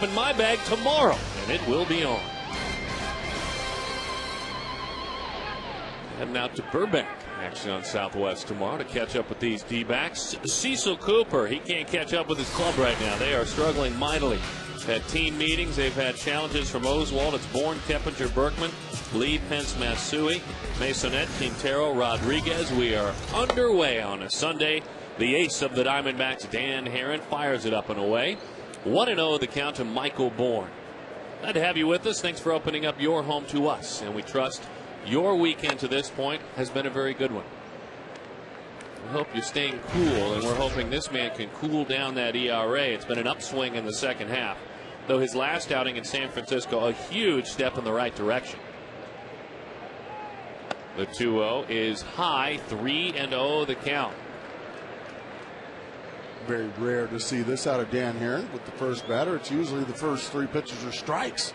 in my bag tomorrow, and it will be on. Heading out to Burbank, actually on Southwest tomorrow, to catch up with these D-backs. Cecil Cooper, he can't catch up with his club right now. They are struggling mightily. Had team meetings. They've had challenges from Oswald. It's Bourne, Keppinger, Berkman, Lee, Pence, Matsui, Masonet, Quintero, Rodriguez. We are underway on a Sunday. The ace of the Diamondbacks, Dan Herron, fires it up and away. 1-0 the count to Michael Bourne. Glad to have you with us. Thanks for opening up your home to us, and we trust your weekend to this point has been a very good one. We hope you're staying cool, and we're hoping this man can cool down that ERA. It's been an upswing in the second half, though his last outing in San Francisco, a huge step in the right direction. The 2-0 is high, 3-0 the count. Very rare to see this out of Dan Herron with the first batter. It's usually the first 3 pitches are strikes.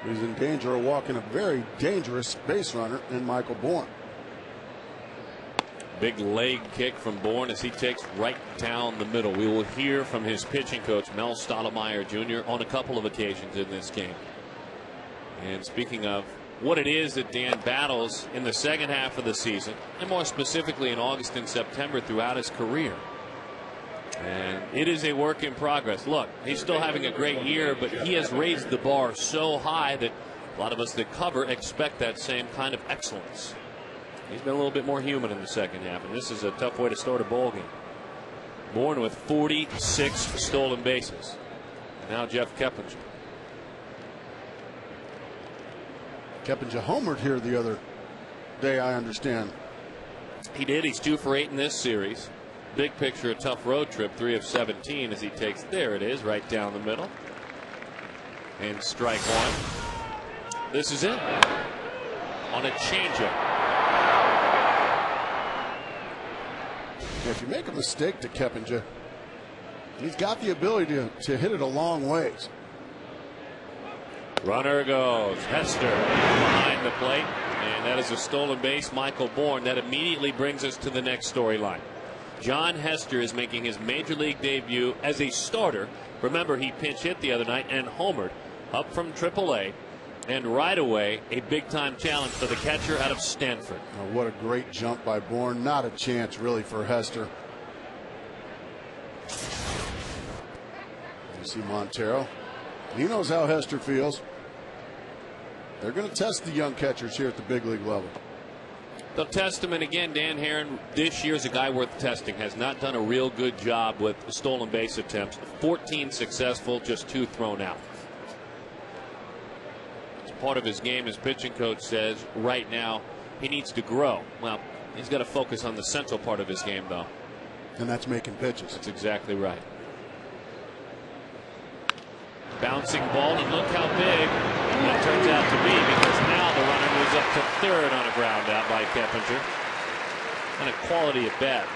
He's in danger of walking a very dangerous base runner in Michael Bourne. Big leg kick from Bourne as he takes right down the middle. We will hear from his pitching coach, Mel Stottlemyre Jr., on a couple of occasions in this game. And speaking of what it is that Dan battles in the second half of the season, and more specifically in August and September throughout his career. And it is a work in progress. Look, he's still having a great year, but he has raised the bar so high that a lot of us that cover expect that same kind of excellence. He's been a little bit more human in the second half, and this is a tough way to start a ball game. Bourne with 46 stolen bases. Now Jeff Keppinger. Keppinger homered here the other day, I understand. He did. He's 2 for 8 in this series. Big picture, a tough road trip, 3 of 17 as he takes, there it is, right down the middle. And strike 1. This is it. On a changeup. If you make a mistake to Keppinger, he's got the ability to hit it a long ways. Runner goes. Hester behind the plate. And that is a stolen base. Michael Bourne. That immediately brings us to the next storyline. John Hester is making his major league debut as a starter. Remember, he pinch hit the other night and homered up from AAA. And right away, a big-time challenge for the catcher out of Stanford. Oh, what a great jump by Bourne. Not a chance, really, for Hester. You see Montero. He knows how Hester feels. They're going to test the young catchers here at the big league level. They'll test him, and again, Dan Herron this year's a guy worth testing. Has not done a real good job with stolen base attempts. 14 successful, just 2 thrown out. It's part of his game, his pitching coach says right now he needs to grow. Well, he's got to focus on the central part of his game, though. And that's making pitches. That's exactly right. Bouncing ball, and look how big that turns out to be, because now the runner moves up to third on a ground out by Keppinger. And a quality at bat.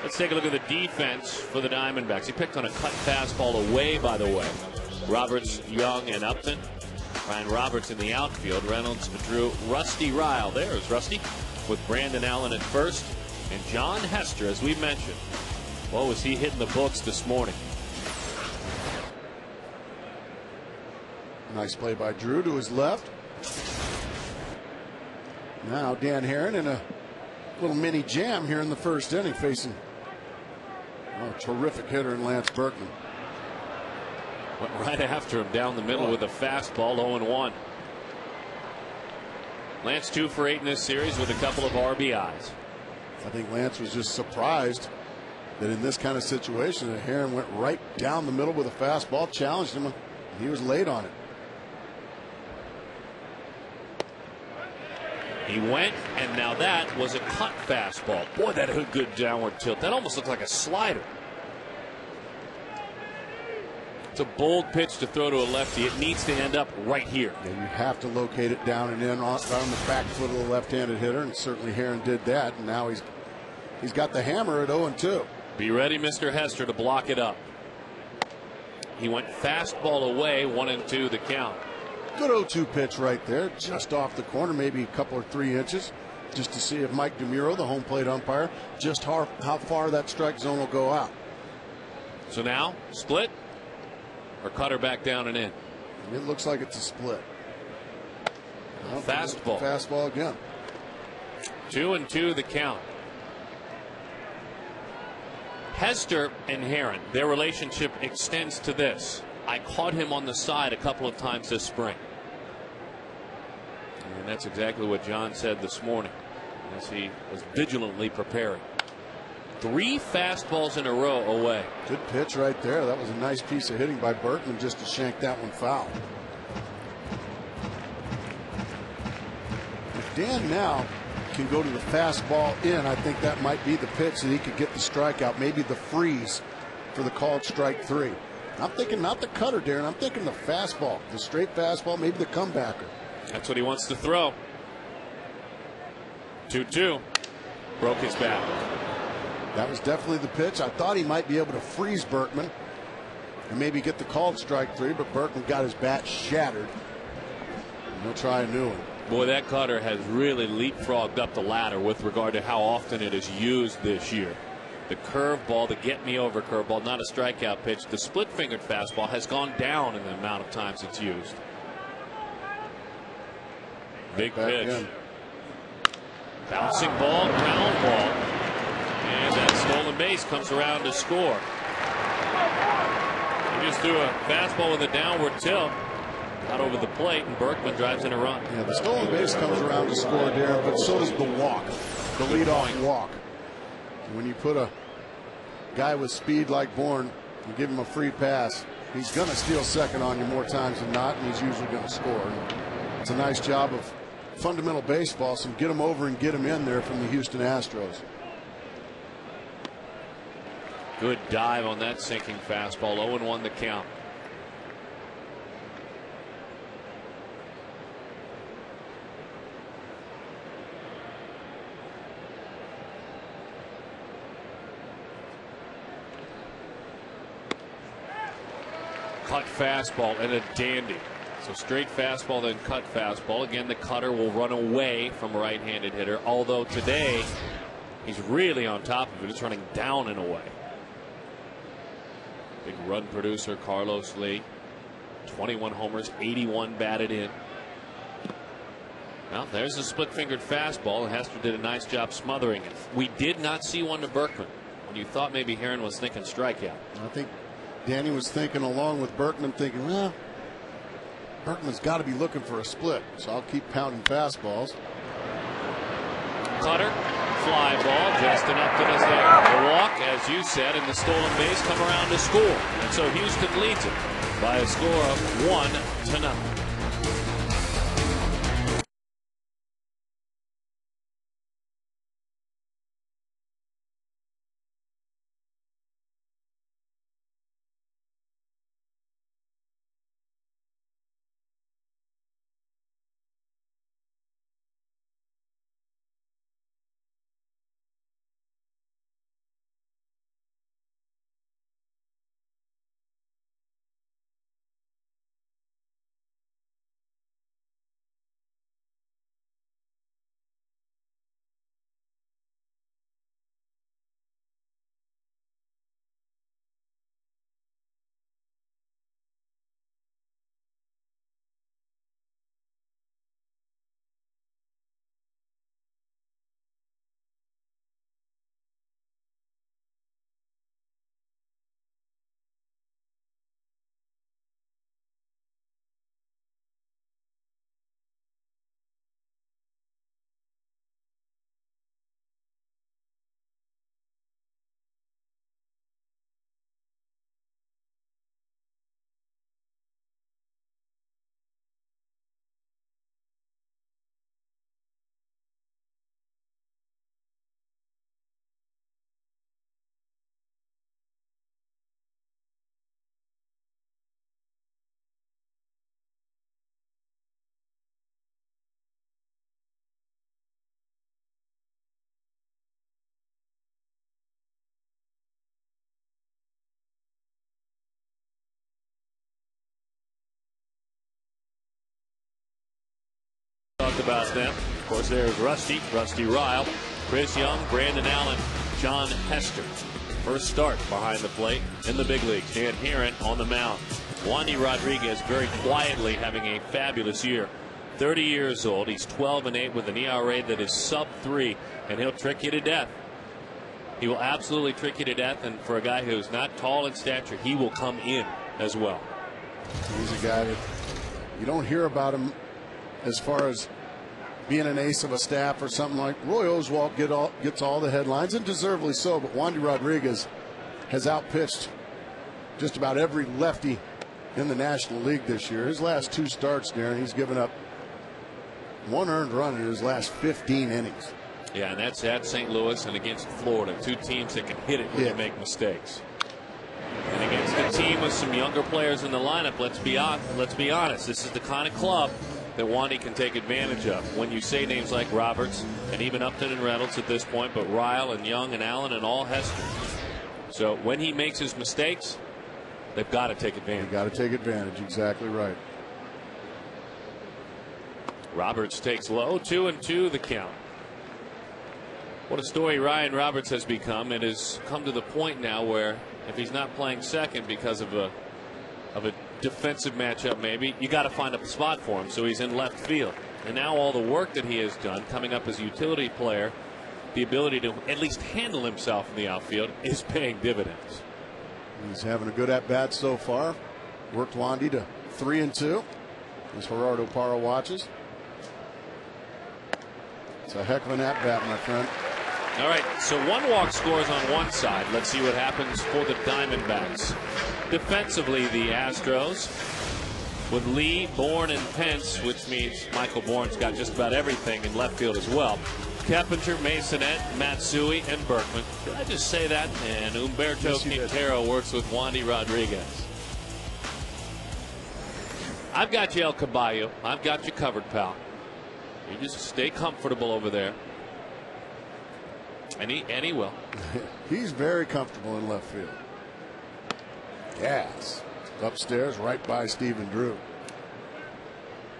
Let's take a look at the defense for the Diamondbacks. He picked on a cut fastball away, by the way. Roberts, Young, and Upton. Ryan Roberts in the outfield. Reynolds drew Rusty Ryle. There's Rusty with Brandon Allen at first. And John Hester, as we mentioned. What was he hitting the books this morning? Nice play by Drew to his left. Now Dan Herron in a little mini jam here in the first inning, facing a terrific hitter in Lance Berkman. Went right after him down the middle with a fastball, 0-1. Lance 2 for 8 in this series with a couple of RBIs. I think Lance was just surprised that in this kind of situation that Herron went right down the middle with a fastball, challenged him, and he was late on it. He went, and now that was a cut fastball. Boy, that had a good downward tilt. That almost looked like a slider. It's a bold pitch to throw to a lefty. It needs to end up right here. Yeah, you have to locate it down and in on the back foot of the left-handed hitter, and certainly Herron did that. And now he's got the hammer at 0-2. Be ready, Mr. Hester, to block it up. He went fastball away, 1-2 the count. Good 0-2 pitch right there, just off the corner, maybe a couple or 3 inches, just to see if Mike DeMuro, the home plate umpire, just how far that strike zone will go out. So now, split. or cutter back down and in. It looks like it's a split. Fastball. Fastball again. 2-2 the count. Hester and Heron, their relationship extends to this. I caught him on the side a couple of times this spring. And that's exactly what John said this morning as he was vigilantly preparing. 3 fastballs in a row away. Good pitch right there. That was a nice piece of hitting by Berkman just to shank that one foul. If Dan now can go to the fastball in, I think that might be the pitch that he could get the strikeout, maybe the freeze for the called strike 3. I'm thinking not the cutter, Darren. I'm thinking the fastball, the straight fastball, maybe the comebacker. That's what he wants to throw. 2-2. Broke his bat. That was definitely the pitch. I thought he might be able to freeze Berkman and maybe get the called strike 3, but Berkman got his bat shattered. And he'll try a new one. Boy, that cutter has really leapfrogged up the ladder with regard to how often it is used this year. The curveball, the get-me-over curveball, not a strikeout pitch. The split-fingered fastball has gone down in the amount of times it's used. Big pitch. In. Bouncing ball, ground ball. And that stolen base comes around to score. He just threw a fastball with a downward tilt. Out over the plate, and Berkman drives in a run. Yeah, the stolen base comes around to score, Darren, but so does the walk, the leadoff walk. When you put a guy with speed like Bourne and give him a free pass, he's going to steal second on you more times than not, and he's usually going to score. It's a nice job of fundamental baseball, so get him over and get him in there from the Houston Astros. Good dive on that sinking fastball. 0-1 the count. Cut fastball and a dandy. So straight fastball, then cut fastball. Again, the cutter will run away from a right-handed hitter, although today he's really on top of it. It's running down and away. Big run producer Carlos Lee. 21 homers, 81 batted in. Well, there's a split-fingered fastball, and Hester did a nice job smothering it. We did not see one to Berkman when you thought maybe Heron was thinking strikeout. I think Danny was thinking along with Berkman, thinking, well, Berkman's got to be looking for a split, so I'll keep pounding fastballs. Cutter, fly ball, just enough to miss there. The walk, as you said, and the stolen base come around to score. And so Houston leads it by a score of 1-0. Talked about them. Of course, there's Rusty Ryle, Chris Young, Brandon Allen, John Hester. First start behind the plate in the big leagues. Dan Heron on the mound. Wandy Rodriguez very quietly having a fabulous year. 30 years old. He's 12-8 with an ERA that is sub-3, and he'll trick you to death. He will absolutely trick you to death, and for a guy who's not tall in stature, he will come in as well. He's a guy that you don't hear about him as far as being an ace of a staff or something like Roy Oswalt gets all the headlines, and deservedly so, but Wandy Rodriguez has outpitched just about every lefty in the National League this year. His last 2 starts, Darren, he's given up 1 earned run in his last 15 innings. Yeah, and that's at St. Louis and against Florida, 2 teams that can hit it when you make mistakes. And against a team with some younger players in the lineup, let's be honest, this is the kind of club that Wandy can take advantage of. When you say names like Roberts and even Upton and Reynolds at this point, but Ryle and Young and Allen and all Hester. So when he makes his mistakes, they've got to take advantage. They've got to take advantage. Exactly right. Roberts takes low, 2-2 the count. What a story Ryan Roberts has become. It has come to the point now where if he's not playing second because of a defensive matchup, maybe you got to find a spot for him, so he's in left field. And now all the work that he has done coming up as a utility player, the ability to at least handle himself in the outfield, is paying dividends. He's having a good at bat so far. Worked Wandy to 3-2 as Gerardo Parra watches. It's a heck of an at bat, my friend. All right, so 1 walk scores on one side. Let's see what happens for the Diamondbacks. Defensively, the Astros with Lee, Bourne, and Pence, which means Michael Bourne's got just about everything in left field as well. Keppinger, Masonette, Matsui, and Berkman. Did I just say that? And Humberto Quintero works with Wandy Rodriguez. I've got you, El Caballo. I've got you covered, pal. You just stay comfortable over there. And he will. He's very comfortable in left field. Gas upstairs right by Stephen Drew.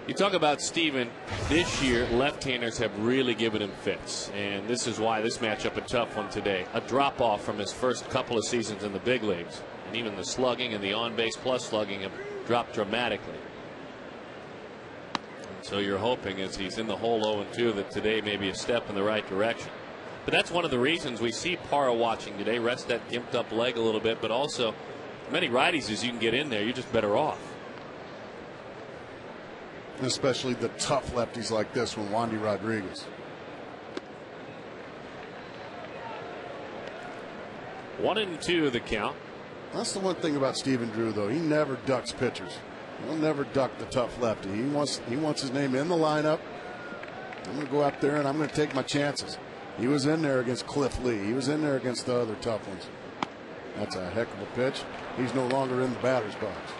You talk about Steven, this year left-handers have really given him fits, and this is why this matchup a tough one today. A drop-off from his first couple of seasons in the big leagues, and even the slugging and the on-base plus slugging have dropped dramatically. And so you're hoping as he's in the hole 0-2 that today may be a step in the right direction. But that's one of the reasons we see Parra watching today, rest that gimped up leg a little bit, but also many righties as you can get in there, you're just better off. Especially the tough lefties like this one, Wandy Rodriguez. 1-2 the count. That's the one thing about Stephen Drew, though. He never ducks pitchers. He'll never duck the tough lefty. He wants his name in the lineup. I'm going to go out there and I'm going to take my chances. He was in there against Cliff Lee. He was in there against the other tough ones. That's a heck of a pitch. He's no longer in the batter's box.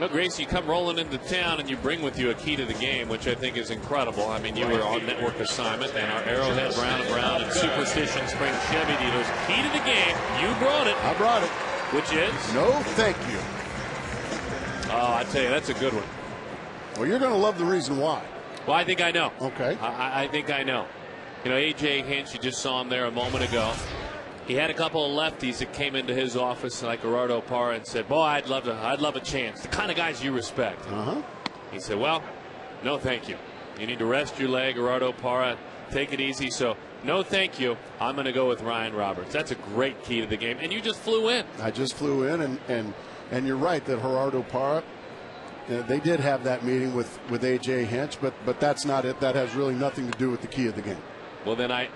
Well, Grace, you come rolling into town and you bring with you a key to the game, which I think is incredible. I mean, you were on network assignment, and our Arrowhead, Brown & Brown, and Superstition Spring Chevy dealers. Key to the game. You brought it. I brought it. Which is? No, thank you. Oh, I tell you, that's a good one. Well, you're going to love the reason why. Well, I think I know. Okay. I think I know. You know, A.J. Hinch, you just saw him there a moment ago. He had a couple of lefties that came into his office like Gerardo Parra and said, boy, I'd love a chance. The kind of guys you respect. He said, well, no thank you. You need to rest your leg, Gerardo Parra. Take it easy. So, no thank you. I'm going to go with Ryan Roberts. That's a great key to the game. And you just flew in. I just flew in, and you're right that Gerardo Parra, they did have that meeting with A.J. Hinch, but that's not it. That has really nothing to do with the key of the game. Well, then I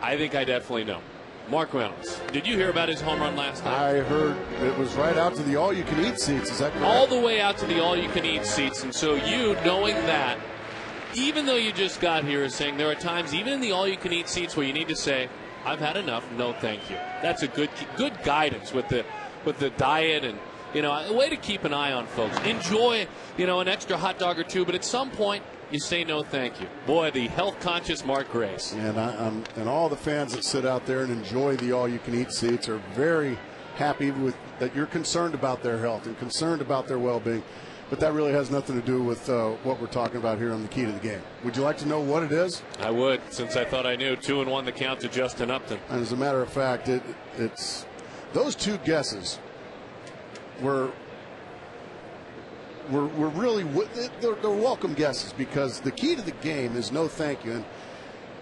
think I definitely know. Mark Reynolds. Did you hear about his home run last night? I heard it was right out to the all-you-can-eat seats. Is that correct? All the way out to the all-you-can-eat seats. And so you, knowing that, even though you just got here, is saying there are times, even in the all-you-can-eat seats, where you need to say, I've had enough, no thank you. That's a good guidance with the diet and, you know, a way to keep an eye on folks. Enjoy, you know, an extra hot dog or two, but at some point, you say no thank you. Boy, the health-conscious Mark Grace. And all the fans that sit out there and enjoy the all-you-can-eat seats are very happy with that you're concerned about their health and concerned about their well-being. But that really has nothing to do with what we're talking about here on the key to the game. Would you like to know what it is? I would, since I thought I knew. 2-1 the count to Justin Upton. And as a matter of fact, it's those two guesses were we're really they're welcome guesses, because the key to the game is no thank you. And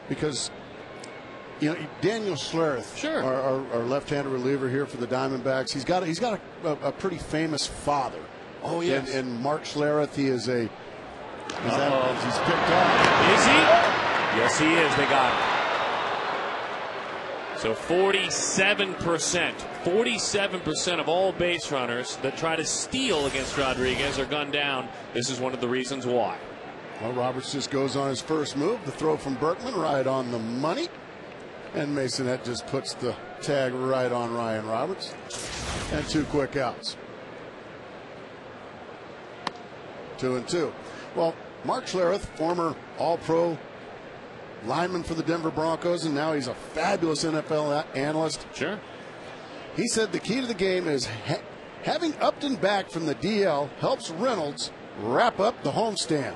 because Daniel Schlereth, sure, our left-handed reliever here for the Diamondbacks, he's got a pretty famous father. Oh yes, and Mark Schlereth, he is a. He's picked up. Is he? Yes, he is. They got him. So 47% of all base runners that try to steal against Rodriguez are gunned down. This is one of the reasons why. Well, Roberts just goes on his first move. The throw from Berkman right on the money. And Masonette just puts the tag right on Ryan Roberts. And 2 quick outs. 2-2. Well, Mark Schlereth, former All-Pro lineman for the Denver Broncos, and now he's a fabulous NFL analyst. Sure. He said the key to the game is having Upton back from the DL helps Reynolds wrap up the homestand.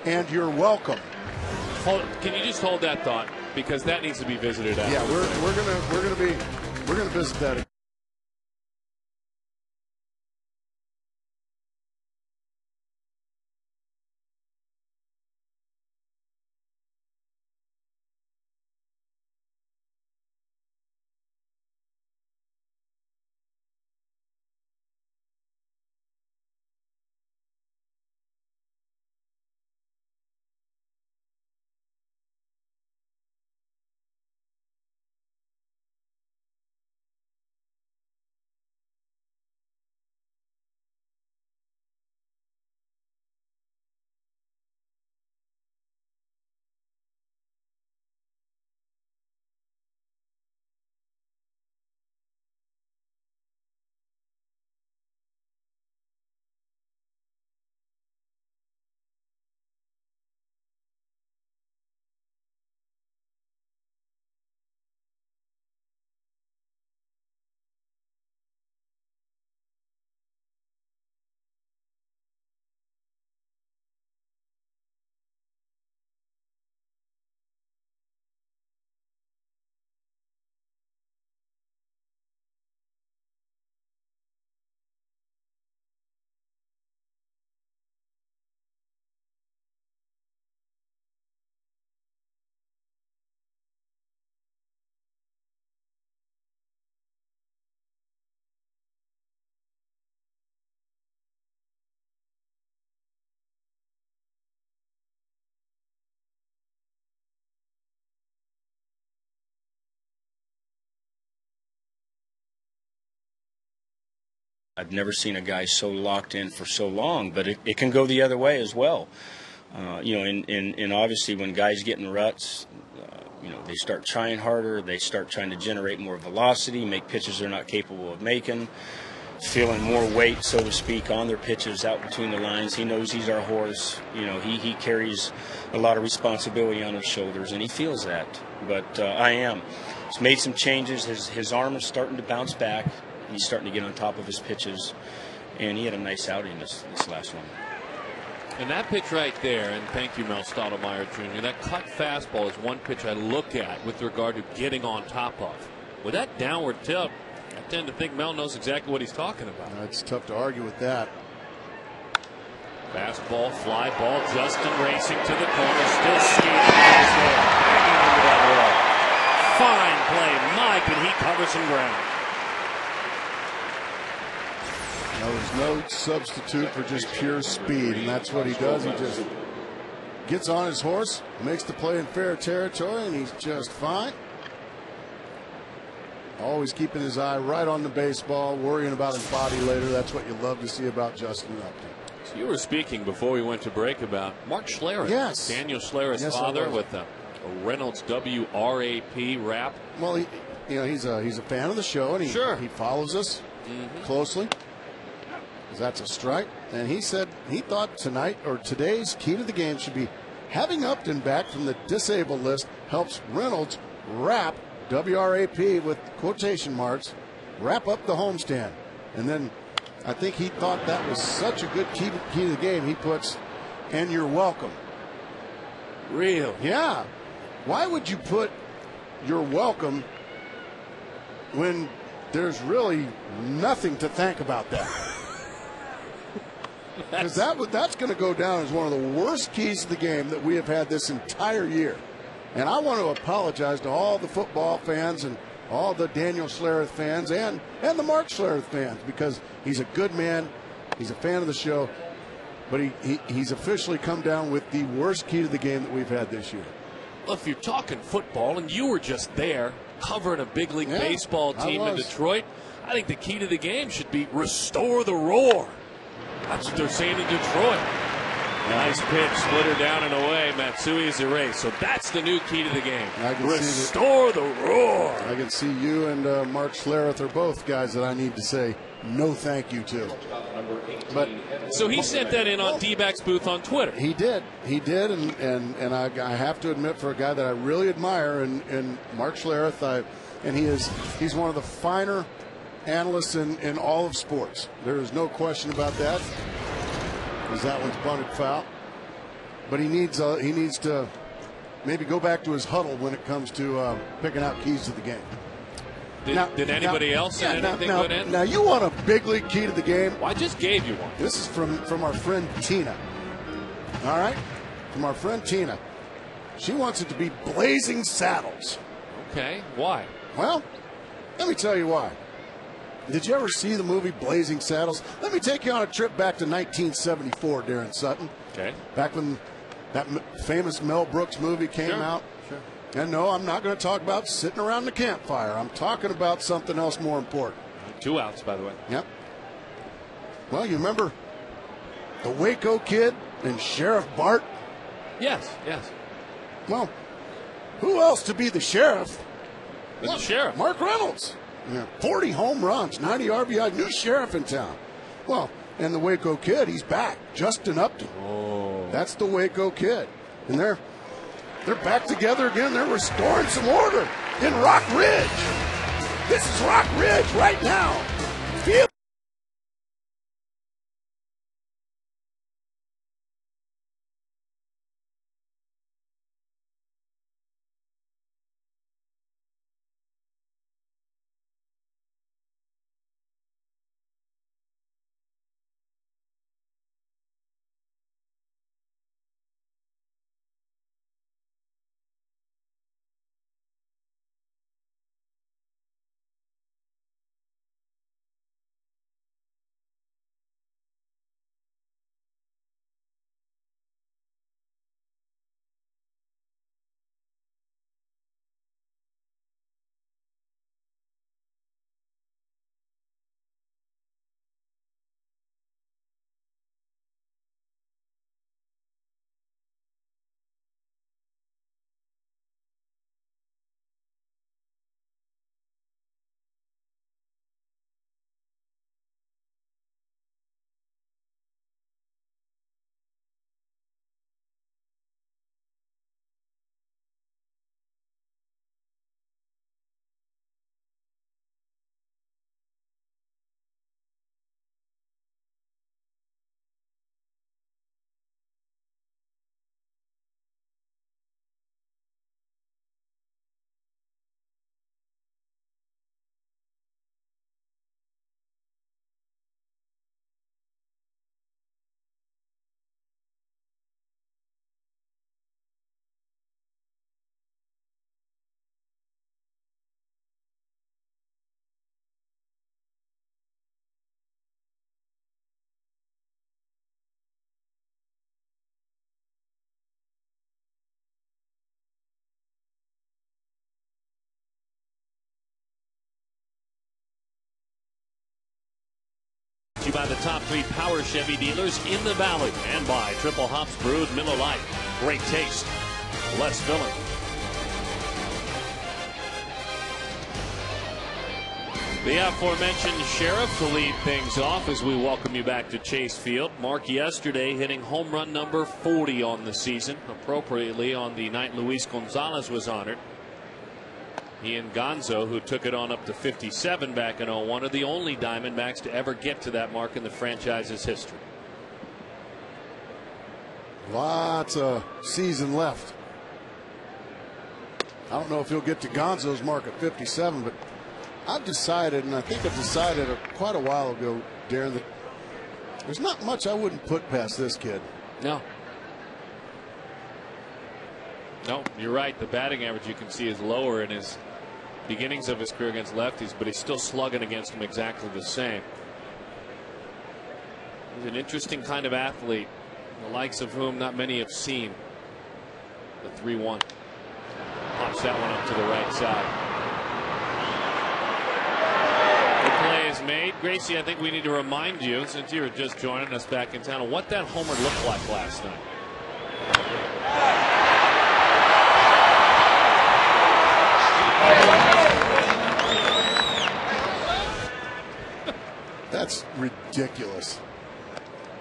And you're welcome. Can you just hold that thought, because that needs to be visited out. Yeah, we're gonna visit that again. I've never seen a guy so locked in for so long, but it can go the other way as well. And obviously when guys get in ruts, they start trying harder, they start trying to generate more velocity, make pitches they're not capable of making, feeling more weight, so to speak, on their pitches out between the lines. He knows he's our horse. He carries a lot of responsibility on his shoulders, and he feels that. But He's made some changes. His arm is starting to bounce back. He's starting to get on top of his pitches, and he had a nice outing this last one. And that pitch right there, and thank you, Mel Stottlemyre Jr., that cut fastball is one pitch I look at with regard to getting on top of. With that downward tilt, I tend to think Mel knows exactly what he's talking about. It's tough to argue with that. Fastball, fly ball, Justin racing to the corner, still skating hanging over that wall. Fine play, Mike, and he covers some ground. There's no substitute for just pure speed, and that's what he does. He just gets on his horse, makes the play in fair territory, and he's just fine. Always keeping his eye right on the baseball, worrying about his body later. That's what you love to see about Justin Upton. So you were speaking before we went to break about Mark Schlereth. Yes. Daniel Schlereth's father with a Reynolds WRAP rap. Well, he's a fan of the show, and he follows us closely. That's a strike. And he said he thought today's key to the game should be having Upton back from the disabled list helps Reynolds wrap, WRAP with quotation marks, wrap up the homestand. And then I think he thought that was such a good key to the game. He puts, and you're welcome. Real? Yeah. Why would you put you're welcome when there's really nothing to thank about that? Because that's going to go down as one of the worst keys to the game that we have had this entire year. And I want to apologize to all the football fans and all the Daniel Schlereth fans and the Mark Schlereth fans, because he's a good man. He's a fan of the show. But he's officially come down with the worst key to the game that we've had this year. Well, if you're talking football, and you were just there covering a big league baseball team in Detroit, I think the key to the game should be restore the roar. That's what they're saying in Detroit. Nice pitch, splitter down and away. Matsui is erased. So that's the new key to the game. Restore the roar. I can see you and Mark Schlereth are both guys that I need to say no thank you to. But so he sent that in on D-backs booth on Twitter. He did, and I have to admit, for a guy that I really admire, and Mark Schlereth, he's one of the finer analysts in all of sports. There is no question about that. Because that one's bunted foul. But he needs to maybe go back to his huddle when it comes to picking out keys to the game. Did anybody else say anything good in? Now you want a big league key to the game? Well, I just gave you one. This is from our friend Tina. All right, from our friend Tina. She wants it to be Blazing Saddles. Okay, why? Well, let me tell you why. Did you ever see the movie Blazing Saddles? Let me take you on a trip back to 1974, Darren Sutton. Okay. Back when that famous Mel Brooks movie came out. Sure. And no, I'm not going to talk about sitting around the campfire. I'm talking about something else more important. 2 outs, by the way. Yep. Well, you remember the Waco Kid and Sheriff Bart? Yes. Well, who else to be the sheriff? The sheriff. Mark Reynolds. Yeah, 40 home runs, 90 RBI, new sheriff in town. Well, and the Waco Kid, he's back. Justin Upton. Oh. That's the Waco Kid. And they're back together again. They're restoring some order in Rock Ridge. This is Rock Ridge right now. Feel you by the top 3 Power Chevy dealers in the Valley, and by Triple Hops Brewed Miller Lite. Great taste, less filling. The aforementioned sheriff to lead things off as we welcome you back to Chase Field. Mark yesterday hitting home run number 40 on the season, appropriately on the night Luis Gonzalez was honored. He and Gonzo, who took it on up to 57 back in 01, are the only Diamondbacks to ever get to that mark in the franchise's history. Lots of season left. I don't know if he'll get to Gonzo's mark at 57, but I've decided, and I think I've decided quite a while ago, Darren, that There's not much I wouldn't put past this kid. No. No, you're right. The batting average you can see is lower in his beginnings of his career against lefties, but he's still slugging against them exactly the same. He's an interesting kind of athlete, the likes of whom not many have seen. The 3-1. Pops that one up to the right side. The play is made. Gracie, I think we need to remind you, since you were just joining us back in town, what that homer looked like last night. That's ridiculous.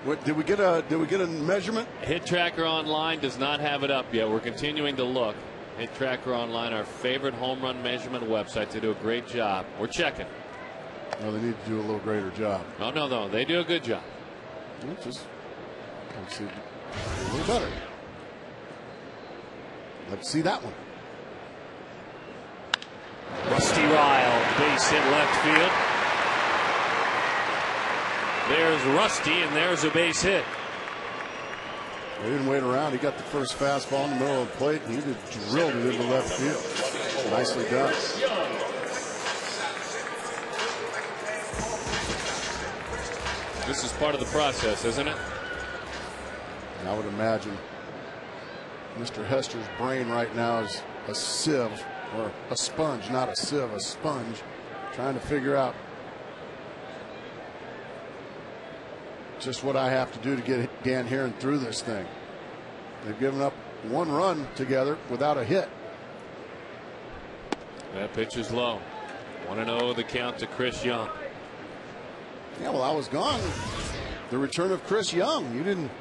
What did we get a measurement? Hit Tracker Online does not have it up yet. We're continuing to look. Hit Tracker Online, our favorite home run measurement website. They do a great job. We're checking. Well, they need to do a little greater job. Oh, no, they do a good job. Just let's see a little better. Let's see that one. Rusty Ryle, base hit left field. There's Rusty, and there's a base hit. He didn't wait around. He got the first fastball in the middle of the plate, and he just drilled it into left field. Nicely done. This is part of the process, isn't it? And I would imagine Mr. Hester's brain right now is a sieve, or a sponge, not a sieve, a sponge, trying to figure out just what I have to do to get Dan Heron through this thing. They've given up one run together without a hit. That pitch is low. 1-0 the count to Chris Young. Yeah, well, I was gone. The return of Chris Young. You didn't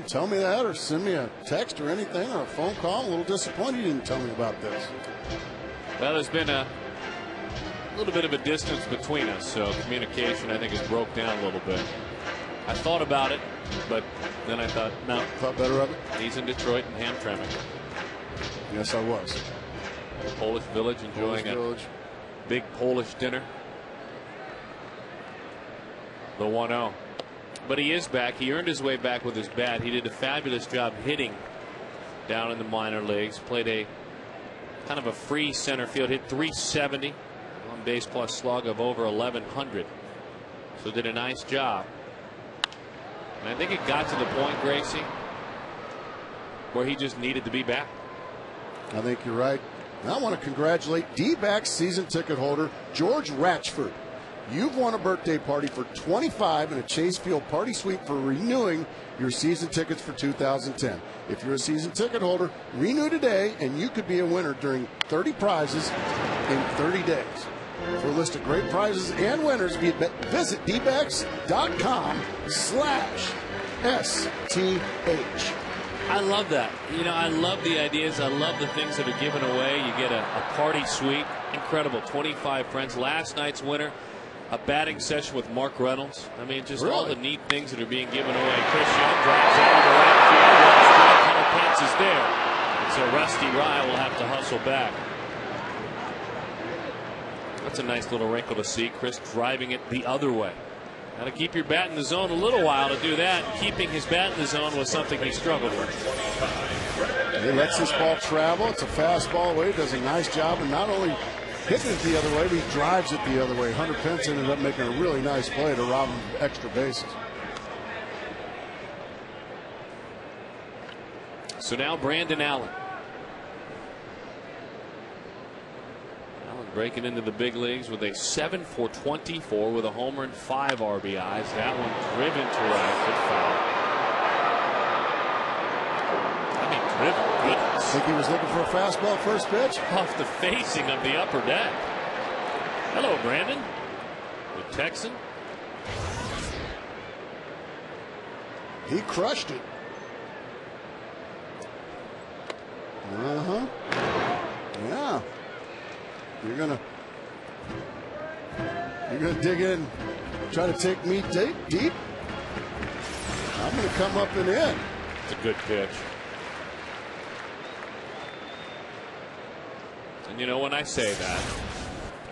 tell me that, or send me a text or anything, or a phone call. I'm a little disappointed you didn't tell me about this. Well, there's been a little bit of a distance between us, so communication I think has broke down a little bit. I thought about it, but then I thought, no. Thought better of it? He's in Detroit and Hamtramck. Yes, I was. Polish Village enjoying a big Polish dinner. The 1-0. But he is back. He earned his way back with his bat. He did a fabulous job hitting down in the minor leagues. Played a kind of a free center field. Hit .370. On base plus slug of over 1,100. So did a nice job. And I think it got to the point, Gracie, where he just needed to be back. I think you're right. And I want to congratulate D-backs season ticket holder George Ratchford. You've won a birthday party for 25 and a Chase Field party suite for renewing your season tickets for 2010. If you're a season ticket holder, renew today and you could be a winner during 30 prizes in 30 days. For a list of great prizes and winners, visit dbacks.com/STH. I love that. You know, I love the ideas. I love the things that are given away. You get a party suite. Incredible. 25 friends. Last night's winner, a batting session with Mark Reynolds. I mean, just all the neat things that are being given away. Chris Young drives out to the right field. Hunter Pence is there. And so Rusty Ryle will have to hustle back. That's a nice little wrinkle to see. Chris driving it the other way. Got to keep your bat in the zone a little while to do that. Keeping his bat in the zone was something he struggled with. He lets this ball travel. It's a fastball away. Does a nice job, and not only hitting it the other way, but he drives it the other way. Hunter Pence ended up making a really nice play to rob him of extra bases. So now Brandon Allen. Breaking into the big leagues with a 7 for 24 with a homer and 5 RBIs. That one driven to right, but foul. I mean, driven. Goodness. Think he was looking for a fastball first pitch? Off the facing of the upper deck. Hello, Brandon. The Texan. He crushed it. Yeah. You're gonna dig in, try to take me deep. I'm gonna come up and in. It's a good pitch. And you know, when I say that,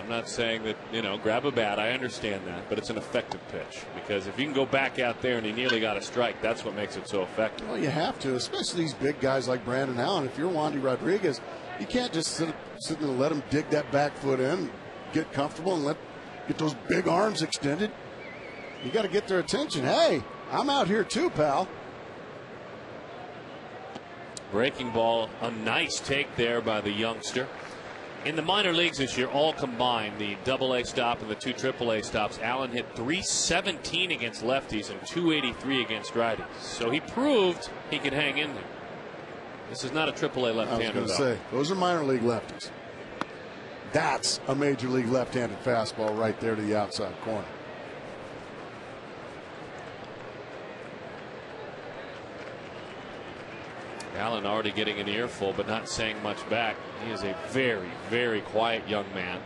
I'm not saying that, grab a bat. I understand that, but it's an effective pitch, because if you can go back out there and he nearly got a strike, that's what makes it so effective. Well, you have to, especially these big guys like Brandon Allen. If you're Wandy Rodriguez, you can't just sit and let him dig that back foot in, get comfortable, and get those big arms extended. You got to get their attention. Hey, I'm out here too, pal. Breaking ball, a nice take there by the youngster. In the minor leagues this year, all combined, the AA stop and the 2 AAA stops, Allen hit .317 against lefties and .283 against righties. So he proved he could hang in there. This is not a AAA left-hander. I was going to say, those are minor league lefties. That's a major league left-handed fastball right there to the outside corner. Allen already getting an earful, but not saying much back. He is a very, very quiet young man.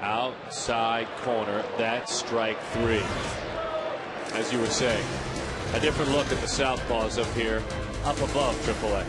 Outside corner, that's strike 3. As you were saying, a different look at the southpaws up here, up above AAA.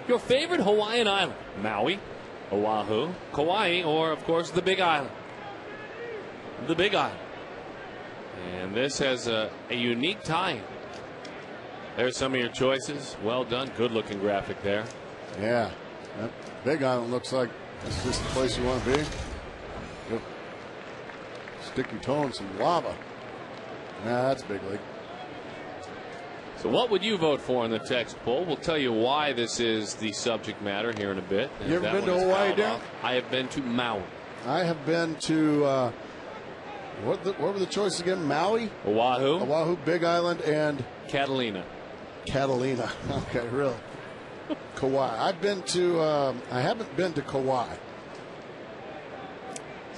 Your favorite Hawaiian island: Maui, Oahu, Kauai, or of course the Big Island. The Big Island. And this has a unique tie. There's some of your choices. Well done. Good looking graphic there. Yeah. That Big Island looks like it's just the place you want to be. Go stick your toe in some lava. Nah, that's big league. So what would you vote for in the text poll? We'll tell you why this is the subject matter here in a bit. You ever been to Hawaii, Darren? I have been to Maui. I have been to, what were the choices again? Maui? Oahu, Big Island, and Catalina. Okay, really. Kauai. I've been to, I haven't been to Kauai.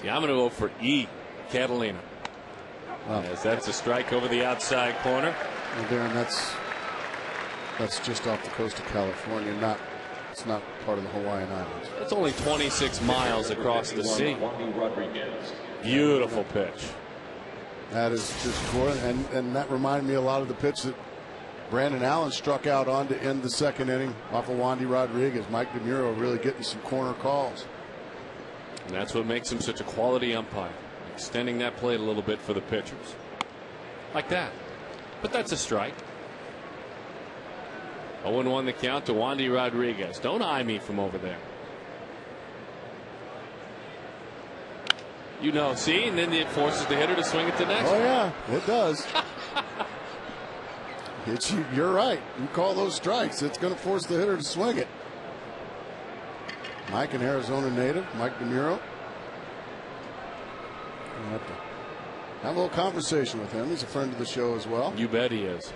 See, I'm going to vote for E, Catalina. Oh. As that's a strike over the outside corner. Well, Darren, that's just off the coast of California. It's not part of the Hawaiian Islands. It's only 26 miles across the sea. Beautiful pitch. That is just cool, and that reminded me a lot of the pitch that Brandon Allen struck out on to end the second inning off of Wandy Rodriguez. Mike DeMuro really getting some corner calls. And that's what makes him such a quality umpire, extending that plate a little bit for the pitchers. Like that. But that's a strike. 0-1 the count to Wandy Rodriguez. Don't eye me from over there. See, and then it forces the hitter to swing it to next. Oh, yeah, it does. You're right. You call those strikes, it's going to force the hitter to swing it. Mike, an Arizona native, Mike DeMuro. Have a little conversation with him. He's a friend of the show as well. You bet he is.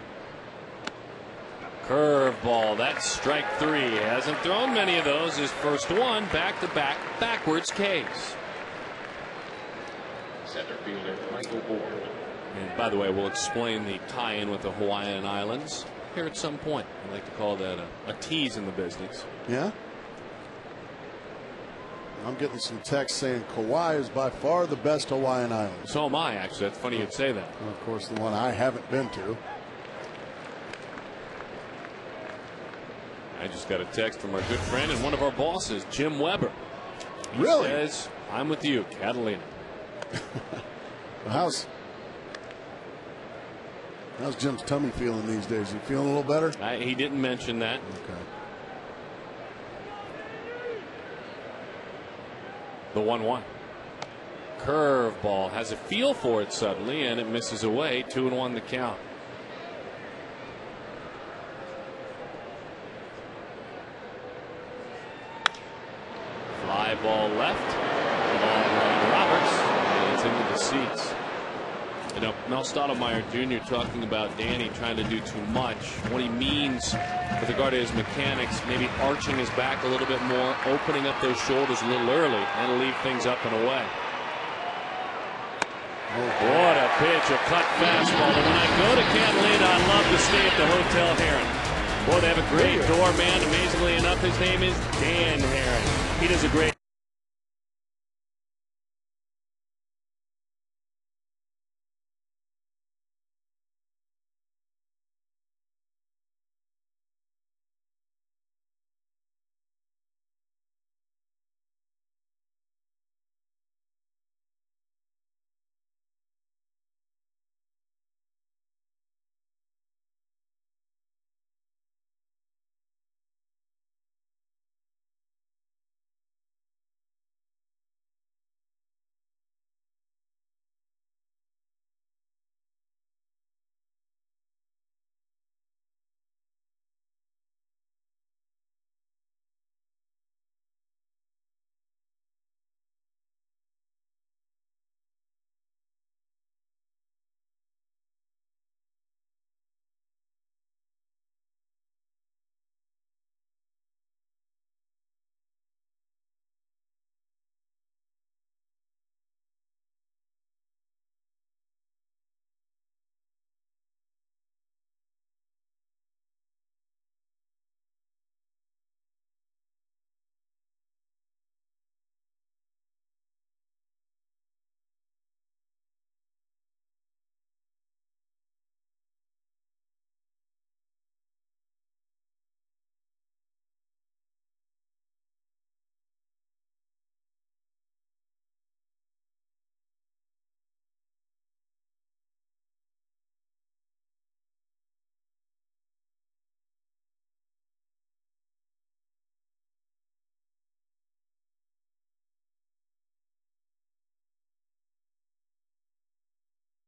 Curveball. That's strike 3. Hasn't thrown many of those. His first one, back-to-back backwards Ks. Center fielder Michael Ward. And by the way, we'll explain the tie-in with the Hawaiian Islands here at some point. I like to call that a tease in the business. Yeah. I'm getting some text saying Kauai is by far the best Hawaiian island. So am I, actually. That's funny you'd say that. And of course, the one I haven't been to. I just got a text from our good friend and one of our bosses, Jim Weber. He Really? says, I'm with you, Catalina. How's Jim's tummy feeling these days? He feeling a little better? He didn't mention that. Okay. The 1-1. Curveball. Has a feel for it suddenly, and it misses away. 2-1 the count. Fly ball left. Ball Roberts. And it's into the seats. You know, Mel Stottlemyre Jr. talking about Danny trying to do too much. What he means with regard to his mechanics, maybe arching his back a little bit more, opening up those shoulders a little early, and leave things up and away. What a pitch, a cut fastball. And when I go to Catalina, I love to stay at the Hotel Heron. Boy, they have a great doorman. Amazingly enough, his name is Dan Heron. He does a great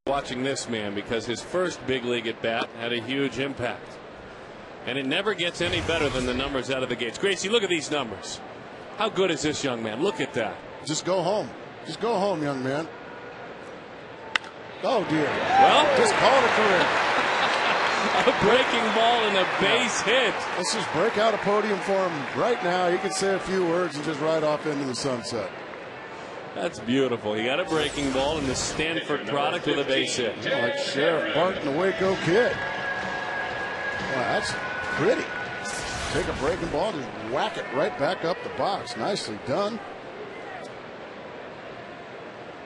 watching this man, because his first big league at bat had a huge impact. And it never gets any better than the numbers out of the gates. Gracie, look at these numbers. How good is this young man? Look at that. Just go home. Just go home, young man. Oh, dear. Well, just call it a career. A breaking ball and a base hit. Let's just break out a podium for him right now. He can say a few words and just ride off into the sunset. That's beautiful. He got a breaking ball in the Stanford product with a base hit. Like Sheriff Bart and the Waco Kid. Wow, that's pretty. Take a breaking ball, just whack it right back up the box. Nicely done.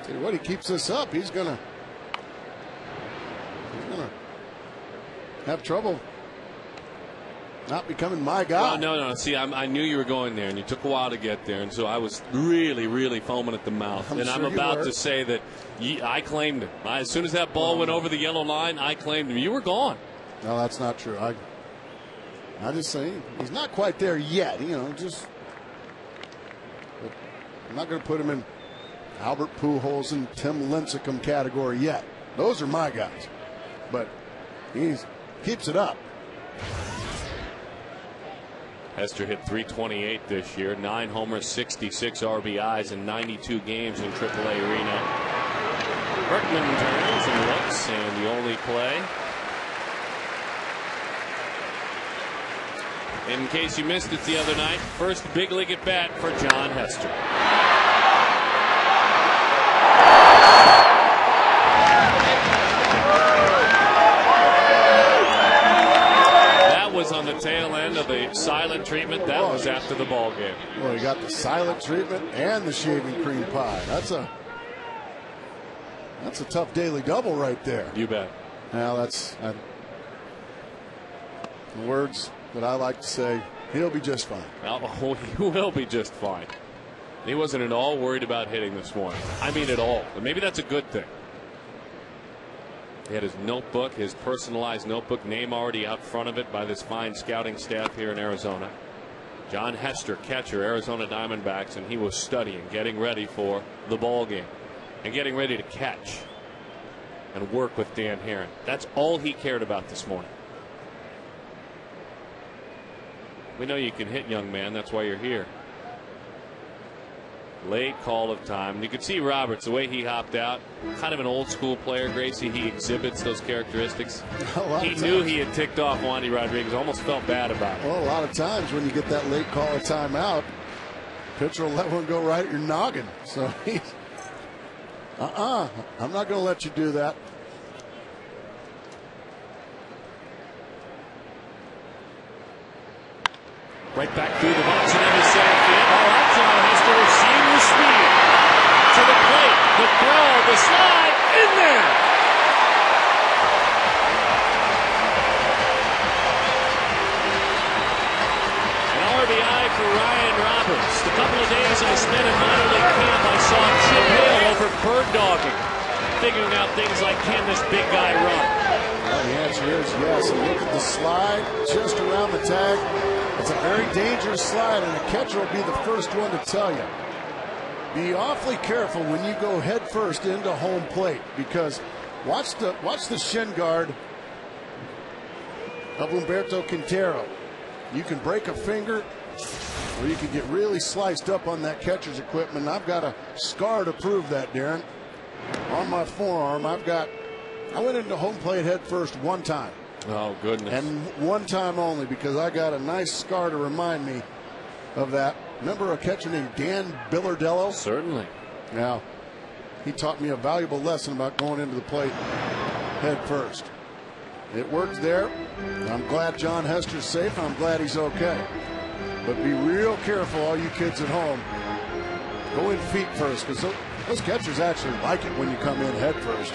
Tell you what, he keeps this up, he's gonna have trouble not becoming my guy. No. See, I knew you were going there, and you took a while to get there, and so I was really foaming at the mouth. I'm about to say that I claimed him. As soon as that ball went over the yellow line, I claimed him. You were gone. No, that's not true. I just say he's not quite there yet. You know, just I'm not going to put him in Albert Pujols and Tim Lincecum category yet. Those are my guys, but he keeps it up. Hester hit .328 this year, 9 homers, 66 RBIs in 92 games in AAA Reno. Berkman turns and looks, and the only play. In case you missed it the other night, first big league at bat for John Hester. That was on the tail end of the silent treatment. That was after the ball game. Well, you got the silent treatment and the shaving cream pie. That's a tough daily double right there. You bet. Now that's the words that I like to say. He'll be just fine. Well, he will be just fine. He wasn't at all worried about hitting this morning. I mean, at all. But maybe that's a good thing. He had his notebook, his personalized notebook, name already out front of it by this fine scouting staff here in Arizona. John Hester, catcher, Arizona Diamondbacks, and he was studying, getting ready for the ball game, and getting ready to catch and work with Dan Herron. That's all he cared about this morning. We know you can hit, young man. That's why you're here. Late call of time. You could see Roberts, the way he hopped out. Kind of an old school player, Gracie. He exhibits those characteristics. He knew he had ticked off Wandy Rodriguez. Almost felt bad about it. Well, a lot of times when you get that late call of timeout, pitcher will let one go right at your noggin. So he's, I'm not going to let you do that. Right back through the box and into center field. Oh, that's John Hester with seamless speed to the plate. The throw, the slide, in there. An RBI for Ryan Roberts. The couple of days I spent in minor league camp, I saw Chip Hill over bird dogging, figuring out things like, can this big guy run? Well, the answer is yes. And look at the slide just around the tag. It's a very dangerous slide, and a catcher will be the first one to tell you. Be awfully careful when you go head first into home plate, because watch the shin guard of Humberto Quintero. You can break a finger, or you can get really sliced up on that catcher's equipment. I've got a scar to prove that, Darren. On my forearm, I went into home plate head first one time. Oh, goodness. And one time only, because I got a nice scar to remind me of that. Remember a catcher named Dan Billardello? Certainly. Now, he taught me a valuable lesson about going into the plate head first. It worked there. I'm glad John Hester's safe. I'm glad he's okay. But be real careful, all you kids at home. Go in feet first, because those catchers actually like it when you come in head first.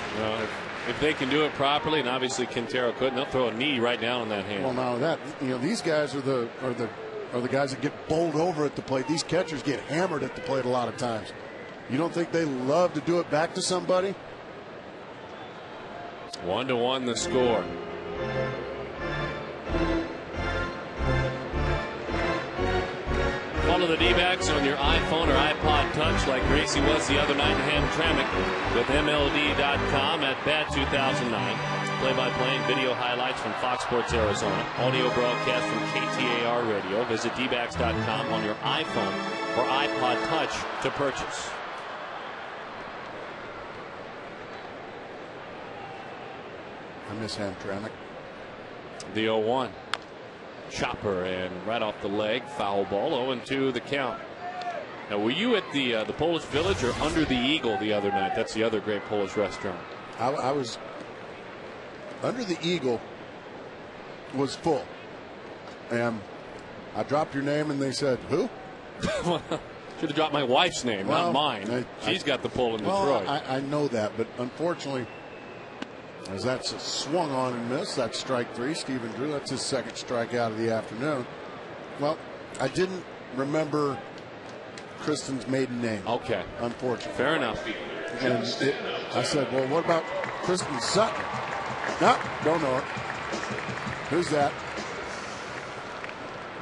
If they can do it properly, and obviously Quintero couldn't, they'll throw a knee right down on that hand. Well, now that, these guys are the guys that get bowled over at the plate. These catchers get hammered at the plate a lot of times. You don't think they love to do it back to somebody? 1-1 the score. Follow the D-backs on your iPhone or iPod Touch like Gracie was the other night in Hamtramck with MLD.com at Bat 2009. Play-by-play and video highlights from Fox Sports Arizona. Audio broadcast from KTAR Radio. Visit dbacks.com on your iPhone or iPod Touch to purchase. I miss Hamtramck. The 0-1. Chopper, and right off the leg, foul ball. 0-2 the count. Now, were you at the Polish Village or under the Eagle the other night? That's the other great Polish restaurant. I was under the Eagle. Was full, and I dropped your name, and they said, "Who?" Should have dropped my wife's name, not mine. She's got the pull in Detroit. I know that, but unfortunately, as that's swung on and missed, that's strike three. Stephen Drew, that's his second strikeout of the afternoon. Well, I didn't remember Kristen's maiden name. Okay. Unfortunately. Fair enough. And I said, well, what about Kristen Sutton? No, don't know her. Who's that?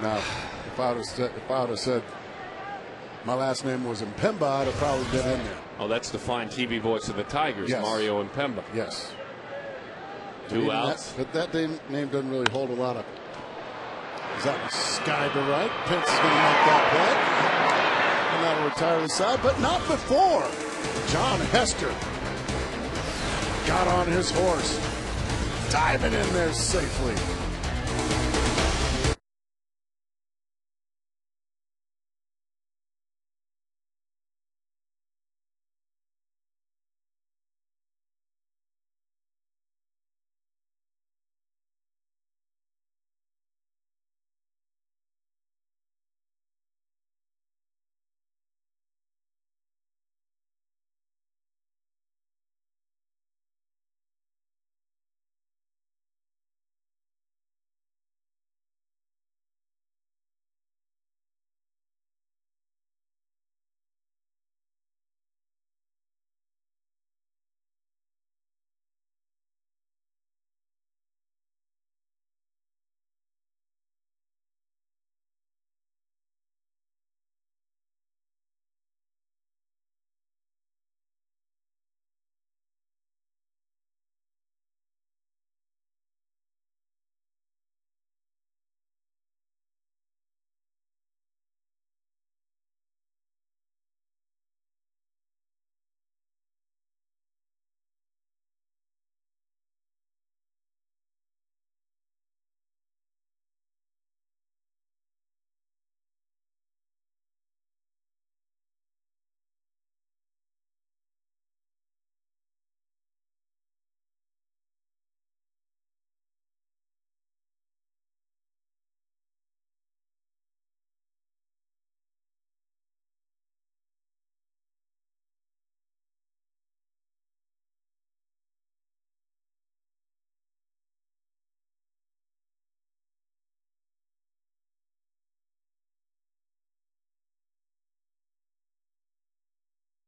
Now, if I would have said my last name was Mpemba, I'd have probably been in there. Oh, that's the fine TV voice of the Tigers, yes. Mario Mpemba. Yes. Two outs. But that name doesn't really hold a lot of. Is that sky to right? Pence is going to make that play. And that'll retire the side, but not before. John Hester got on his horse, diving in there safely.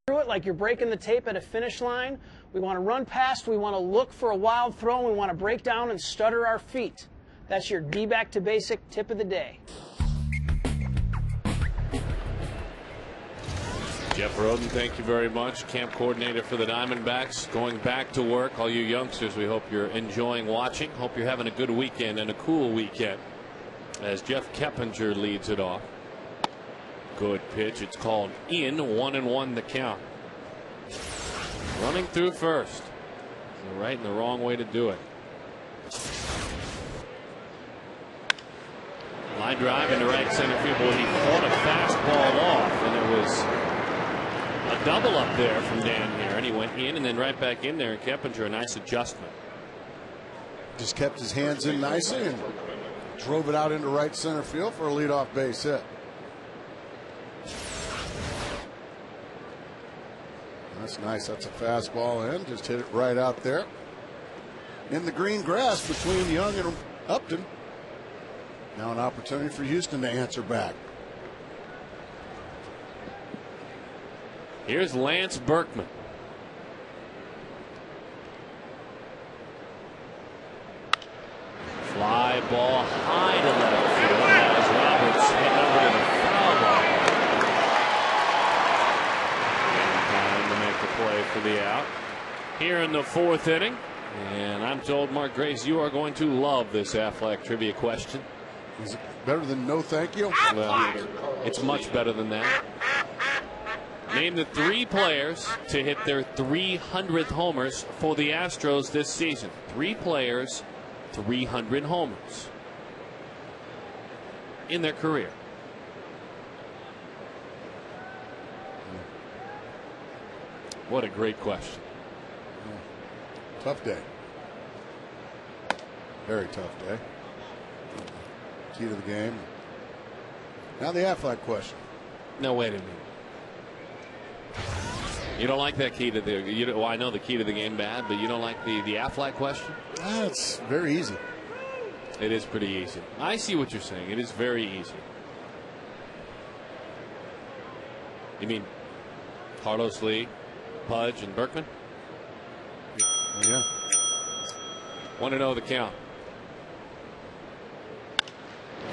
Through it like you're breaking the tape at a finish line. We want to run past, we want to look for a wild throw, and we want to break down and stutter our feet. That's your D back to basic tip of the day. Jeff Roden, thank you very much. Camp coordinator for the Diamondbacks, going back to work. All you youngsters, we hope you're enjoying watching. Hope you're having a good weekend and a cool weekend as Jeff Keppinger leads it off. Good pitch. It's called in. 1-1 the count. Running through first. The right and the wrong way to do it. Line drive into right center field. Boy, he caught a fastball off, and it was a double up there from Dan here, and he went in and then right back in there, and Keppinger a nice adjustment. Just kept his hands in nicely and drove it out into right center field for a leadoff base hit. That's nice. That's a fastball in. Just hit it right out there in the green grass between Young and Upton. Now an opportunity for Houston to answer back. Here's Lance Berkman. Fly ball high to left field as Roberts hit over to the foul ball. Time to make the play for the out here in the 4th inning. And I'm told, Mark Grace, you are going to love this Aflac trivia question. Is it better than no thank you? Well, it's much better than that. Name the 3 players to hit their 300th homers for the Astros this season. 3 players, 300 homers in their career. What a great question. Tough day. Very tough day. Key to the game. Now the Aflac question. No, wait a minute. You don't like that key to the? Well, I know the key to the game bad, but you don't like the Aflac question? It's very easy. It is pretty easy. I see what you're saying. It is very easy. You mean Carlos Lee, Pudge, and Berkman? Yeah. 1-0 the count.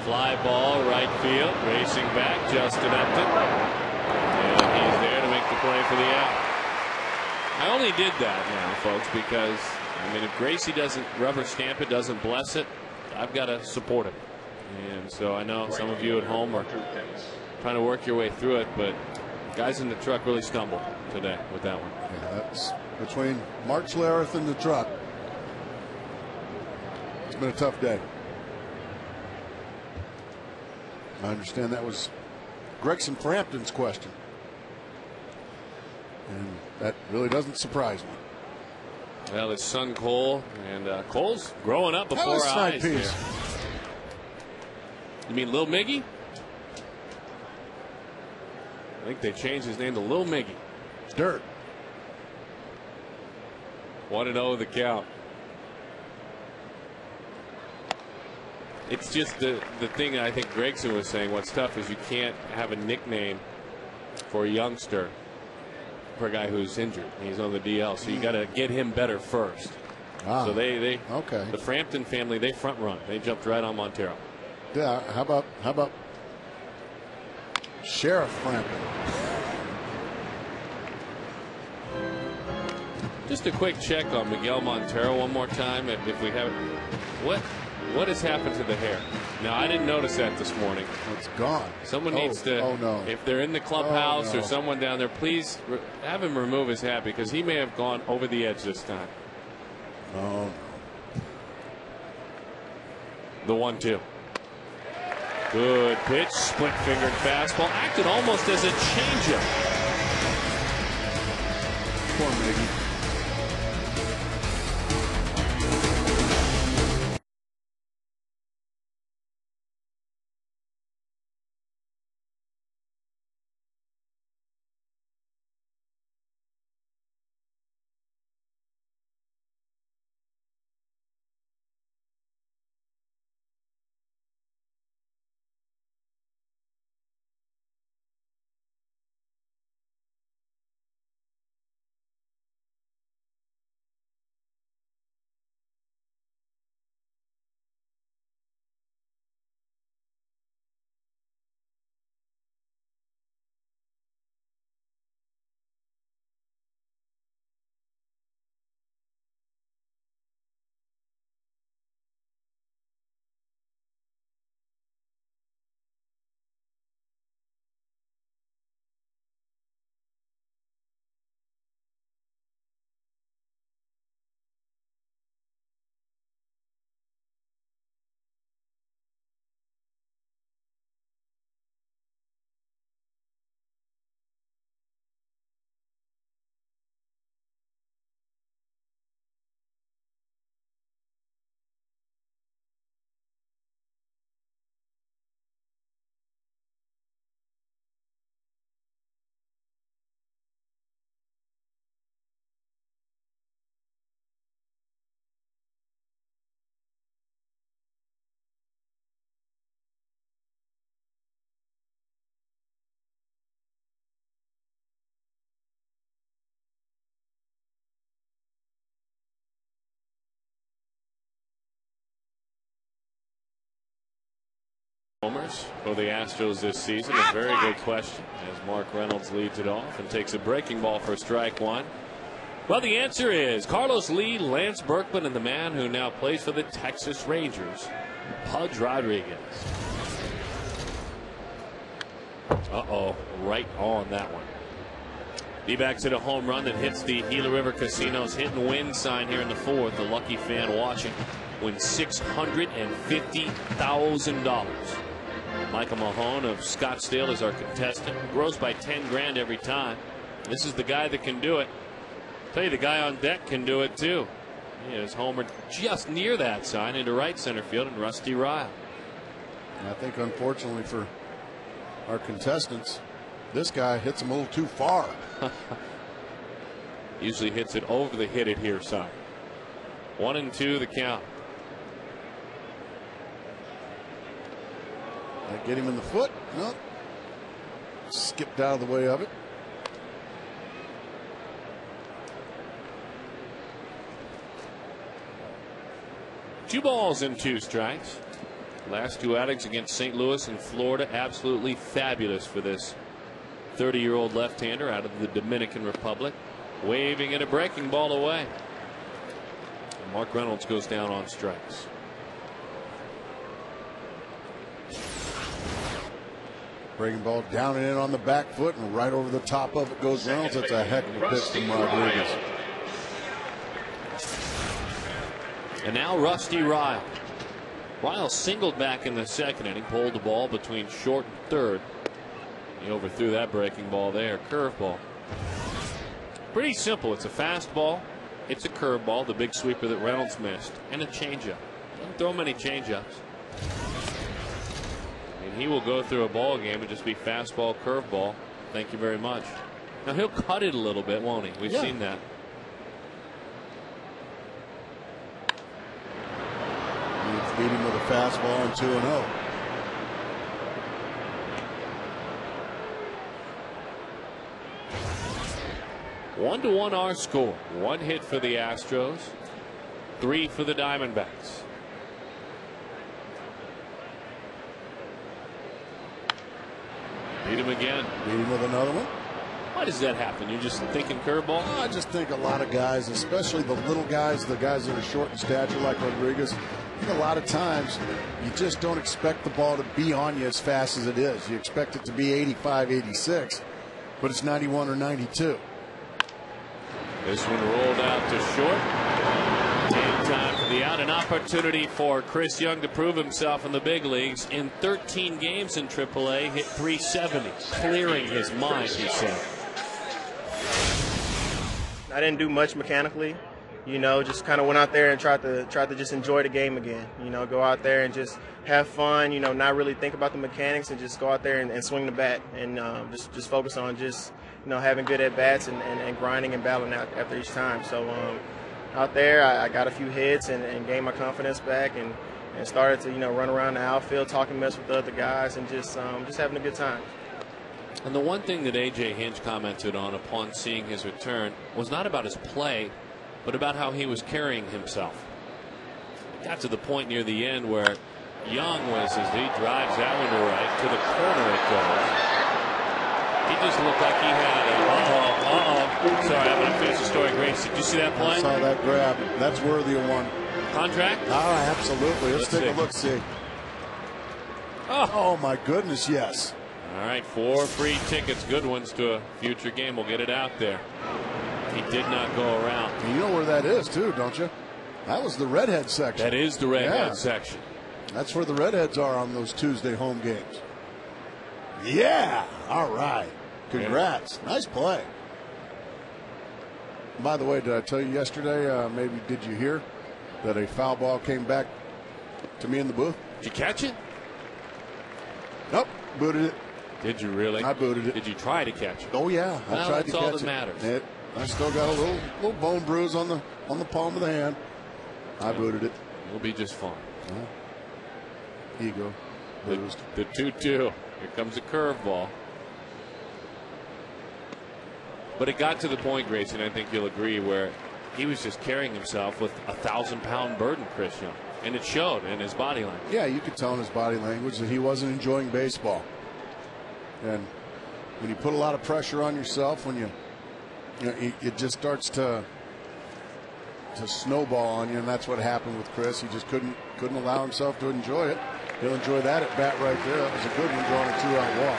Fly ball, right field, racing back, Justin Upton. And he's there to make the play for the out. I only did that now, folks, because, I mean, if Gracie doesn't rubber stamp it, doesn't bless it, I've got to support it. And so I know some of you at home are trying to work your way through it, but guys in the truck really stumbled today with that one. Yeah, between Mark Schlereth and the truck. It's been a tough day. I understand that was Gregson Frampton's question. And that really doesn't surprise me. Well, his son Cole, and Cole's growing up before our eyes here. You mean Lil Miggy? I think they changed his name to Lil Miggy. Dirt. 1-0 the count. It's just the thing I think Gregson was saying. What's tough is you can't have a nickname for a youngster, for a guy who's injured. He's on the DL, so you got to get him better first. So they okay. The Frampton family, they front run. They jumped right on Montero. Yeah. How about Sheriff Frampton? Just a quick check on Miguel Montero one more time, if we have. What has happened to the hair? Now, I didn't notice that this morning. It's gone. Someone needs to. Oh no! If they're in the clubhouse or someone down there, please have him remove his hat, because he may have gone over the edge this time. Oh. The 1-2. Good pitch, split-fingered fastball, acted almost as a changeup. Poor Miggy. Homers for the Astros this season? A very good question, as Mark Reynolds leads it off and takes a breaking ball for strike one. Well, the answer is Carlos Lee, Lance Berkman, and the man who now plays for the Texas Rangers, Pudge Rodriguez. Right on that one. D-backs hit a home run that hits the Gila River Casino's hit and win sign here in the fourth. The lucky fan watching wins $650,000. Michael Mahone of Scottsdale is our contestant. Grows by 10 grand every time. This is the guy that can do it. Tell you, the guy on deck can do it too. He is homered just near that sign into right center field, and Rusty Ryle. I think, unfortunately for our contestants, this guy hits him a little too far. Usually hits it over the hit it here sign. 1-2 the count. Get him in the foot. Nope. Skipped out of the way of it. Two balls and two strikes. Last two outings against St. Louis and Florida, absolutely fabulous for this 30-year-old left-hander out of the Dominican Republic. Waving at a breaking ball away. And Mark Reynolds goes down on strikes. Breaking ball down and in on the back foot, and right over the top of it goes Reynolds. That's a heck of a pitch from Rodriguez. And now Rusty Ryle. Ryle singled back in the second inning, pulled the ball between short and third. He overthrew that breaking ball there. Curveball. Pretty simple. It's a fastball. It's a curveball, the big sweeper that Reynolds missed, and a changeup. Doesn't throw many changeups. And he will go through a ball game and just be fastball, curveball. Thank you very much. Now he'll cut it a little bit, won't he? We've seen that. He's beating with a fastball and 2-0. One to one our score. One hit for the Astros, 3 for the Diamondbacks. Beat him again. Beat him with another one. Why does that happen? You're just thinking curveball? I just think a lot of guys, especially the little guys, the guys that are short in stature like Rodriguez, I think a lot of times you just don't expect the ball to be on you as fast as it is. You expect it to be 85, 86, but it's 91 or 92. This one rolled out to short. In time for the out. An opportunity for Chris Young to prove himself in the big leagues. In 13 games in AAA, hit .370, clearing his mind, he said. I didn't do much mechanically, you know, just kind of went out there and tried to just enjoy the game again, you know, go out there and just have fun, you know, not really think about the mechanics and just go out there and swing the bat and just focus on just, you know, having good at bats and grinding and battling out after each time. So out there I got a few hits and gained my confidence back and started to, you know, run around the outfield, talking mess with the other guys and just having a good time. And the one thing that A.J. Hinch commented on upon seeing his return was not about his play, but about how he was carrying himself. It got to the point near the end where Young was, as he drives that one to right, to the corner it goes. He just looked like he had a, sorry, I'm going to finish the story, Grace. Did you see that play? I saw that grab. That's worthy of one. Contract? Oh, absolutely. Let's take a look, see. Oh, my goodness, yes. All right, 4 free tickets, good ones to a future game. We'll get it out there. He did not go around. And you know where that is, too, don't you? That was the redhead section. That is the redhead section. That's where the redheads are on those Tuesday home games. Yeah. All right. Congrats. Yeah. Nice play. By the way, did I tell you yesterday, maybe did you hear that a foul ball came back to me in the booth? Did you catch it? Nope. Booted it. Did you really? I booted it. Did you try to catch it? Oh, yeah. I tried to catch it. That's all that matters. I still got a little bone bruise on the palm of the hand. I booted it. You'll be just fine. Ego. Bruised. The 2-2. Here comes a curveball. But it got to the point, Grayson, I think you'll agree, where he was just carrying himself with a 1,000-pound burden, Chris Young. And it showed in his body language. Yeah, you could tell in his body language that he wasn't enjoying baseball. And when you put a lot of pressure on yourself, when it just starts to snowball on you, and that's what happened with Chris. He just couldn't allow himself to enjoy it. He'll enjoy that at bat right there. That was a good one, drawing a 2-out walk.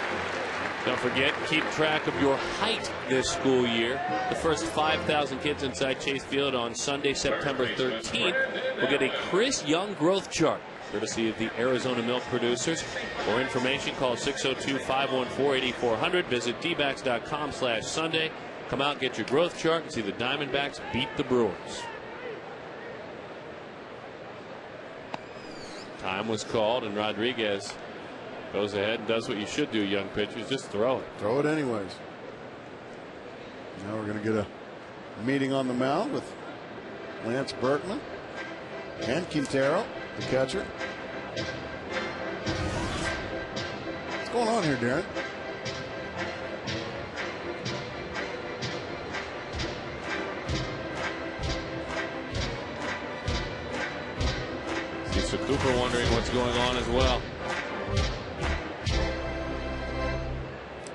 Don't forget, keep track of your height this school year. The first 5,000 kids inside Chase Field on Sunday, September 13th will get a Chris Young growth chart, courtesy of the Arizona Milk Producers. For information, call 602-514-8400. Visit dbacks.com/Sunday. Come out, get your growth chart, and see the Diamondbacks beat the Brewers. Time was called, and Rodriguez goes ahead and does what you should do, young pitchers. Just throw it. Throw it anyways. Now we're going to get a meeting on the mound with Lance Berkman and Quintero, the catcher. What's going on here, Darren? So Cooper wondering what's going on as well.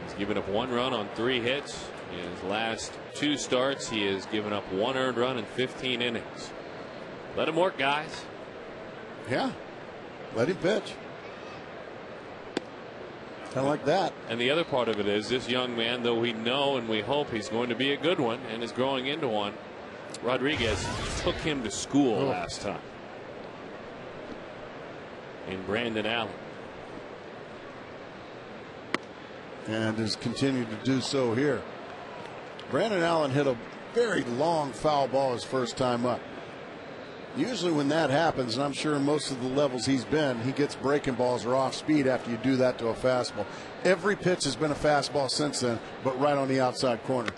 He's given up 1 run on 3 hits. In his last 2 starts, he has given up 1 earned run in 15 innings. Let him work, guys. Yeah. Let him pitch. Kind of like that. And the other part of it is this young man, though we know and we hope he's going to be a good one and is growing into one, Rodriguez took him to school last time. in Brandon Allen. And has continued to do so here. Brandon Allen hit a very long foul ball his first time up. Usually when that happens, and I'm sure most of the levels he's been, he gets breaking balls or off speed after you do that to a fastball. Every pitch has been a fastball since then, but right on the outside corner.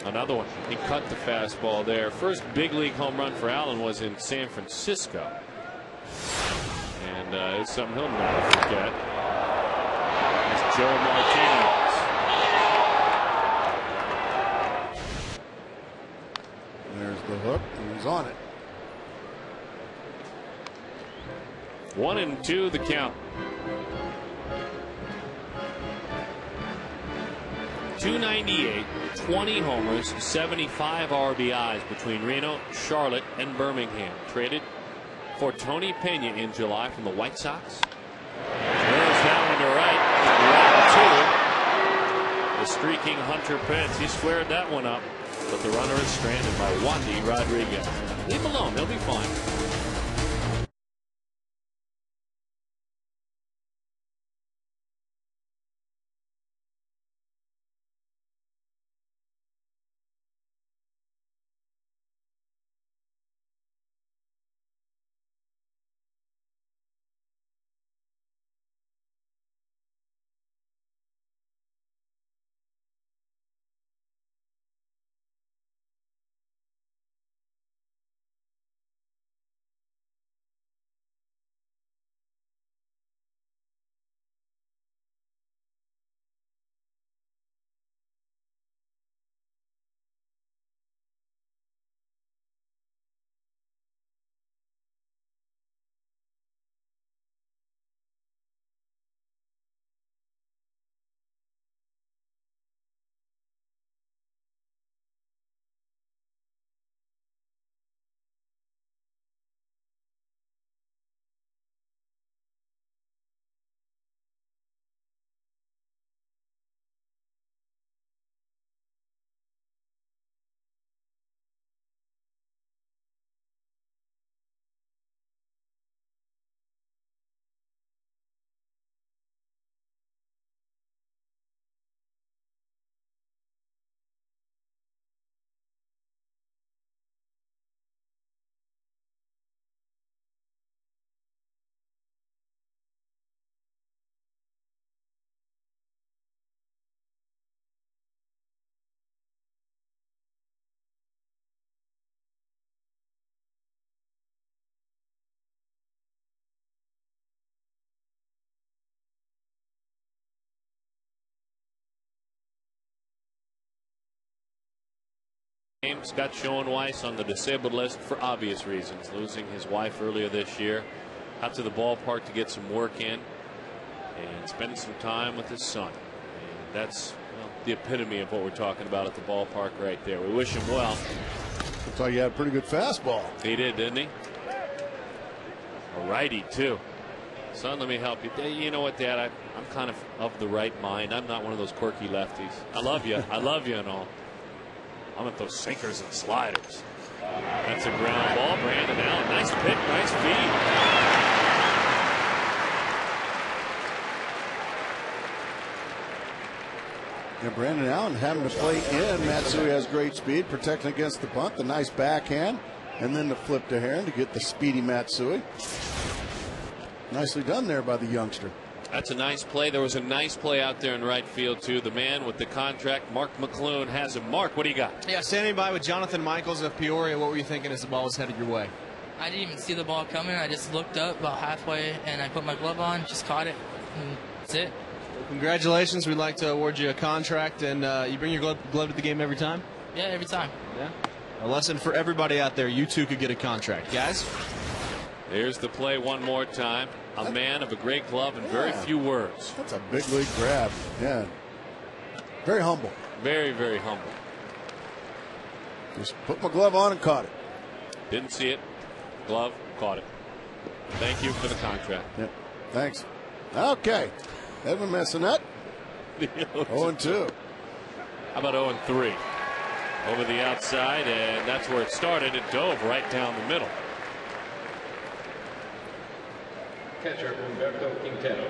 Another one. He cut the fastball there. First big league home run for Allen was in San Francisco. And it's something he'll never forget. It's Joe Martinez. There's the hook, and he's on it. 1-2 the count. 298, 20 homers, 75 RBIs between Reno, Charlotte, and Birmingham. Traded for Tony Pena in July from the White Sox. There's that one to right. 1-2. The streaking Hunter Pence. He squared that one up, but the runner is stranded by Wandy Rodriguez. Leave him alone. He'll be fine. Scott Schoenweiss on the disabled list for obvious reasons, losing his wife earlier this year. Out to the ballpark to get some work in and spend some time with his son. And that's the epitome of what we're talking about at the ballpark right there. We wish him well. Looks like he had a pretty good fastball. He did, didn't he? A righty too. Son, let me help you. You know what, Dad? I'm kind of the right mind. I'm not one of those quirky lefties. I love you. I love you and all. I'm at those sinkers and sliders. That's a ground ball. Brandon Allen. Nice pick. Nice feed. Yeah, Brandon Allen having to play in. Matsui has great speed, protecting against the bunt. The nice backhand. And then the flip to Heron to get the speedy Matsui. Nicely done there by the youngster. That's a nice play. There was a nice play out there in right field, too. The man with the contract, Mark McClune, has him. Mark, what do you got? Yeah, standing by with Jonathan Michaels of Peoria. What were you thinking as the ball was headed your way? I didn't even see the ball coming. I just looked up about halfway, and I put my glove on, just caught it, and that's it. Well, congratulations. We'd like to award you a contract, and you bring your glove to the game every time? Yeah, every time. Yeah. A lesson for everybody out there. You too could get a contract. Guys? Here's the play one more time. A man of a great glove and very few words. That's a big league grab. Yeah. Very humble. Very, very humble. Just put my glove on and caught it. Didn't see it. Glove, caught it. Thank you for the contract. Yep. Thanks. Okay. Edwin Messinette. 0-2. How about 0-3? Over the outside, and that's where it started. It dove right down the middle. Catcher, Humberto Quintero.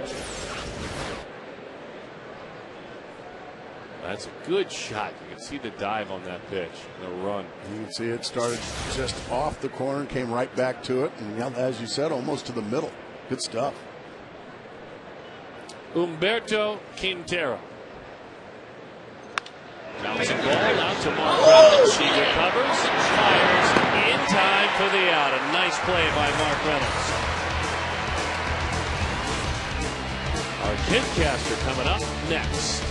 That's a good shot. You can see the dive on that pitch, the run. You can see it started just off the corner and came right back to it. And as you said, almost to the middle. Good stuff. Humberto Quintero. Bouncing ball out to Mark Reynolds. She recovers, fires in time for the out. A nice play by Mark Reynolds. Our pitcaster coming up next.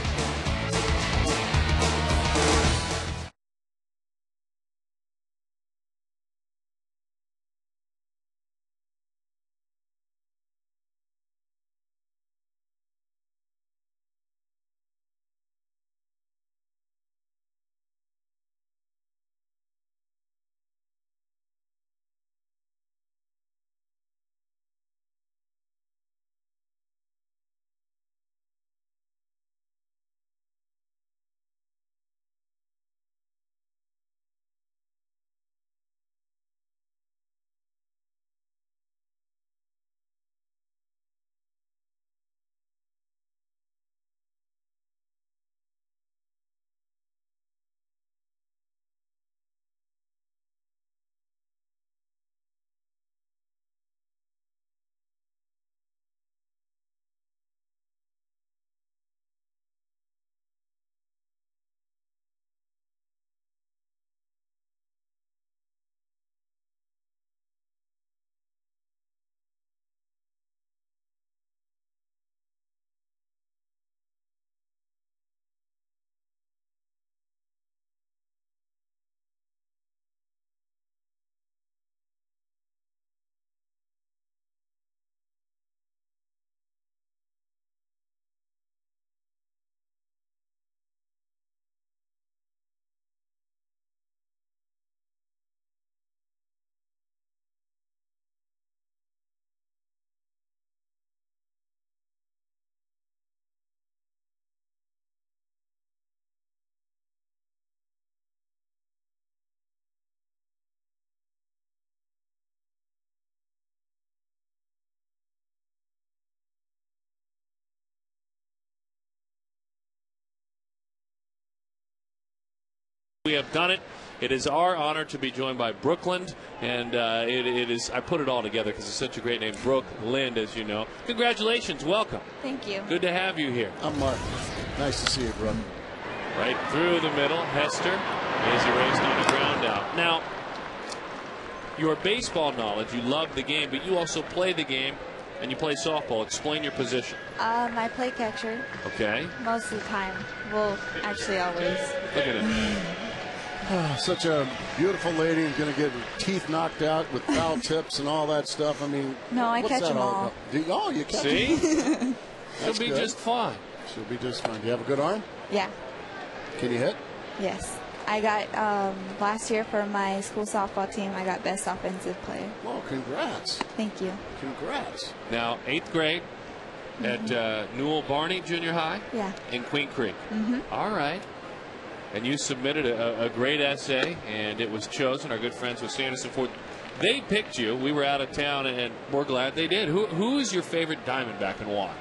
We have done it. It is our honor to be joined by Brookland, and it is. I put it all together because it's such a great name, Brooke Lind, as you know. Congratulations, welcome. Thank you. Good to have you here. I'm Mark. Nice to see you, brother. Right through the middle, Hester is erased on a ground out. Now, your baseball knowledge, you love the game, but you also play the game, and you play softball. Explain your position. I play catcher. Okay. Most of the time. Well, actually, always. Look at it. Such a beautiful lady who's going to get her teeth knocked out with foul tips and all that stuff. I mean, no, I catch them all. Oh, you catch See? them. She'll be just fine. She'll be just fine. Do you have a good arm? Yeah. Can you hit? Yes. I got, last year for my school softball team, I got best offensive player. Well, congrats. Thank you. Congrats. Now, 8th grade at Newell Barney Junior High? Yeah. In Queen Creek. Mm-hmm. All right. And you submitted a great essay, and it was chosen. Our good friends with Sanderson Ford. They picked you. We were out of town, and we're glad they did. Who is your favorite Diamondback and why?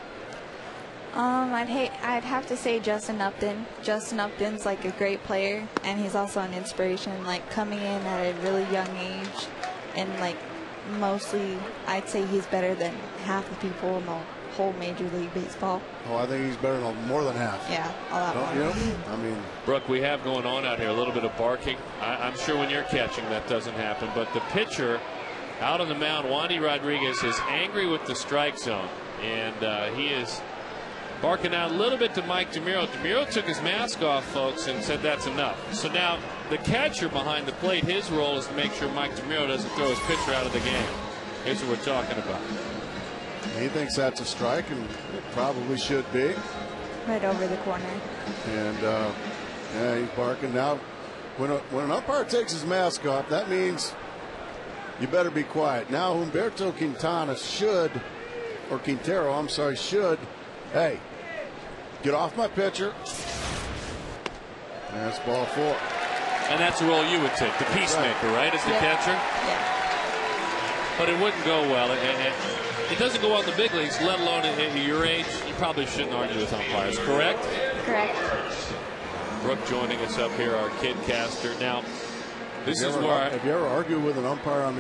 I'd have to say Justin Upton. Justin Upton's like a great player, and he's also an inspiration. Like coming in at a really young age, and like mostly, I'd say he's better than half the people in the whole Major League Baseball. Oh, I think he's better than more than half. Yeah, a lot Don't more. you? I mean, Brooke, we have going on out here a little bit of barking. I'm sure when you're catching that doesn't happen, but the pitcher out on the mound, Wandy Rodriguez, is angry with the strike zone, and he is barking out a little bit to Mike DeMuro. DeMuro took his mask off, folks, and said that's enough. So now the catcher behind the plate, his role is to make sure Mike DeMuro doesn't throw his pitcher out of the game. Here's what we're talking about. he thinks that's a strike, and it probably should be. Right over the corner. And yeah, he's barking now. When an umpire takes his mask off, that means you better be quiet. Now Humberto Quintero, I'm sorry, should, hey, get off my pitcher. That's ball 4. And that's the role you would take, the peacemaker, right, as the catcher? Yeah. But it wouldn't go well. It doesn't go well in the big leagues, let alone at your age. You probably shouldn't argue with umpires, correct? Correct. Brooke joining us up here, our kidcaster. Now, this is where have you ever argued with an umpire? I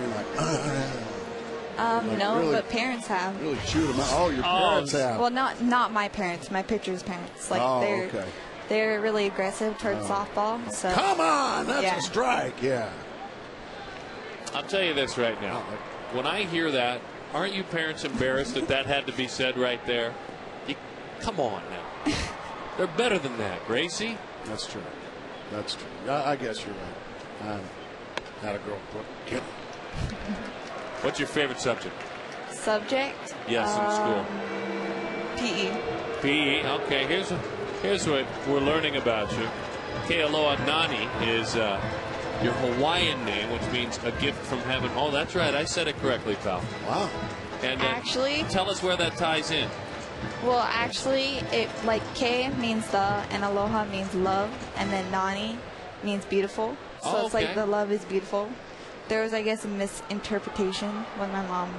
mean, no, really, but parents have. Really chewed them out. Oh, your parents have. Well, not my parents. My pitcher's parents. Like they're really aggressive towards softball. So come on, that's a strike. Yeah. I'll tell you this right now. When I hear that, aren't you parents embarrassed that had to be said right there? Come on now. They're better than that, Gracie. That's true. That's true. I guess you're right. Not a girl. What's your favorite subject? Subject? Yes, in school. PE. PE. Okay, here's what we're learning about you. Kealoha Nani is your Hawaiian name, which means a gift from heaven. Oh, that's right. I said it correctly, pal. Wow. And actually, tell us where that ties in. Well, actually, it like K means the, and aloha means love, and then Nani means beautiful. So it's like the love is beautiful. There was, I guess, a misinterpretation when my mom,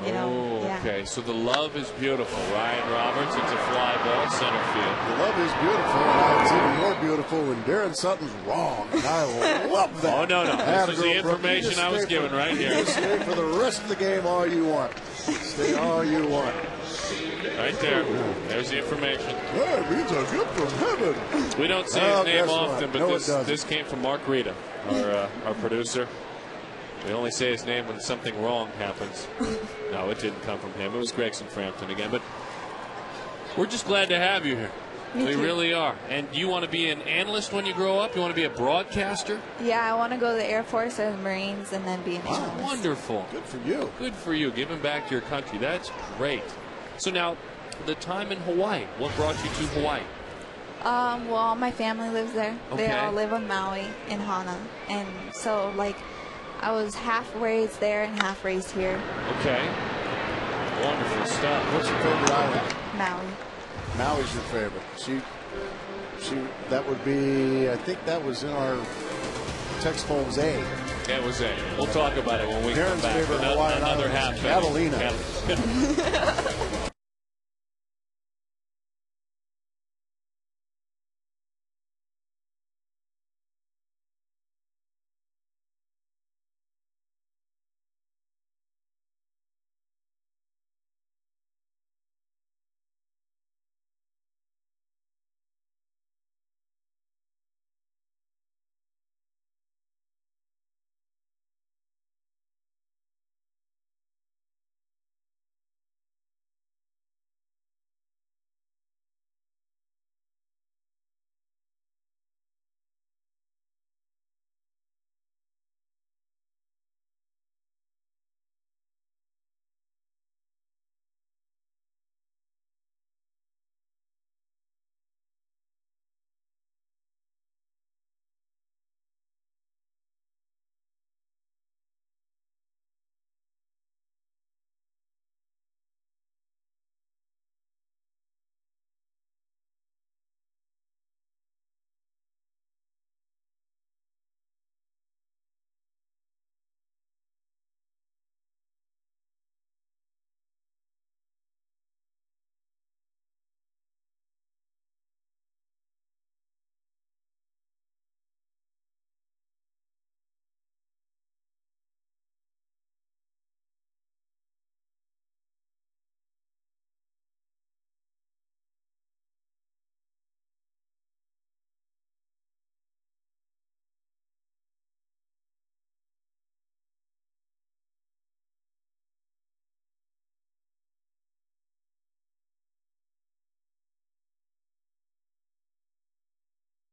Okay, so the love is beautiful. Ryan Roberts, it's a fly ball, center field. The love is beautiful, and it's even more beautiful when Darren Sutton's wrong. And I love that. Oh, no. This is the information I was given right here. Just stay for the rest of the game all you want. Stay all you want. Right there. There's the information. Yeah, it means a gift from heaven. We don't say his name often, but this came from Mark Rita, our producer. We only say his name when something wrong happens. No, it didn't come from him. It was Gregson Frampton again. But we're just glad to have you here. We really are. And you want to be an analyst when you grow up? You want to be a broadcaster? Yeah, I want to go to the Air Force and Marines and then be an analyst. Wonderful. Good for you. Good for you. Giving back to your country. That's great. So now, the time in Hawaii. What brought you to Hawaii? Well, all my family lives there. Okay. They all live on Maui in Hana. And so, I was half raised there and half raised here. Okay. Wonderful stuff. What's your favorite island? Maui. Maui's your favorite. That would be, I think that was in our text phones A. That was A. We'll talk about it when we Darren's come back. favorite Hawaiian Another island half. Catalina.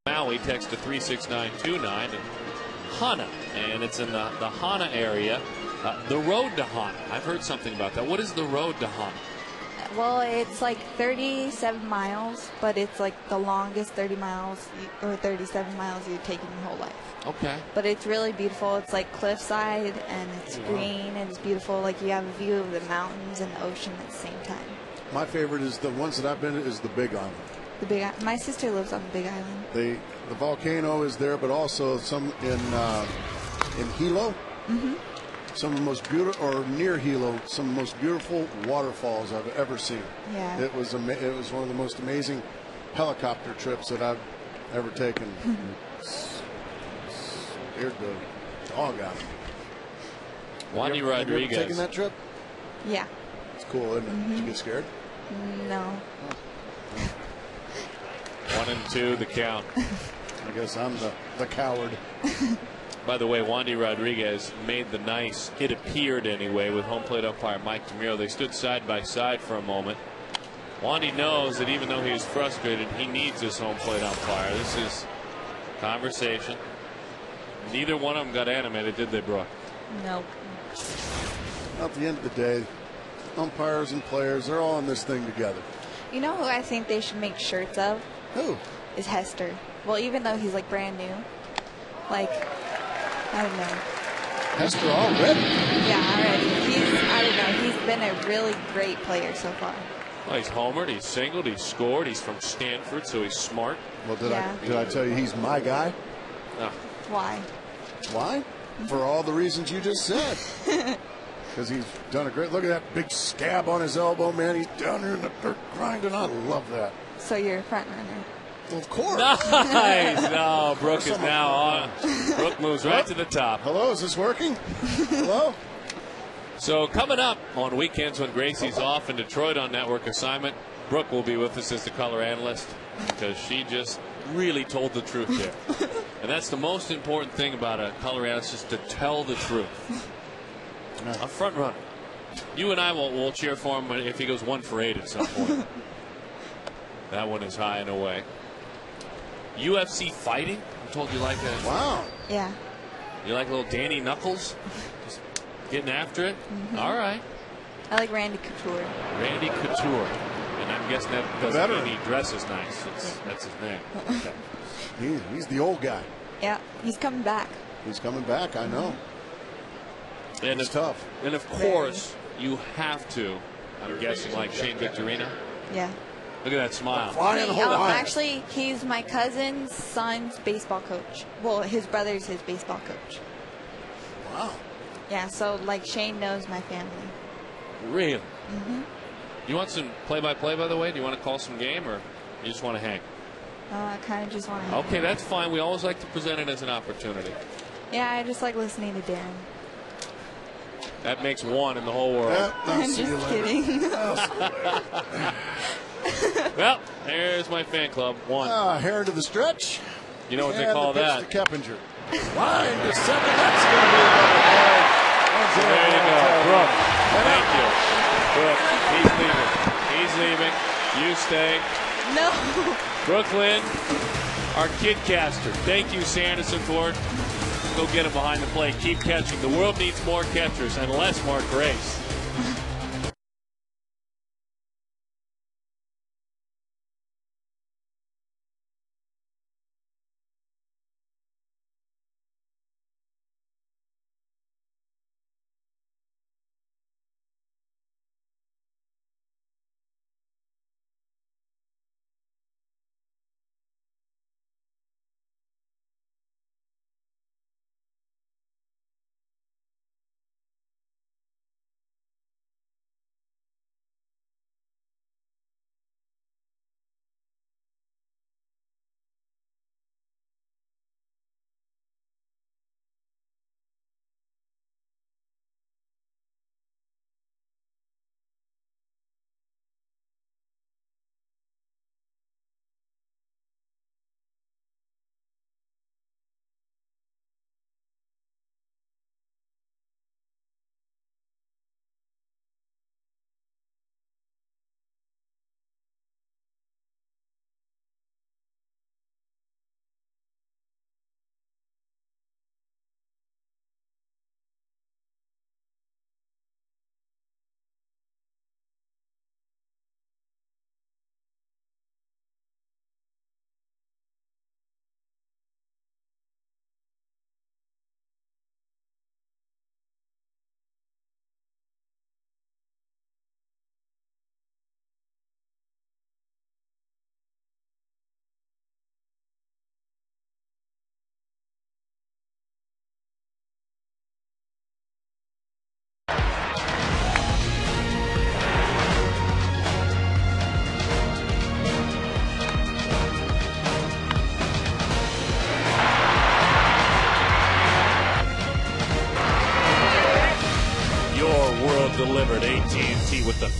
Maui, text to 36929 and Hana, and it's in the Hana area. The road to Hana. I've heard something about that. What is the road to Hana? Well, it's 37 miles, but it's the longest 30 miles or 37 miles you've taken your whole life. Okay. But it's really beautiful. It's cliffside, and it's green, and it's beautiful. You have a view of the mountains and the ocean at the same time. My favorite is the ones that I've been to is the Big Island. My sister lives on the Big Island. The volcano is there, but also some in Hilo. Mm-hmm. some of the most beautiful, or near Hilo, some of the most beautiful waterfalls I've ever seen. Yeah. It was one of the most amazing helicopter trips that I've ever taken. Scared the dog out of me. Wandy Have you ever Rodriguez. taken that trip? Yeah. It's cool, isn't it? Did you get scared? No. 1-2 the count. I guess I'm the coward. By the way, Wandy Rodriguez made the nice, it appeared anyway, with home plate umpire Mike DeMiro. They stood side by side for a moment. Wandy knows that even though he is frustrated, he needs this home plate umpire. This is conversation. Neither one of them got animated, did they, Brooke? Nope. At the end of the day, umpires and players, they're all in this thing together. You know who I think they should make shirts of? Who? Is Hester. Well, even though he's like brand new. Like, I don't know. Hester already? Yeah, already. I don't know. He's been a really great player so far. Well, he's homered, he's singled, he's scored, he's from Stanford, so he's smart. Well, did I tell you he's my guy? No. Why? Why? For all the reasons you just said. Because he's done a great. Look at that big scab on his elbow, man. He's down there in the dirt grinding. I love that. So you're a front runner. Well, of course. Nice. No, Brooke is now on. Brooke moves right to the top. Hello, is this working? Hello? So coming up on weekends when Gracie's off in Detroit on network assignment, Brooke will be with us as the color analyst because she just really told the truth there. And that's the most important thing about a color analyst, is to tell the truth. A front runner. You and I will cheer for him if he goes 1 for 8 at some point. That one is high and away. UFC fighting? I told you like that. Wow. Yeah. You like little Danny Knuckles? Just getting after it? All right. I like Randy Couture. Randy Couture. And I'm guessing that doesn't mean he dresses nice. That's his name. Okay. He's the old guy. Yeah, he's coming back. He's coming back, I know. And it's tough. And of course, you have to, I'm guessing, like Shane Victorino. Yeah. Look at that smile. Actually, he's my cousin's son's baseball coach. Well, his brother's his baseball coach. Wow. Yeah, so like Shane knows my family. Really? You want some play-by-play, by the way? Do you want to call some game, or you just want to hang? I kind of just want to. Okay, that's fine. We always like to present it as an opportunity. Yeah, I just like listening to Darren. That makes one in the whole world. I'm just kidding. Well, there's my fan club. One. Hair to the stretch. You know what they And call the pitch that? to Keppinger. Line to second. That's going to be a double play. So there you go. Brooke. Thank you. Brooke, he's leaving. He's leaving. You stay. No. Brooklyn, our kidcaster. Thank you, Sanderson, for it. Go get him behind the plate. Keep catching. The world needs more catchers and less Mark Grace.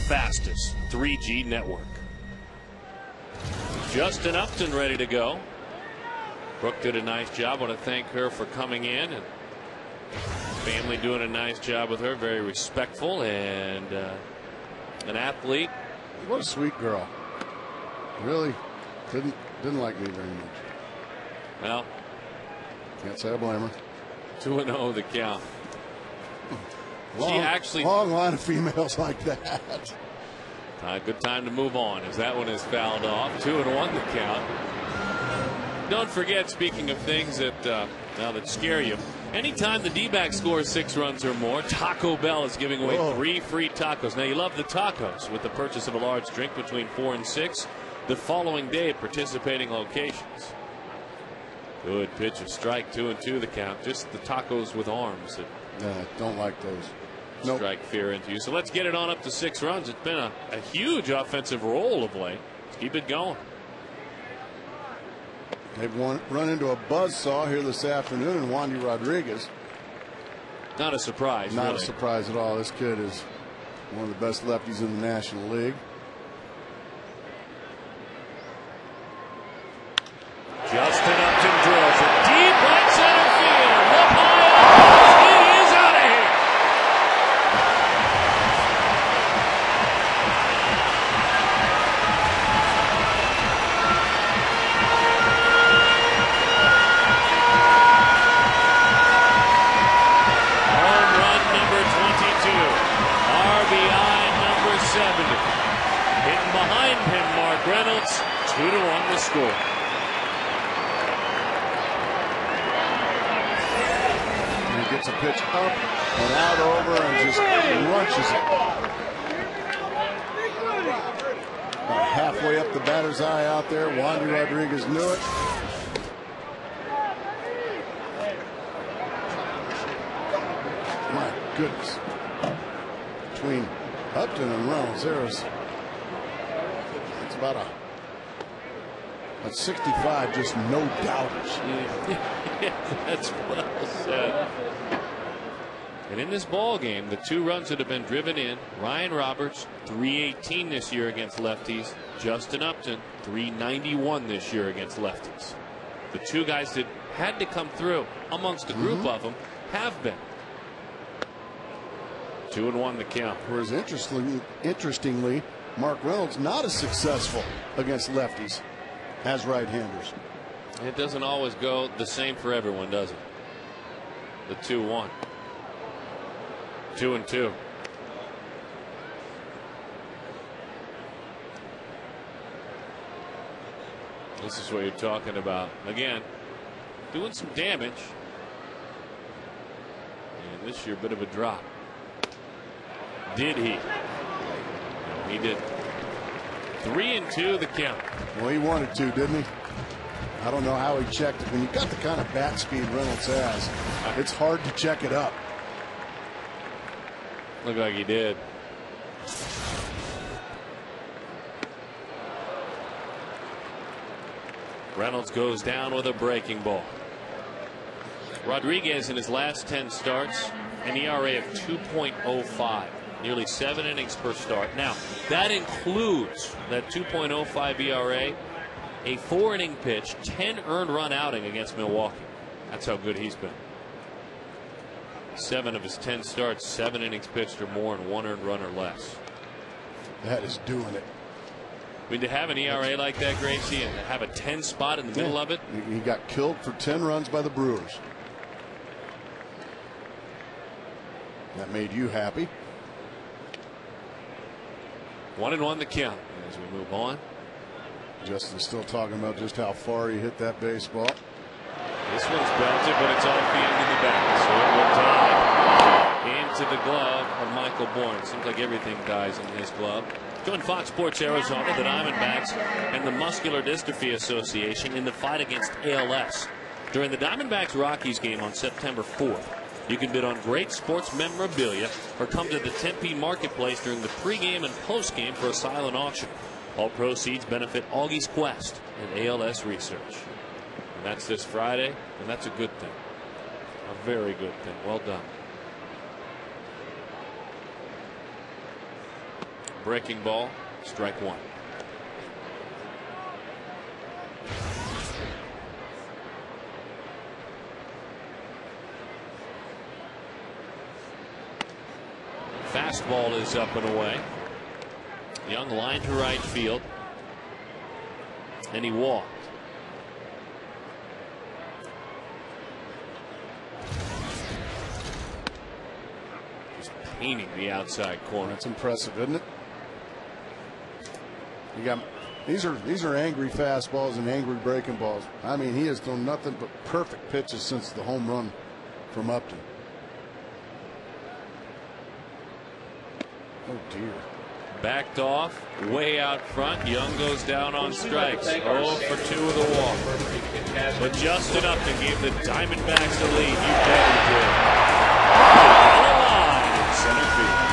fastest 3G network. Justin Upton ready to go. Brooke did a nice job. I want to thank her for coming in, and family doing a nice job with her. Very respectful and an athlete. What a sweet girl. Really didn't like me very much. Well, can't say I blame her. 2-0 the count. Long line of females like that. Good time to move on as that one is fouled off. 2-1 the count. Don't forget, speaking of things that that scare you, anytime the D-back scores 6 runs or more, Taco Bell is giving away 3 free tacos. Now, you love the tacos with the purchase of a large drink between 4 and 6 the following day at participating locations. Good pitch, a strike. 2-2 the count. Just the tacos with arms that don't like those. Strike fear into you. So let's get it on up to 6 runs. It's been a huge offensive roll of late. Let's keep it going. They've run into a buzzsaw here this afternoon in Wandy Rodriguez. Not a surprise. Not really. a surprise at all. This kid is one of the best lefties in the National League. Justin Upton draws it deep right center field. Up high, it is out of here. Home run number 22. RBI number 70. Hitting behind him, Mark Reynolds. 2-1 the score. Gets a pitch up and out over and just crunches it. About halfway up the batter's eye out there. Wandy Rodriguez knew it. My goodness. Between Upton and Reynolds, it's about at 65, just no doubters. Yeah, that's well said. And in this ball game, the 2 runs that have been driven in, Ryan Roberts, 318 this year against lefties. Justin Upton, 391 this year against lefties. The 2 guys that had to come through amongst a group of them have been. 2-1 the count. Whereas interestingly, Mark Reynolds not as successful against lefties as right-handers. It doesn't always go the same for everyone, does it? The 2-1. 2-2. This is what you're talking about. Again, doing some damage. And this year, a bit of a drop. Did he? No, he didn't. 3-2 the count. Well, he wanted to, didn't he? I don't know how he checked it. When you've got the kind of bat speed Reynolds has, it's hard to check it up. Looked like he did. Reynolds goes down with a breaking ball. Rodriguez in his last 10 starts, an ERA of 2.05. Nearly 7 innings per start. Now, that includes that 2.05 ERA, a 4-inning pitch, 10 earned run outing against Milwaukee. That's how good he's been. 7 of his 10 starts, 7 innings pitched or more, and 1 earned run or less. That is doing it. I mean, to have an ERA like that, Gracie, and have a 10 spot in the middle of it. He got killed for 10 runs by the Brewers. That made you happy. 1-1 the count as we move on. Justin's still talking about just how far he hit that baseball. This one's belted, but it's off the end of the bat, so it will die into the glove of Michael Bourne. Seems like everything dies in his glove. Join Fox Sports Arizona, the Diamondbacks, and the Muscular Dystrophy Association in the fight against ALS. During the Diamondbacks-Rockies game on September 4th, you can bid on great sports memorabilia or come to the Tempe Marketplace during the pregame and postgame for a silent auction. All proceeds benefit Augie's Quest and ALS research. And that's this Friday, and that's a good thing. A very good thing. Well done. Breaking ball, strike one. Fastball is up and away. Young line to right field. And he walked. Just painting the outside corner. That's impressive, isn't it? You got these are angry fastballs and angry breaking balls. I mean, he has thrown nothing but perfect pitches since the home run from Upton. Oh dear. Backed off, way out front. Young goes down on strikes. 0 for 2 with a walk. But Justin Upton gave the Diamondbacks the lead. You bet he did. On the line in center field.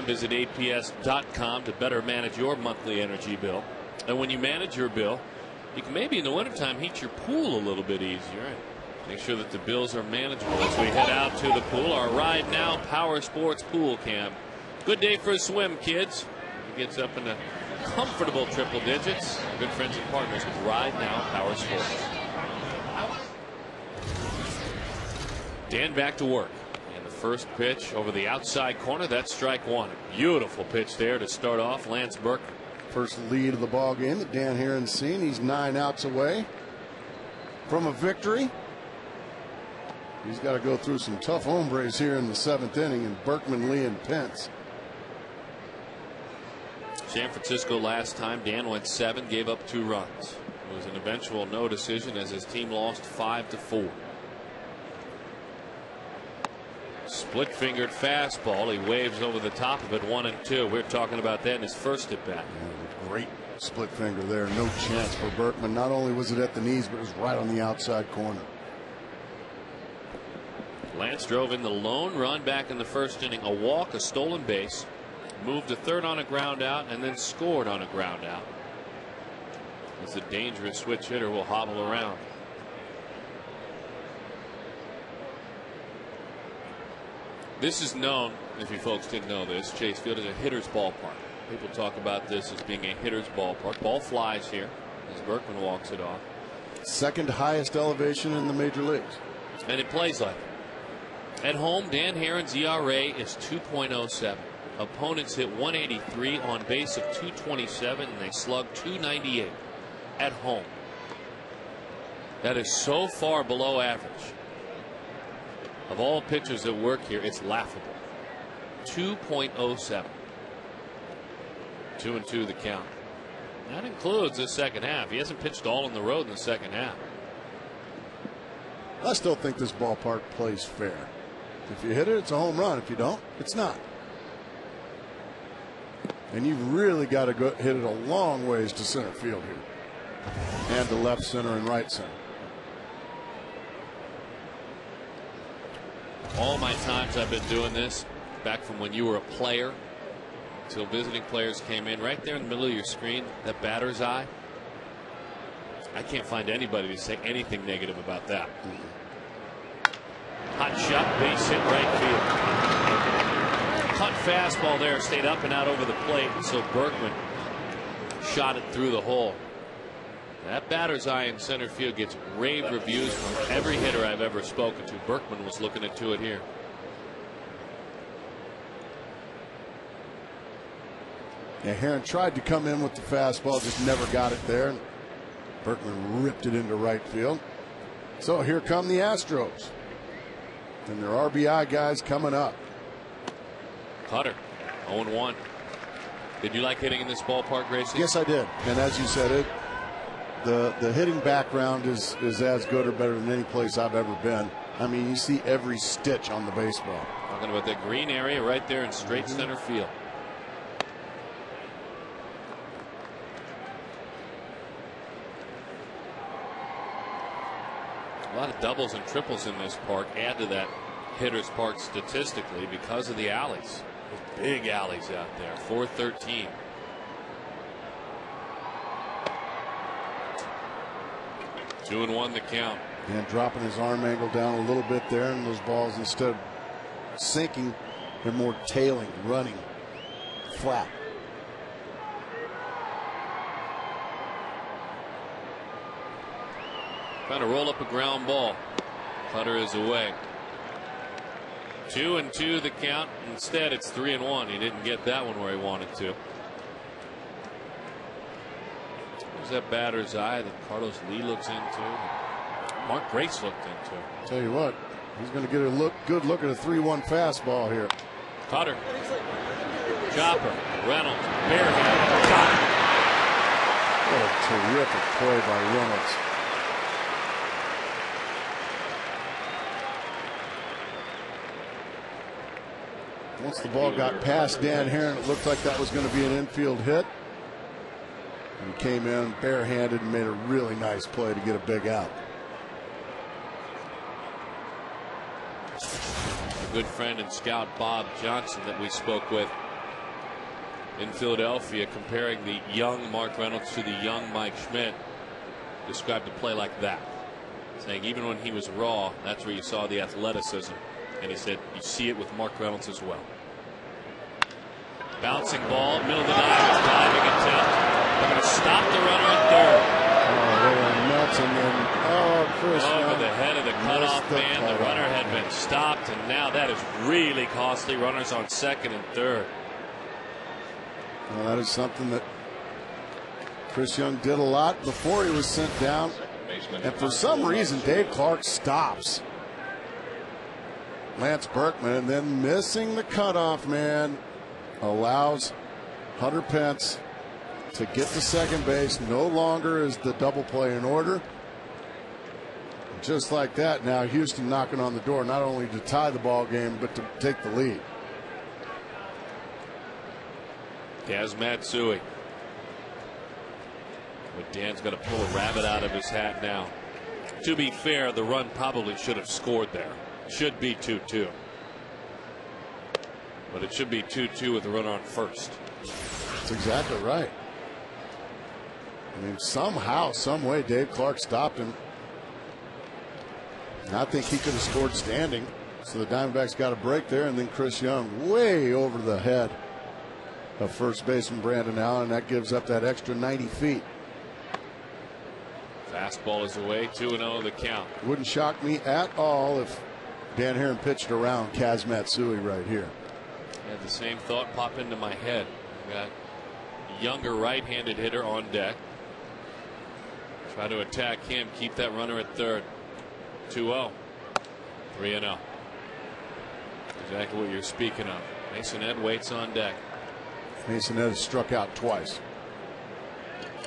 Visit APS.com to better manage your monthly energy bill. And when you manage your bill, you can maybe in the wintertime heat your pool a little bit easier and make sure that the bills are manageable as we head out to the pool. Our Ride Now Power Sports Pool Camp. Good day for a swim, kids. It gets up into comfortable triple digits. Good friends and partners with Ride Now Power Sports. Dan back to work. First pitch over the outside corner. That's strike one. Beautiful pitch there to start off. Lance Berkman. First lead of the ball game that Dan Heron's seen. He's 9 outs away from a victory. He's got to go through some tough hombres here in the 7th inning, and Berkman, Lee, and Pence. San Francisco last time Dan went 7, gave up 2 runs. It was an eventual no decision as his team lost 5-4. Split fingered fastball. He waves over the top of it, 1-2. We're talking about that in his first at bat. Yeah, great split finger there. No chance for Berkman. Not only was it at the knees, but it was right on the outside corner. Lance drove in the lone run back in the first inning. A walk, a stolen base, moved to third on a ground out, and then scored on a ground out. As the dangerous switch hitter will hobble around. This is known, if you folks didn't know this, Chase Field is a hitter's ballpark. People talk about this as being a hitter's ballpark. Ball flies here as Berkman walks it off. Second highest elevation in the major leagues. And it plays like it. At home, Dan Heron's ERA is 2.07. Opponents hit 183, on base of 227, and they slug 298 at home. That is so far below average. Of all pitchers that work here, it's laughable. 2.07. 2-2 the count. That includes the second half. He hasn't pitched all on the road in the second half. I still think this ballpark plays fair. If you hit it, it's a home run. If you don't, it's not. And you've really got to hit it a long ways to center field here, and to left center and right center. All my times I've been doing this, back from when you were a player until visiting players came in, right there in the middle of your screen, that batter's eye. I can't find anybody to say anything negative about that. Hot shot, base hit, right field. Cut fastball there, stayed up and out over the plate, and so Berkman shot it through the hole. That batter's eye in center field gets rave reviews from every hitter I've ever spoken to. Berkman was looking into it here. Yeah, Herron tried to come in with the fastball, just never got it there. Berkman ripped it into right field. So here come the Astros. And their RBI guys coming up. Cutter, 0-1. Did you like hitting in this ballpark, Gracie? Yes, I did. And as you said, the hitting background is as good or better than any place I've ever been. I mean, you see every stitch on the baseball. Talking about that green area right there in straight center field. A lot of doubles and triples in this park add to that hitter's park statistically because of the alleys. Those big alleys out there. 413. Two and one the count. And dropping his arm angle down a little bit there, and those balls, instead of sinking, they're more tailing, running flat. Trying to roll up a ground ball. Cutter is away. 2-2 the count. Instead, it's 3-1. He didn't get that one where he wanted to. There's that batter's eye that Carlos Lee looks into. Mark Grace looked into. Tell you what, he's going to get a good look at a 3-1 fastball here. Cutter. Chopper. Reynolds. Barehand. Got it. What a terrific play by Reynolds. Once the ball got past Dan Herron, it looked like that was going to be an infield hit. And he came in barehanded and made a really nice play to get a big out. A good friend and scout Bob Johnson that we spoke with in Philadelphia, comparing the young Mark Reynolds to the young Mike Schmidt, described a play like that, saying even when he was raw, that's where you saw the athleticism. And he said you see it with Mark Reynolds as well. Bouncing ball, middle of the dive, diving attempt. They're going to stop the runner at third. Oh, they were nuts, and then Chris over the head of the cutoff man. The runner had been stopped, and now that is really costly. Runners on second and third. Well, that is something that Chris Young did a lot before he was sent down, and for some reason Dave Clark stops Lance Berkman, and then missing the cutoff man allows Hunter Pence to get to second base. No longer is the double play in order. Just like that, now Houston knocking on the door, not only to tie the ball game, but to take the lead. Kaz Matsui. But Dan's going to pull a rabbit out of his hat now. To be fair, the run probably should have scored there. Should be 2-2. But it should be 2-2 with the runner on first. That's exactly right. I mean, somehow, some way, Dave Clark stopped him. And I think he could have scored standing. So the Diamondbacks got a break there, and then Chris Young way over the head of first baseman Brandon Allen. That gives up that extra 90 feet. Fastball is away, 2-0 the count. Wouldn't shock me at all if Dan Herron pitched around Kaz Matsui right here. I had the same thought pop into my head. We got a younger right-handed hitter on deck. Try to attack him, keep that runner at third. 2-0. 3-0. Exactly what you're speaking of. Mason Ed waits on deck. Mason Ed has struck out twice.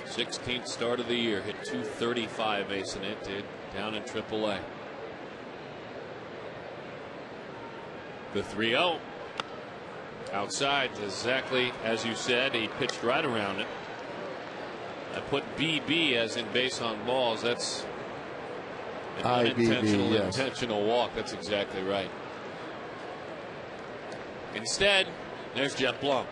16th start of the year. Hit .235 Mason Ed did down in AAA. The 3-0. Outside, exactly as you said, he pitched right around it. I put BB as in base on balls. That's an unintentional, yes. intentional walk. That's exactly right. Instead, there's Jeff Blum.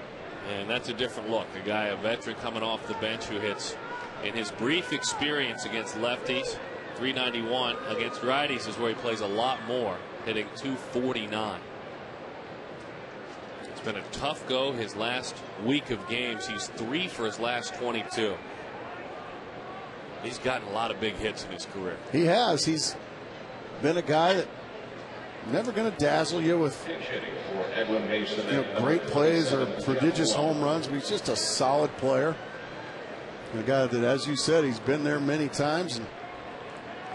And that's a different look. A guy, a veteran coming off the bench who hits, in his brief experience against lefties, 391. Against righties is where he plays a lot more, hitting 249. It's been a tough go his last week of games. He's 3 for his last 22. He's gotten a lot of big hits in his career. He has. He's been a guy that never going to dazzle you with great plays or prodigious home runs, but he's just a solid player. And a guy that, as you said, he's been there many times and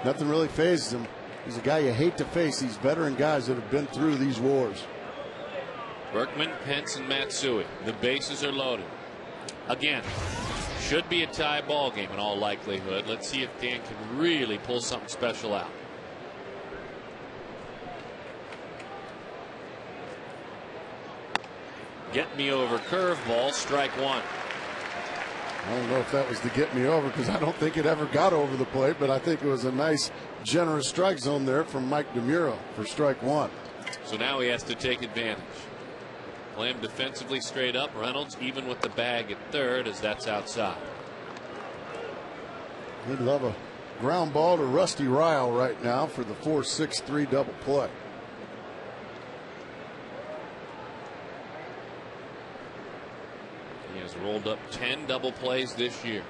nothing really phases him. He's a guy you hate to face, these veteran guys that have been through these wars. Berkman, Pence, and Matsui. The bases are loaded. Again, should be a tie ball game in all likelihood. Let's see if Dan can really pull something special out. Get me over curveball, strike one. I don't know if that was the get me over, because I don't think it ever got over the plate, but I think it was a nice, generous strike zone there from Mike DeMuro for strike one. So now he has to take advantage. Play him defensively straight up. Reynolds even with the bag at third, as that's outside. He'd love a ground ball to Rusty Ryle right now for the 4-6-3 double play. He has rolled up 10 double plays this year.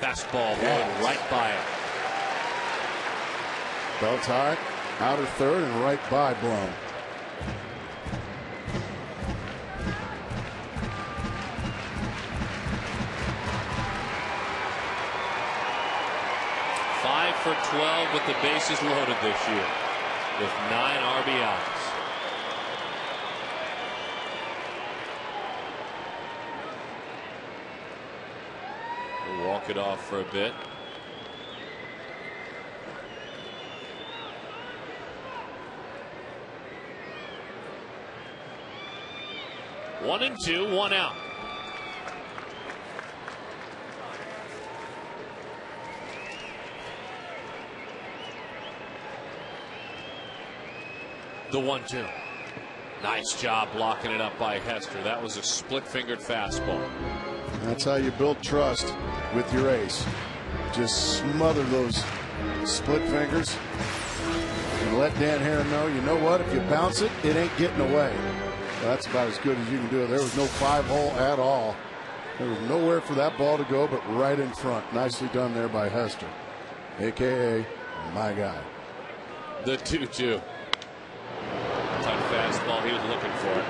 Fastball going right by him. Belt high, outer third, and right by Blum. For 12 with the bases loaded this year with 9 RBIs. We'll walk it off for a bit. One and two, one out. The 1-2. Nice job blocking it up by Hester. That was a split-fingered fastball. That's how you build trust with your ace. Just smother those split fingers and let Dan Herron know, you know what, if you bounce it, it ain't getting away. Well, that's about as good as you can do it. There was no 5-hole at all. There was nowhere for that ball to go but right in front. Nicely done there by Hester, a.k.a. my guy. The 2-2. Fastball, he was looking for it.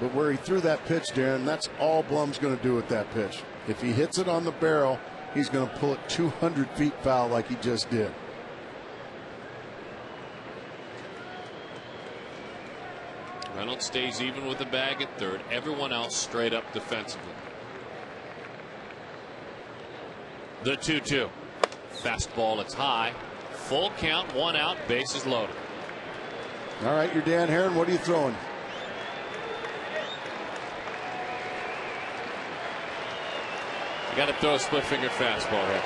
But where he threw that pitch, Darren, that's all Blum's going to do with that pitch. If he hits it on the barrel, he's going to pull it 200 feet foul like he just did. Reynolds stays even with the bag at third. Everyone else straight up defensively. The 2-2. Fastball, it's high. Full count, one out, bases loaded. All right, you're Dan Herron. What are you throwing? You got to throw a split-fingered fastball here.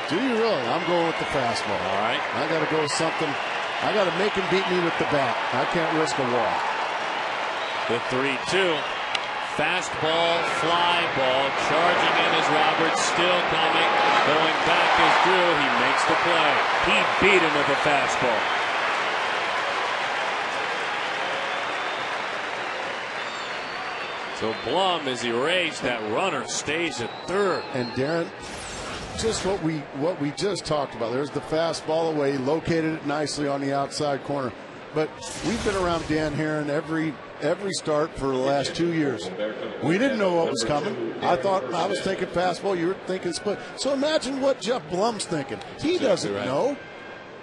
Do you really? I'm going with the fastball. All right. I got to go with something. I got to make him beat me with the bat. I can't risk a walk. The 3-2. Fastball, fly ball, charging in is Roberts, still coming, going back is Drew. He makes the play. He beat him with a fastball. So Blum is erased. That runner stays at third. And Darren, just what we just talked about. There's the fastball away. He located it nicely on the outside corner. But we've been around Dan Herron every start for the last 2 years. We didn't know what was coming. I was thinking fastball. You were thinking split. So imagine what Jeff Blum's thinking. He doesn't know.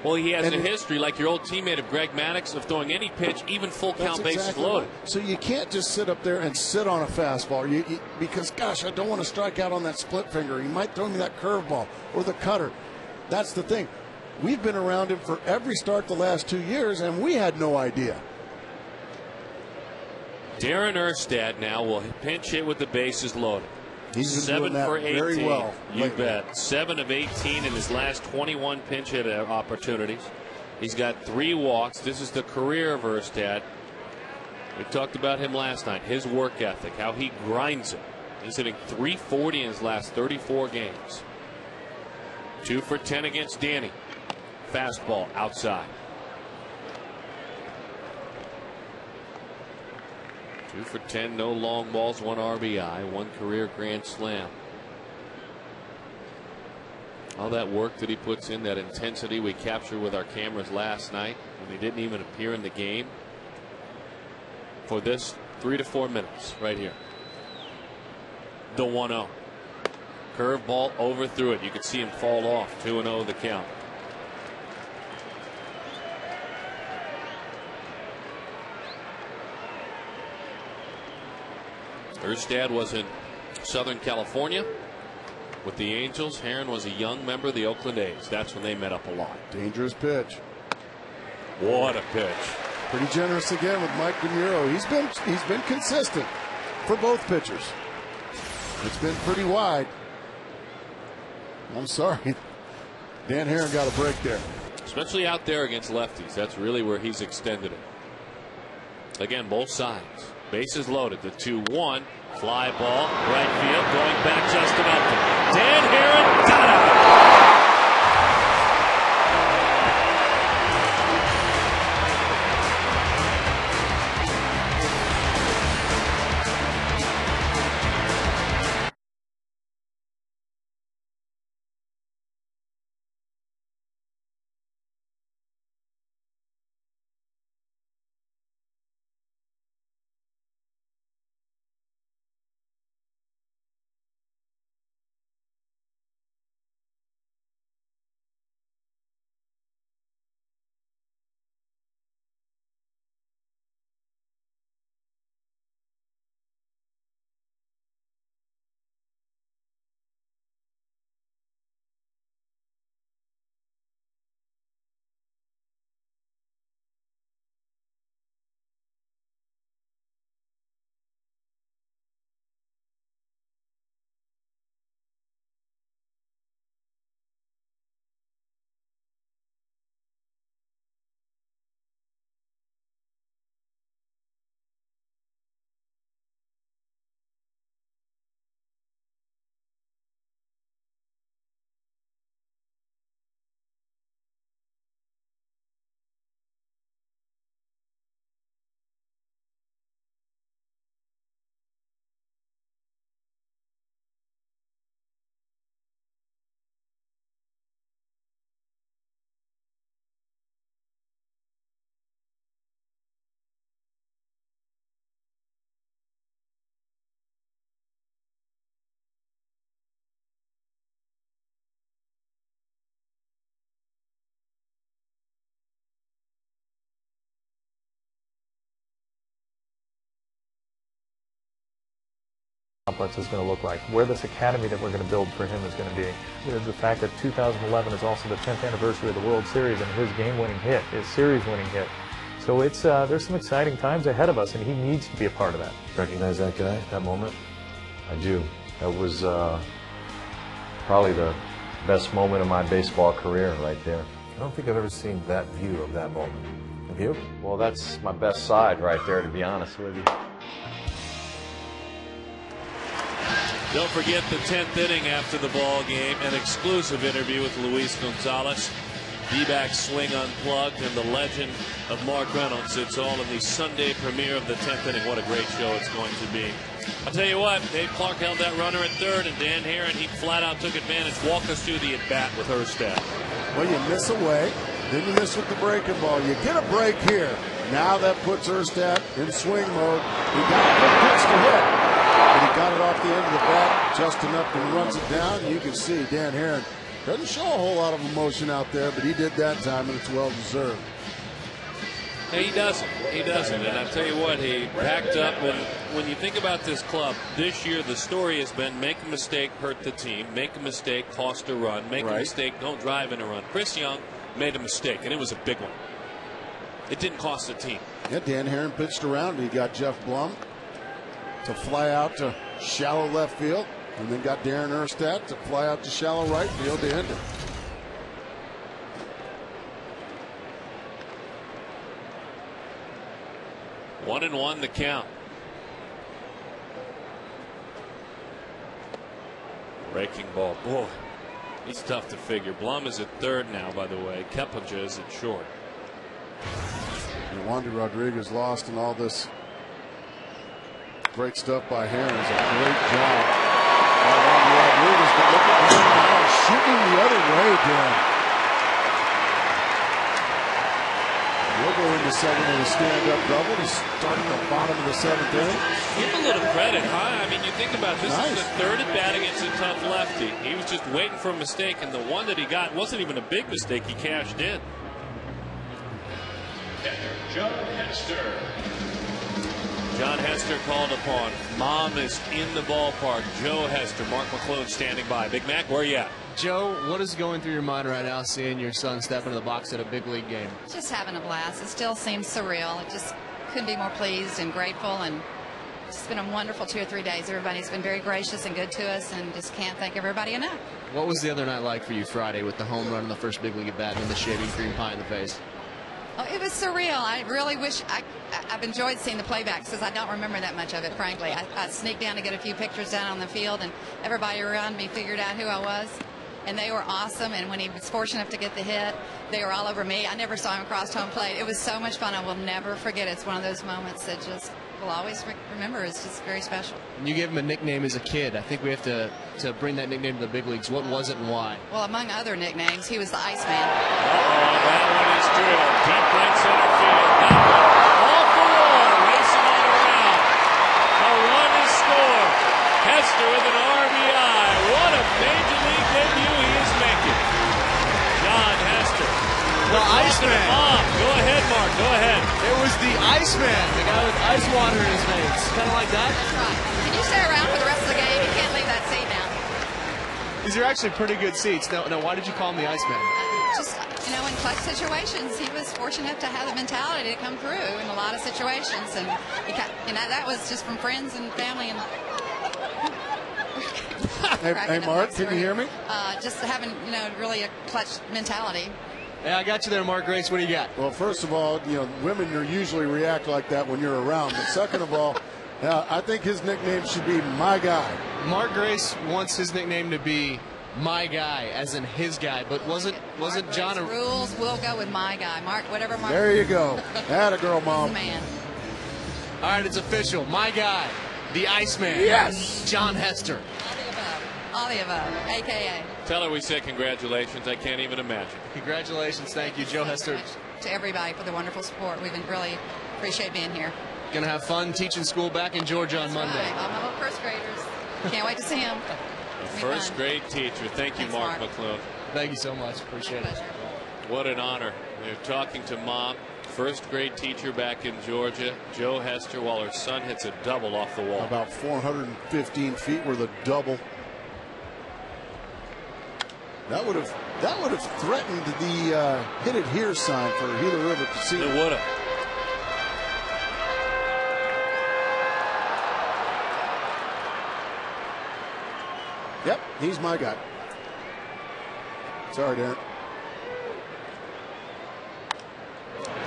Well, he has a history, like your old teammate of Greg Maddux, of throwing any pitch, even full count bases loaded. So you can't just sit up there and sit on a fastball because, gosh, I don't want to strike out on that split finger. He might throw me that curveball or the cutter. That's the thing. We've been around him for every start the last 2 years, and we had no idea. Darren Erstad now will pinch hit with the bases loaded. He's been 7 doing that for 18. very well. You lately. bet. 7 of 18 in his last 21 pinch hit opportunities. He's got 3 walks. This is the career of Erstad. We talked about him last night. His work ethic, how he grinds it. He's hitting .340 in his last 34 games. 2 for 10 against Danny. Fastball outside. 2 for 10, no long balls, 1 RBI, 1 career grand slam. All that work that he puts in, that intensity we captured with our cameras last night when he didn't even appear in the game. For this 3 to 4 minutes right here. The 1-0. Curveball overthrew it. You could see him fall off. 2-0 the count. Erstad was in Southern California with the Angels. Herron was a young member of the Oakland A's. That's when they met up a lot. Dangerous pitch. What a pitch. Pretty generous again with Mike Demuro. He's been consistent for both pitchers. It's been pretty wide. I'm sorry. Dan Herron got a break there. Especially out there against lefties. That's really where he's extended it. Again, both sides. Bases loaded. The 2-1. Fly ball. Right field. Going back just enough. Dan Herron got it. Complex is going to look like, where this academy that we're going to build for him is going to be. The fact that 2011 is also the 10th anniversary of the World Series and his game-winning hit, his series-winning hit. So it's there's some exciting times ahead of us, and he needs to be a part of that. Recognize that guy, that moment? I do. That was probably the best moment of my baseball career right there. I don't think I've ever seen that view of that moment. Have you? Well, that's my best side right there, to be honest with you. Don't forget the 10th inning after the ball game, an exclusive interview with Luis Gonzalez. D-back swing unplugged and the legend of Mark Reynolds. It's all in the Sunday premiere of the 10th inning. What a great show it's going to be. I'll tell you what, Dave Clark held that runner at third, and Dan Herron, he flat out took advantage. Walk us through the at-bat with Erstad. Well, you miss away, then you miss with the breaking ball. You get a break here. Now that puts Erstad in swing mode. He got a good pitch to hit. But he got it off the end of the bat just enough and runs it down. You can see Dan Herron doesn't show a whole lot of emotion out there, but he did that time, and it's well deserved. He doesn't. He doesn't. And I tell you what, he packed up. And when you think about this club, this year the story has been make a mistake, hurt the team. Make a mistake, cost a run. Make a mistake, don't drive in a run. Chris Young made a mistake, and it was a big one. It didn't cost the team. Yeah, Dan Herron pitched around. He got Jeff Blum to fly out to shallow left field, and then got Darren Erstad to fly out to shallow right field to end it. One and one the count. Breaking ball. Boy, he's tough to figure. Blum is at third now, by the way. Kepinga is at short. And Wandy Rodriguez lost in all this. Great stuff by Herron. It's a great job by Wandy Rodriguez. But look at him now shooting the other way, Dan. We'll go into second with a stand-up double to start at the bottom of the seventh inning. Give him a little credit, huh? I mean, you think about this. Nice. Is the third at bat against a tough lefty. He was just waiting for a mistake, and the one that he got wasn't even a big mistake. He cashed in. John Hester. John Hester called upon. Mom is in the ballpark. Joe Hester. Mark McClone standing by. Big Mac, where are you at? Joe, what is going through your mind right now seeing your son step into the box at a big league game? Just having a blast. It still seems surreal. It just couldn't be more pleased and grateful, and it's been a wonderful 2 or 3 days. Everybody's been very gracious and good to us, and just can't thank everybody enough. What was the other night like for you Friday with the home run in the first big league at bat and the shaving cream pie in the face? Oh, it was surreal. I really wish I've enjoyed seeing the playbacks because I don't remember that much of it, frankly. I sneaked down to get a few pictures down on the field, and everybody around me figured out who I was. And they were awesome, and when he was fortunate enough to get the hit, they were all over me. I never saw him across home plate. It was so much fun. I will never forget it. It's one of those moments that just will always remember. It's just very special. And you gave him a nickname as a kid. I think we have to bring that nickname to the big leagues. What was it and why? Well, among other nicknames, he was the Iceman. That one is drilled. Deep right center field. That one off the wall, racing on around. A run is scored. Hester with an RBI. What a major league debut he is making. John Hester. The Iceman. Go ahead, Mark. Go ahead. It was the Iceman, the guy with ice water in his veins. Kind of like that? That's right. Can you stay around for the rest of the game? You can't leave that seat now. These are actually pretty good seats. Now, why did you call him the Iceman? Just, in clutch situations, he was fortunate enough to have the mentality to come through in a lot of situations. And, that was just from friends and family and... Hey, Mark, can you hear me? Just having, really a clutch mentality. Yeah, I got you there, Mark Grace. What do you got? Well, first of all, women usually react like that when you're around. But second of all, I think his nickname should be My Guy. Mark Grace wants his nickname to be My Guy, as in his guy. But wasn't John a... Rules, we'll go with My Guy. Mark, whatever Mark... There you go. Atta girl, Mom. Man. All right, it's official. My Guy, the Iceman. Yes. John Hester. All the above, a.k.a. Tell her we said congratulations. I can't even imagine. Congratulations. Thank you, Joe Hester. To everybody for the wonderful support. We've been really appreciate being here. Going to have fun teaching school back in Georgia on Monday. Right. All my little first graders. Can't wait to see them. A first grade teacher. Thank you, Mark McClone. Thank you so much. Appreciate it. What an honor. They're talking to Mom, first grade teacher back in Georgia, Joe Hester, while her son hits a double off the wall. About 415 feet were the double. That would have threatened the hit it here sign for Gila River Casino. It would have. Yep, he's my guy. Sorry, Darren.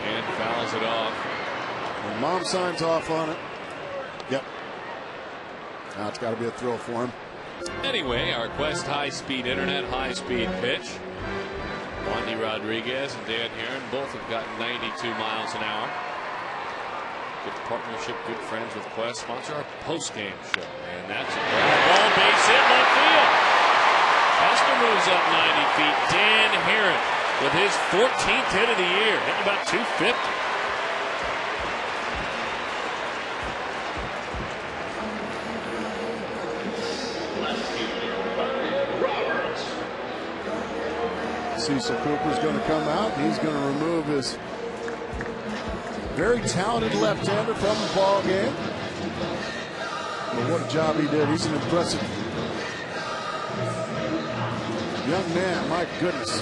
And fouls it off. When Mom signs off on it. Yep. Now it's got to be a throw for him. Anyway, our Quest high-speed internet, high-speed pitch. Wandy Rodriguez and Dan Herron both have gotten 92 miles an hour. Good partnership, good friends with Quest. Sponsor our post-game show. And that's a ball, base hit, left field. Hester moves up 90 feet. Dan Herron with his 14th hit of the year, hitting about 250. Cecil Cooper's going to come out. He's going to remove his very talented left-hander from the ball game. But what a job he did. He's an impressive young man. My goodness.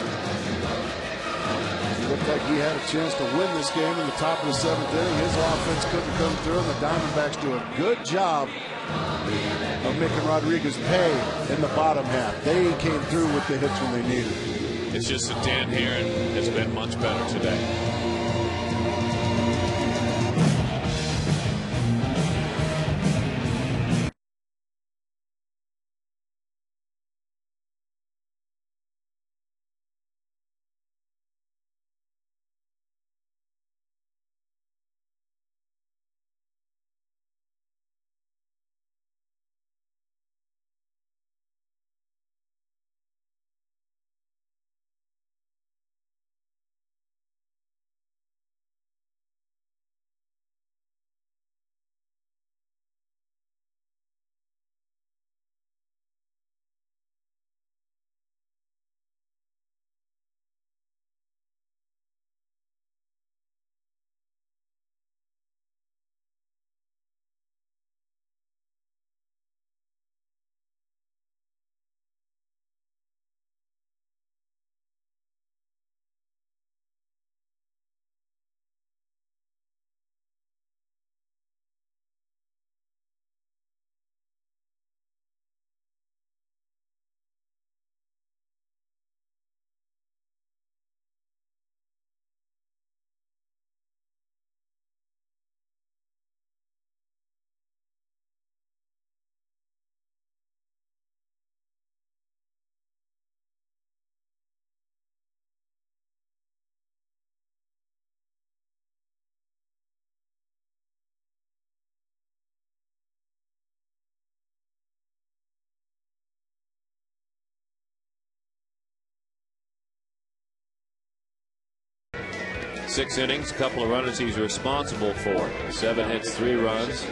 He looked like he had a chance to win this game in the top of the 7th inning. His offense couldn't come through, and the Diamondbacks do a good job of making Rodriguez pay in the bottom half. They came through with the hits when they needed it. It's just that Dan Heron has been much better today. Six innings, a couple of runners he's responsible for. 7 hits, 3 runs.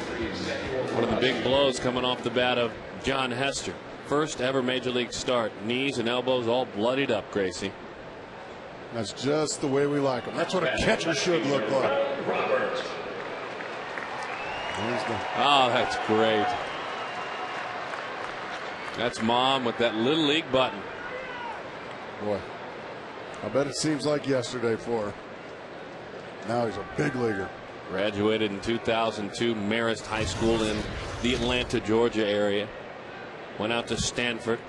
One of the big blows coming off the bat of John Hester. First ever major league start. Knees and elbows all bloodied up, Gracie. That's just the way we like them. That's what a catcher should look like. Oh, that's great. That's Mom with that little league button. Boy, I bet it seems like yesterday for her. Now he's a big leaguer. Graduated in 2002, Marist High School in the Atlanta, Georgia area. Went out to Stanford.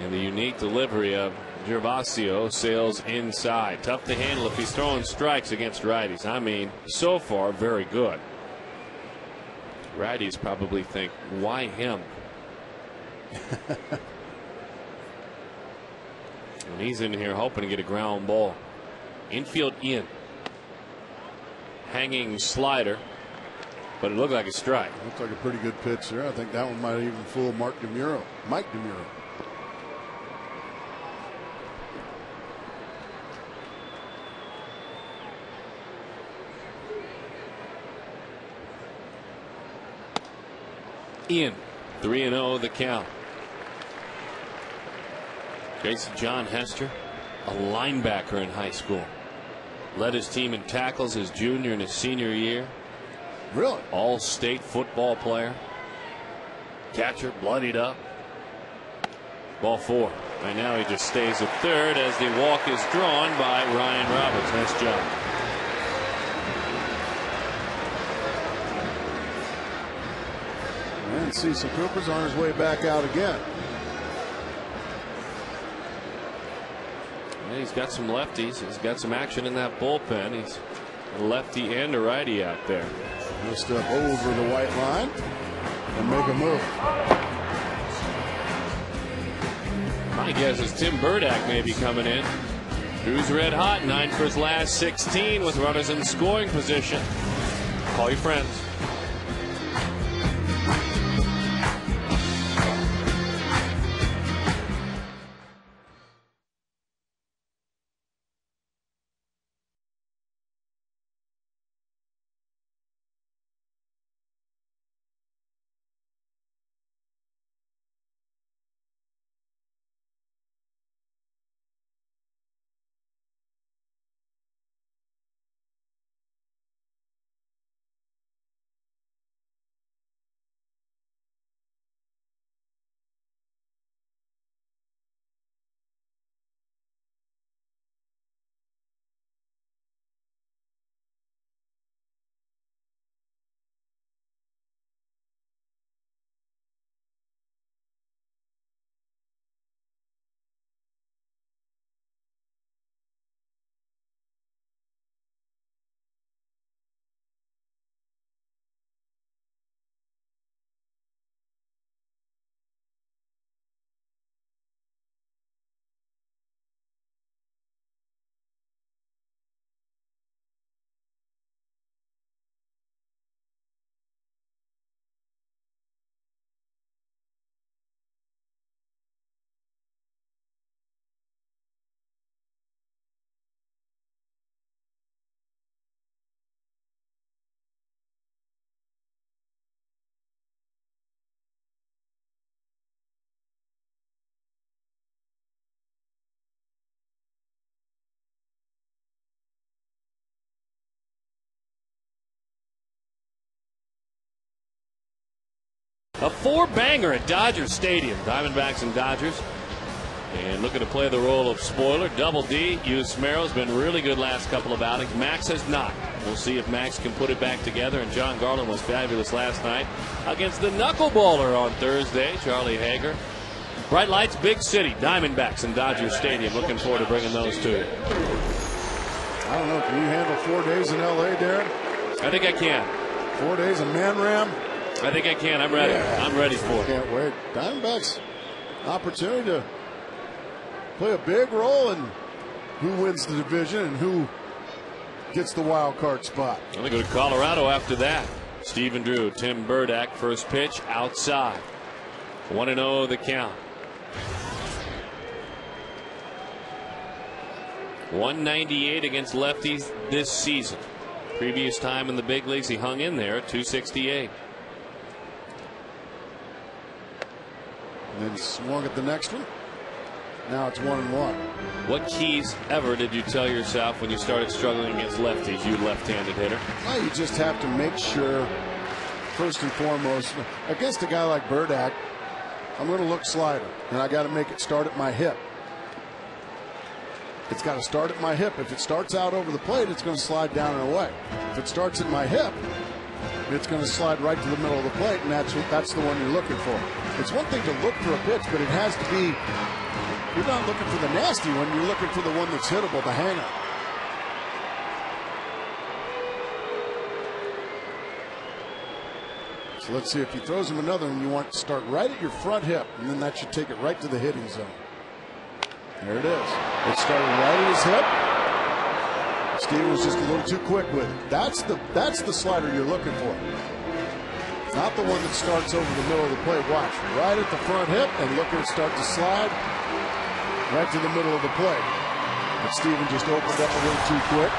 And the unique delivery of Gervasio sails inside. Tough to handle if he's throwing strikes against righties. I mean, so far, very good. Righties probably think, why him? And he's in here hoping to get a ground ball. Infield in. Hanging slider. But it looked like a strike. Looked like a pretty good pitch there. I think that one might even fool Mike DeMuro. In. 3-0 the count. John Hester, a linebacker in high school. Led his team in tackles his junior and his senior year. Really? All-state football player. Catcher bloodied up. Ball 4. Right now he just stays at third as the walk is drawn by Ryan Roberts. Nice job. And Cecil Cooper's on his way back out again. He's got some lefties. He's got some action in that bullpen. He's a lefty and a righty out there. He'll step over the white line and make a move. My guess is Tim Burdack may be coming in. Drew's red hot, 9 for his last 16 with runners in scoring position. Call your friends. A four-banger at Dodger Stadium. Diamondbacks and Dodgers. And looking to play the role of spoiler. Double D. Yusmero's been really good last couple of outings. Max has not. We'll see if Max can put it back together. And John Garland was fabulous last night against the knuckleballer on Thursday, Charlie Hager. Bright lights, big city. Diamondbacks and Dodger Stadium. Looking forward to bringing those to you. I don't know. Can you handle 4 days in L.A., Darren? I think I can. 4 days of Man Ram? I think I can. I'm ready. Yeah. I'm ready for it. Can't wait. Diamondbacks, opportunity to play a big role in who wins the division and who gets the wild card spot. Well, they go to Colorado after that. Stephen Drew, Tim Burdack, first pitch outside. 1-0 the count. 198 against lefties this season. Previous time in the big leagues, he hung in there at 268. And then swung at the next one. Now it's 1-1. What keys ever did you tell yourself when you started struggling against lefties, you left-handed hitter? Well, you just have to make sure, first and foremost, against a guy like Burdack, I'm going to look slider, and I got to make it start at my hip. It's got to start at my hip. If it starts out over the plate, it's going to slide down and away. If it starts at my hip, it's going to slide right to the middle of the plate, and that's the one you're looking for. It's one thing to look for a pitch, but it has to be, you're not looking for the nasty one, you're looking for the one that's hittable, the hanger. So let's see if he throws him another one. You want to start right at your front hip, and then that should take it right to the hitting zone. There it is. It started right at his hip. Steve was just a little too quick with it. That's the slider you're looking for. Not the one that starts over the middle of the plate. Watch, right at the front hip, and look at it start to slide right to the middle of the plate. But Steven just opened up a little too quick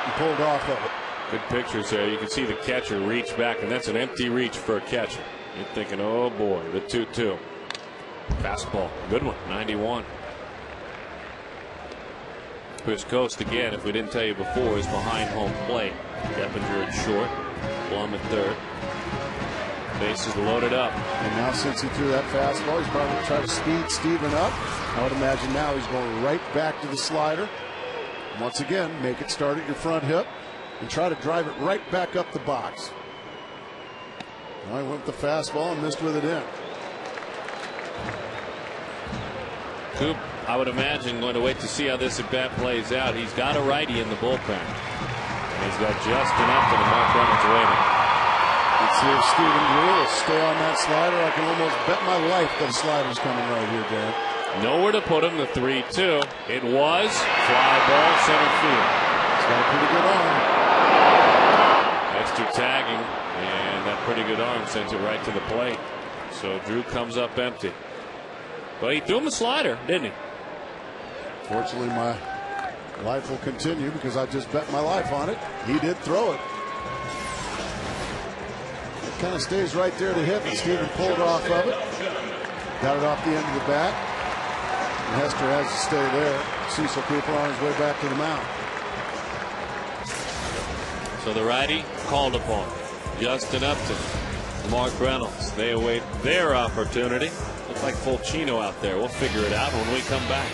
and pulled off of it. Good pictures there. You can see the catcher reach back, and that's an empty reach for a catcher. You're thinking, oh boy, the 2-2. Fastball, good one, 91. Chris Coast again, if we didn't tell you before, is behind home plate. Deppinger at short, Blum at third. Bases loaded up. And now since he threw that fastball, he's probably trying to speed Steven up. I would imagine now he's going right back to the slider. Once again, make it start at your front hip and try to drive it right back up the box. Well, he went with the fastball and missed with it in. Coop, I would imagine, going to wait to see how this at bat plays out. He's got a righty in the bullpen. And he's got Justin Upton and Mark Reynolds waiting. Let's see if Stephen Drew will stay on that slider. I can almost bet my life that a slider's coming right here, Dan. Nowhere to put him, the 3-2. It was fly ball center field. He's got a pretty good arm. Extra tagging, and that pretty good arm sends it right to the plate. So Drew comes up empty. Well, he threw him a slider, didn't he? Fortunately, my life will continue because I just bet my life on it. He did throw it. It kind of stays right there to hit, and Steven pulled off of it. Got it off the end of the bat. And Hester has to stay there. Cecil Cooper on his way back to the mound. So the righty called upon. Justin Upton, Mark Reynolds. They await their opportunity. Looks like Fulcino out there. We'll figure it out when we come back.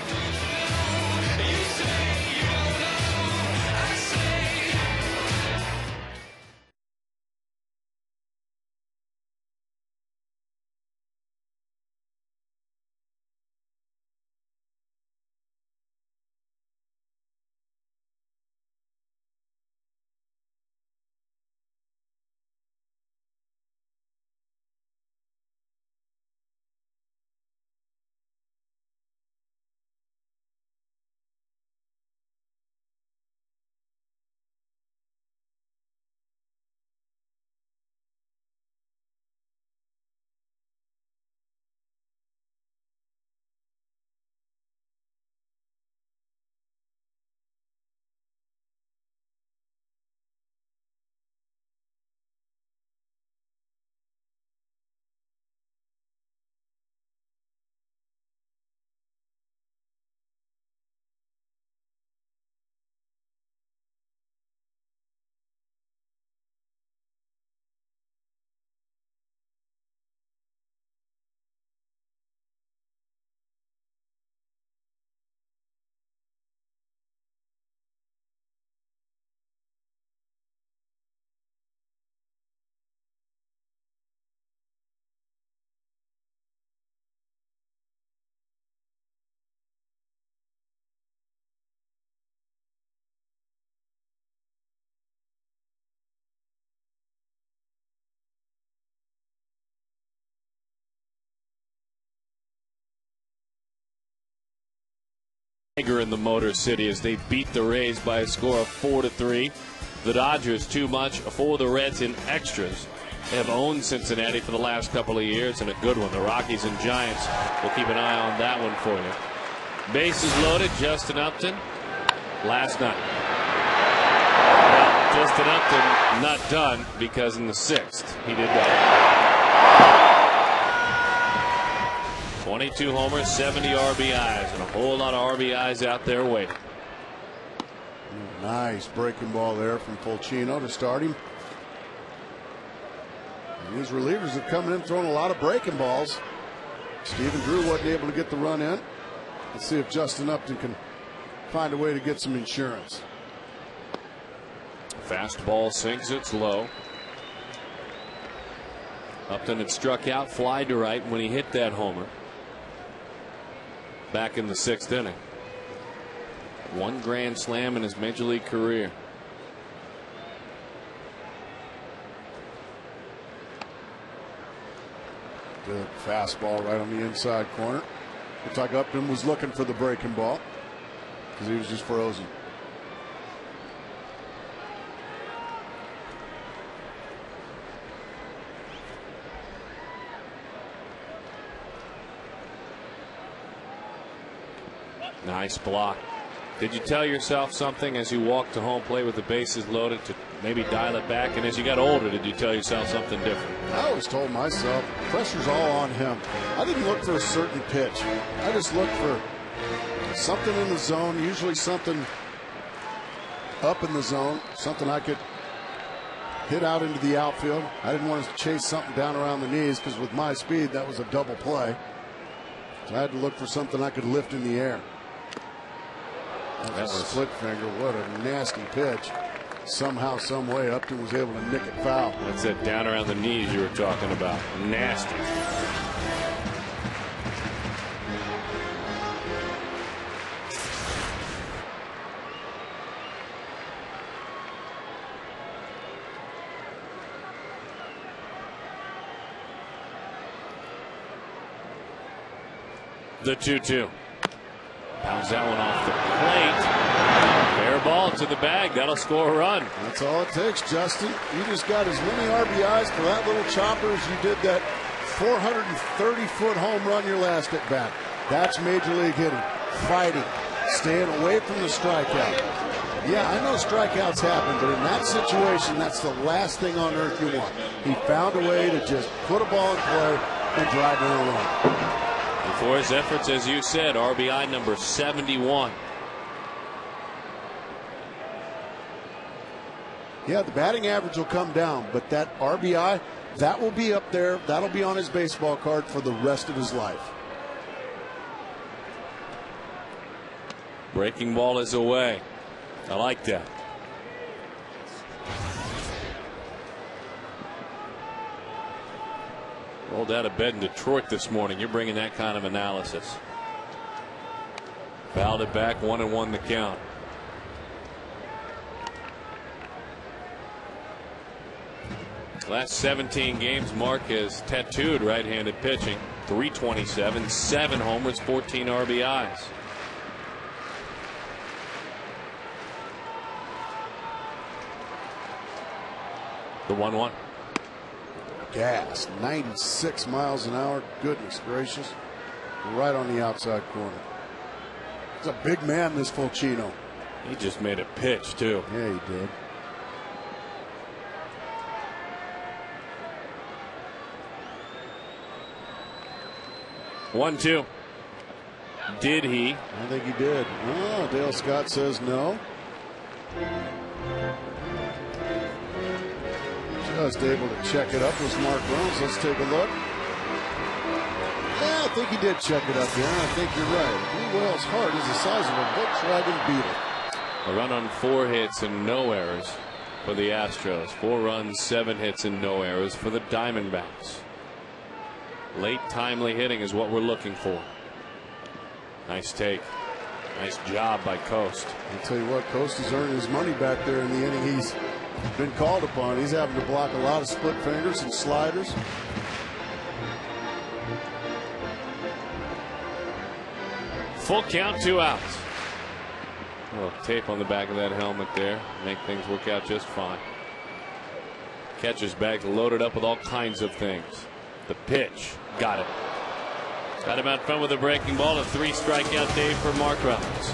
In the Motor City as they beat the Rays by a score of 4-3. The Dodgers too much for the Reds in extras. They have owned Cincinnati for the last couple of years, and a good one. The Rockies and Giants. We'll keep an eye on that one for you. Bases loaded. Justin Upton last night. Well, Justin Upton not done because in the 6th he did that. 22 homers, 70 RBIs, and a whole lot of RBIs out there waiting. Nice breaking ball there from Fulchino to start him. And these relievers have come in throwing a lot of breaking balls. Stephen Drew wasn't able to get the run in. Let's see if Justin Upton can find a way to get some insurance. Fastball sinks, it's low. Upton had struck out, fly to right when he hit that homer back in the 6th inning. One grand slam in his major league career. Good fastball right on the inside corner. Looks like Upton was looking for the breaking ball because he was just frozen. Nice block. Did you tell yourself something as you walked to home plate with the bases loaded to maybe dial it back? And as you got older, did you tell yourself something different? I always told myself, pressure's all on him. I didn't look for a certain pitch. I just looked for something in the zone, usually something up in the zone, something I could hit out into the outfield. I didn't want to chase something down around the knees because with my speed, that was a double play. So I had to look for something I could lift in the air. That was a split finger. What a nasty pitch. Somehow, some way, Upton was able to nick it foul. That's that down around the knees you were talking about. Nasty. The 2-2. Pounds that one off the plate. Fair ball to the bag. That'll score a run. That's all it takes, Justin. You just got as many RBIs for that little chopper as you did that 430-foot home run your last at bat. That's major league hitting. Fighting. Staying away from the strikeout. Yeah, I know strikeouts happen, but in that situation, that's the last thing on earth you want. He found a way to just put a ball in play and drive in a run. For his efforts, as you said, RBI number 71. Yeah, the batting average will come down, but that RBI, that will be up there. That'll be on his baseball card for the rest of his life. Breaking ball is away. I like that. Rolled out of bed in Detroit this morning. You're bringing that kind of analysis. Fouled it back, 1-1 the count. Last 17 games, Mark has tattooed right-handed pitching. 327, 7 homers, 14 RBIs. The 1-1. Gas, 96 miles an hour. Goodness gracious. Right on the outside corner. He's a big man, this Fulchino. He just made a pitch, too. Yeah, he did. One, two. Did he? I think he did. Oh, Dale Scott says no. Just able to check it up was Mark Burns. Let's take a look. Yeah, I think he did check it up here. I think you're right. Blue Whale's heart is the size of a Volkswagen Beetle. A run on 4 hits and no errors for the Astros. 4 runs, 7 hits and no errors for the Diamondbacks. Late timely hitting is what we're looking for. Nice take. Nice job by Coast. I'll tell you what, Coast has earned his money back there in the inning he's been called upon. He's having to block a lot of split fingers and sliders. Full count, 2 outs. A little tape on the back of that helmet there. Make things work out just fine. Catcher's bag loaded up with all kinds of things. The pitch. Got it. Got him out front with a breaking ball. A 3-strikeout day for Mark Roberts.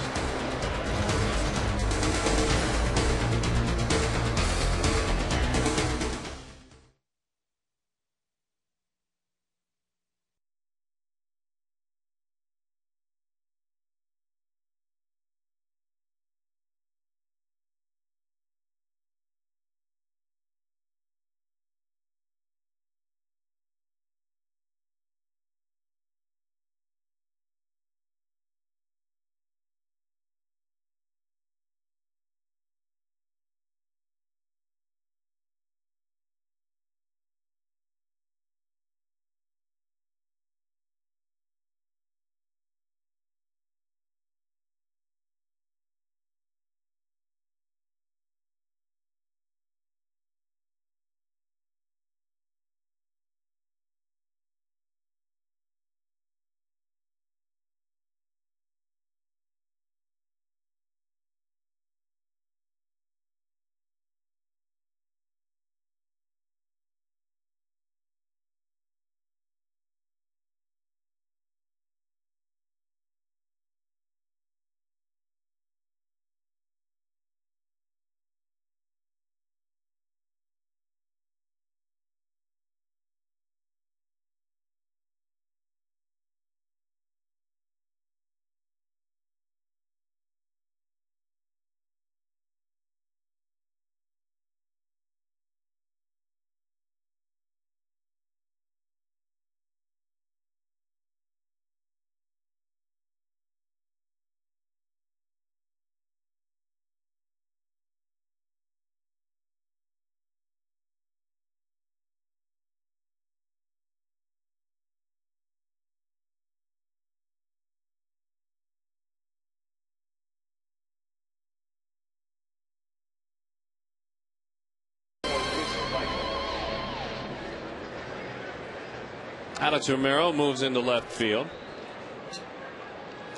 Alex Romero moves into left field.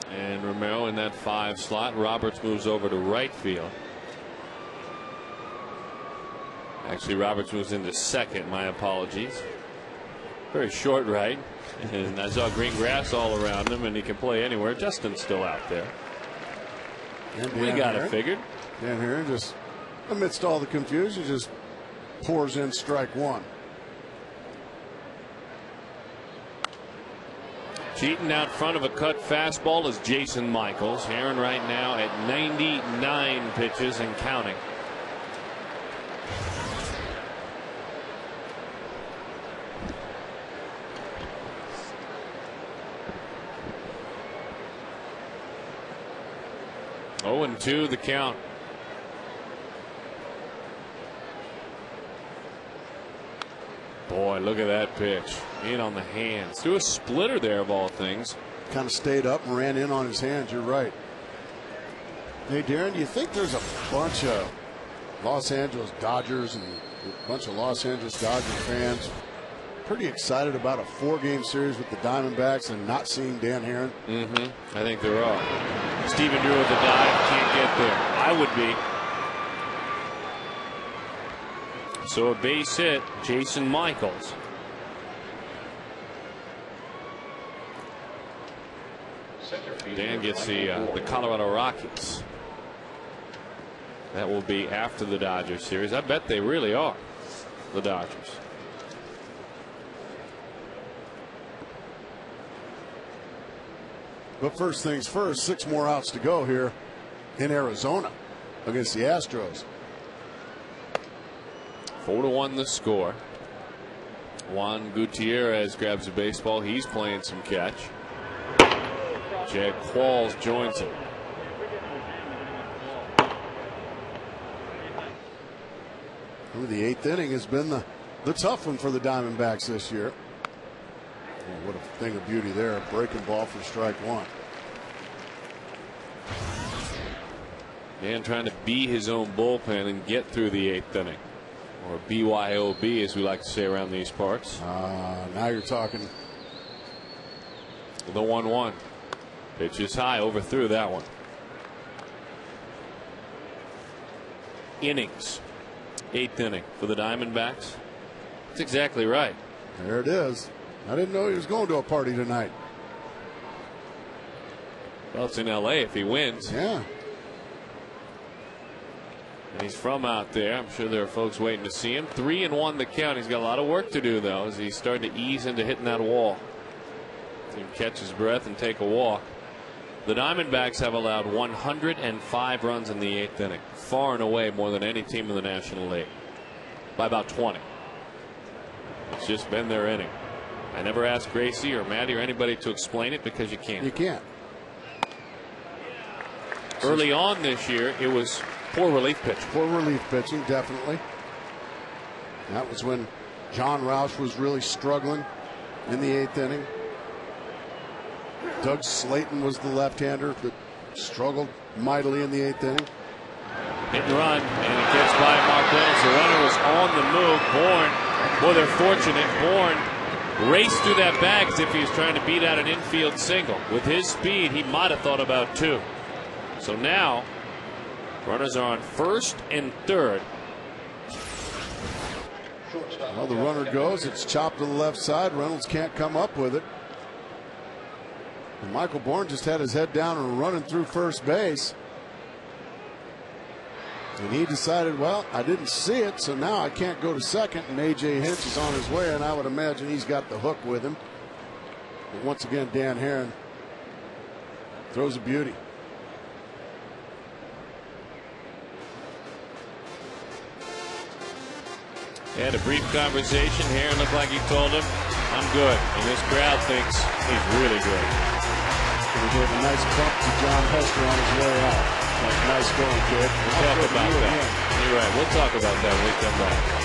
And Romero in that 5 slot. Roberts moves over to right field. Actually, Roberts moves into second. My apologies. Very short right. And I saw green grass all around him, and he can play anywhere. Justin's still out there. And we got it figured. Dan Heron, just amidst all the confusion, just pours in strike one. Cheating out front of a cut fastball is Jason Michaels. Heron right now at 99 pitches and counting. Oh, and 2 the count. Boy, look at that pitch. In on the hands. Threw a splitter there, of all things. Kind of stayed up and ran in on his hands. You're right. Hey, Darren, do you think there's a bunch of Los Angeles Dodgers and a bunch of Los Angeles Dodgers fans pretty excited about a 4-game series with the Diamondbacks and not seeing Dan Heron? I think there are. Stephen Drew with the dive. Can't get there. I would be. So a base hit, Jason Michaels. Dan gets the Colorado Rockies. That will be after the Dodgers series. I bet they really are the Dodgers. But first things first, 6 more outs to go here in Arizona against the Astros. 4-1 the score. Juan Gutierrez grabs a baseball. He's playing some catch. Jed Qualls joins him. Ooh, the 8th inning has been the tough one for the Diamondbacks this year. Oh, what a thing of beauty there. A breaking ball for strike one. Dan trying to be his own bullpen and get through the 8th inning. Or BYOB, as we like to say around these parts. Now you're talking. The 1-1. Pitch is high, overthrew that one. innings. 8th inning for the Diamondbacks. That's exactly right. There it is. I didn't know he was going to a party tonight. Well, it's in L.A. if he wins. Yeah. And he's from out there. I'm sure there are folks waiting to see him. 3-1 the count. He's got a lot of work to do, though, as he's starting to ease into hitting that wall. He can catch his breath and take a walk. The Diamondbacks have allowed 105 runs in the 8th inning. Far and away more than any team in the National League. By about 20. It's just been their inning. I never asked Gracie or Matty or anybody to explain it because you can't. You can't. Early on this year, it was poor relief pitching. Poor relief pitching, definitely. That was when John Roush was really struggling in the 8th inning. Doug Slayton was the left-hander that struggled mightily in the 8th inning. Hit and run, and it gets by Mark Reynolds. The runner was on the move. Bourne, boy, they're fortunate. Bourne raced through that bag as if he was trying to beat out an infield single. With his speed, he might have thought about 2. So now, runners are on 1st and 3rd. Well, the runner goes. It's chopped to the left side. Reynolds can't come up with it. And Michael Bourne just had his head down and running through first base. And he decided, well, I didn't see it, so now I can't go to second. And A.J. Hinch is on his way, and I would imagine he's got the hook with him. But once again, Dan Herron throws a beauty. They had a brief conversation. Herron looked like he told him, I'm good. And this crowd thinks he's really good. He gave a nice bump to John Hester on his way out. Like, nice going, kid. We'll talk about that. You're right. We'll talk about that when we come back.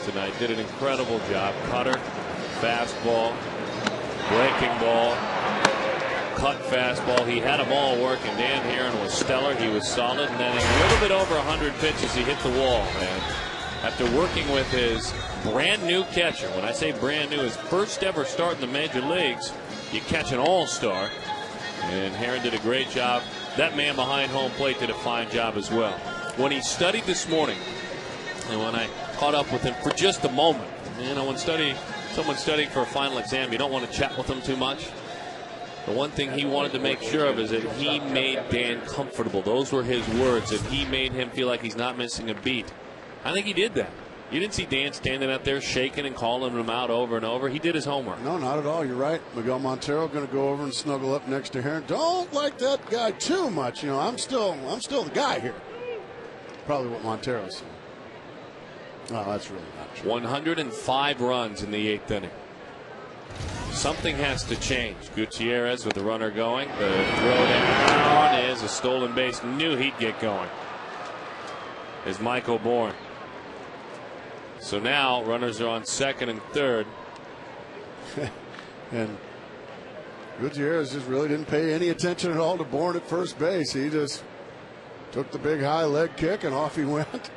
Tonight did an incredible job. Cutter, fastball, breaking ball, cut fastball. He had them all working. Dan Herron was stellar. He was solid, and then a little bit over 100 pitches, he hit the wall. And after working with his brand new catcher, when I say brand new, his first ever start in the major leagues, you catch an all-star. And Herron did a great job. That man behind home plate did a fine job as well. When he studied this morning, and when I caught up with him for just a moment, you know, when someone studying for a final exam, you don't want to chat with them too much. The one thing he wanted to make sure of is that he made Dan comfortable. Those were his words, that he made him feel like he's not missing a beat. I think he did that. You didn't see Dan standing out there shaking and calling him out over and over. He did his homework. No, not at all. You're right. Miguel Montero going to go over and snuggle up next to Herron. Don't like that guy too much. You know, I'm still the guy here. Probably what Montero said. Oh, that's really not true. 105 runs in the 8th inning. Something has to change. Gutierrez with the runner going. The throw down is a stolen base. Knew he'd get going. is Michael Bourne. So now runners are on second and third. And Gutierrez just really didn't pay any attention at all to Bourne at first base. He just took the big high leg kick and off he went.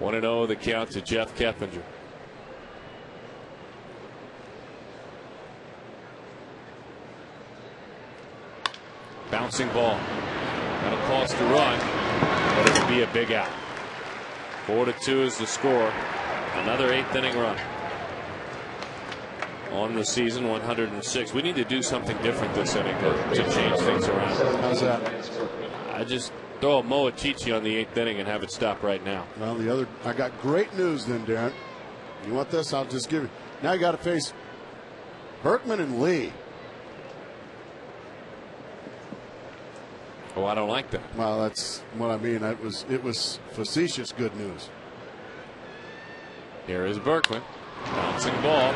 1-0 the count to Jeff Keppinger. Bouncing ball. That'll cost a run, but it'll be a big out. 4-2 is the score. Another 8th inning run. On the season, 106. We need to do something different this inning to change things around. How's that? I just throw a Mo Achichi on the 8th inning and have it stop right now. Well, I got great news then, Darren. You want this? I'll just give you. Now you got to face Berkman and Lee. Oh, I don't like that. Well, that's what I mean. It was facetious good news. Here is Berkman. Bouncing ball.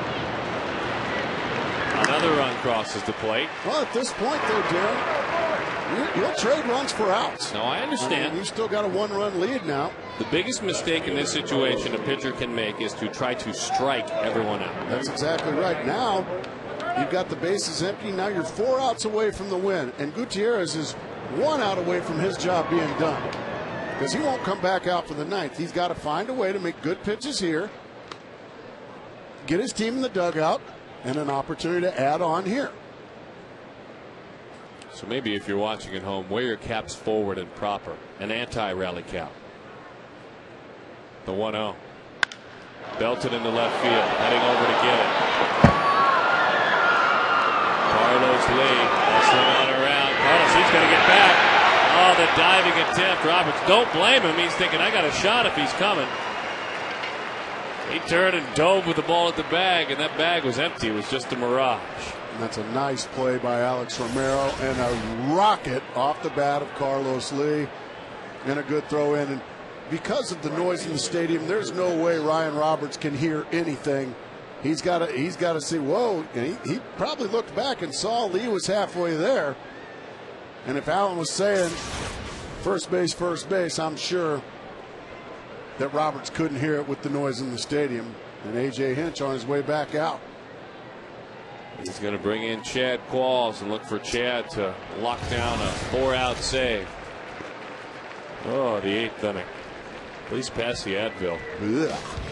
Another run crosses the plate. Well, at this point, though, Darren, you'll trade runs for outs. No, I understand. You still got a 1-run lead now. The biggest mistake in this situation a pitcher can make is to try to strike everyone out. That's exactly right. Now you've got the bases empty. Now you're 4 outs away from the win, and Gutierrez is 1 out away from his job being done, because he won't come back out for the 9th. He's got to find a way to make good pitches here, get his team in the dugout, and an opportunity to add on here. So maybe if you're watching at home, wear your caps forward and proper. An anti-rally cap. The 1-0. Belted into left field. Heading over to get it. Carlos Lee. Hustling on around. Carlos Lee's got to get back. Oh, the diving attempt. Roberts, don't blame him. He's thinking, I got a shot if he's coming. He turned and dove with the ball at the bag, and that bag was empty. It was just a mirage. And that's a nice play by Alex Romero, and a rocket off the bat of Carlos Lee, and a good throw in. And because of the noise in the stadium, there's no way Ryan Roberts can hear anything. He's got to see, whoa, and he probably looked back and saw Lee was halfway there. And if Allen was saying first base, I'm sure that Roberts couldn't hear it with the noise in the stadium. And A.J. Hinch on his way back out. He's going to bring in Chad Qualls and look for Chad to lock down a 4-out save. Oh, the 8th inning. Please pass the Advil. Ugh.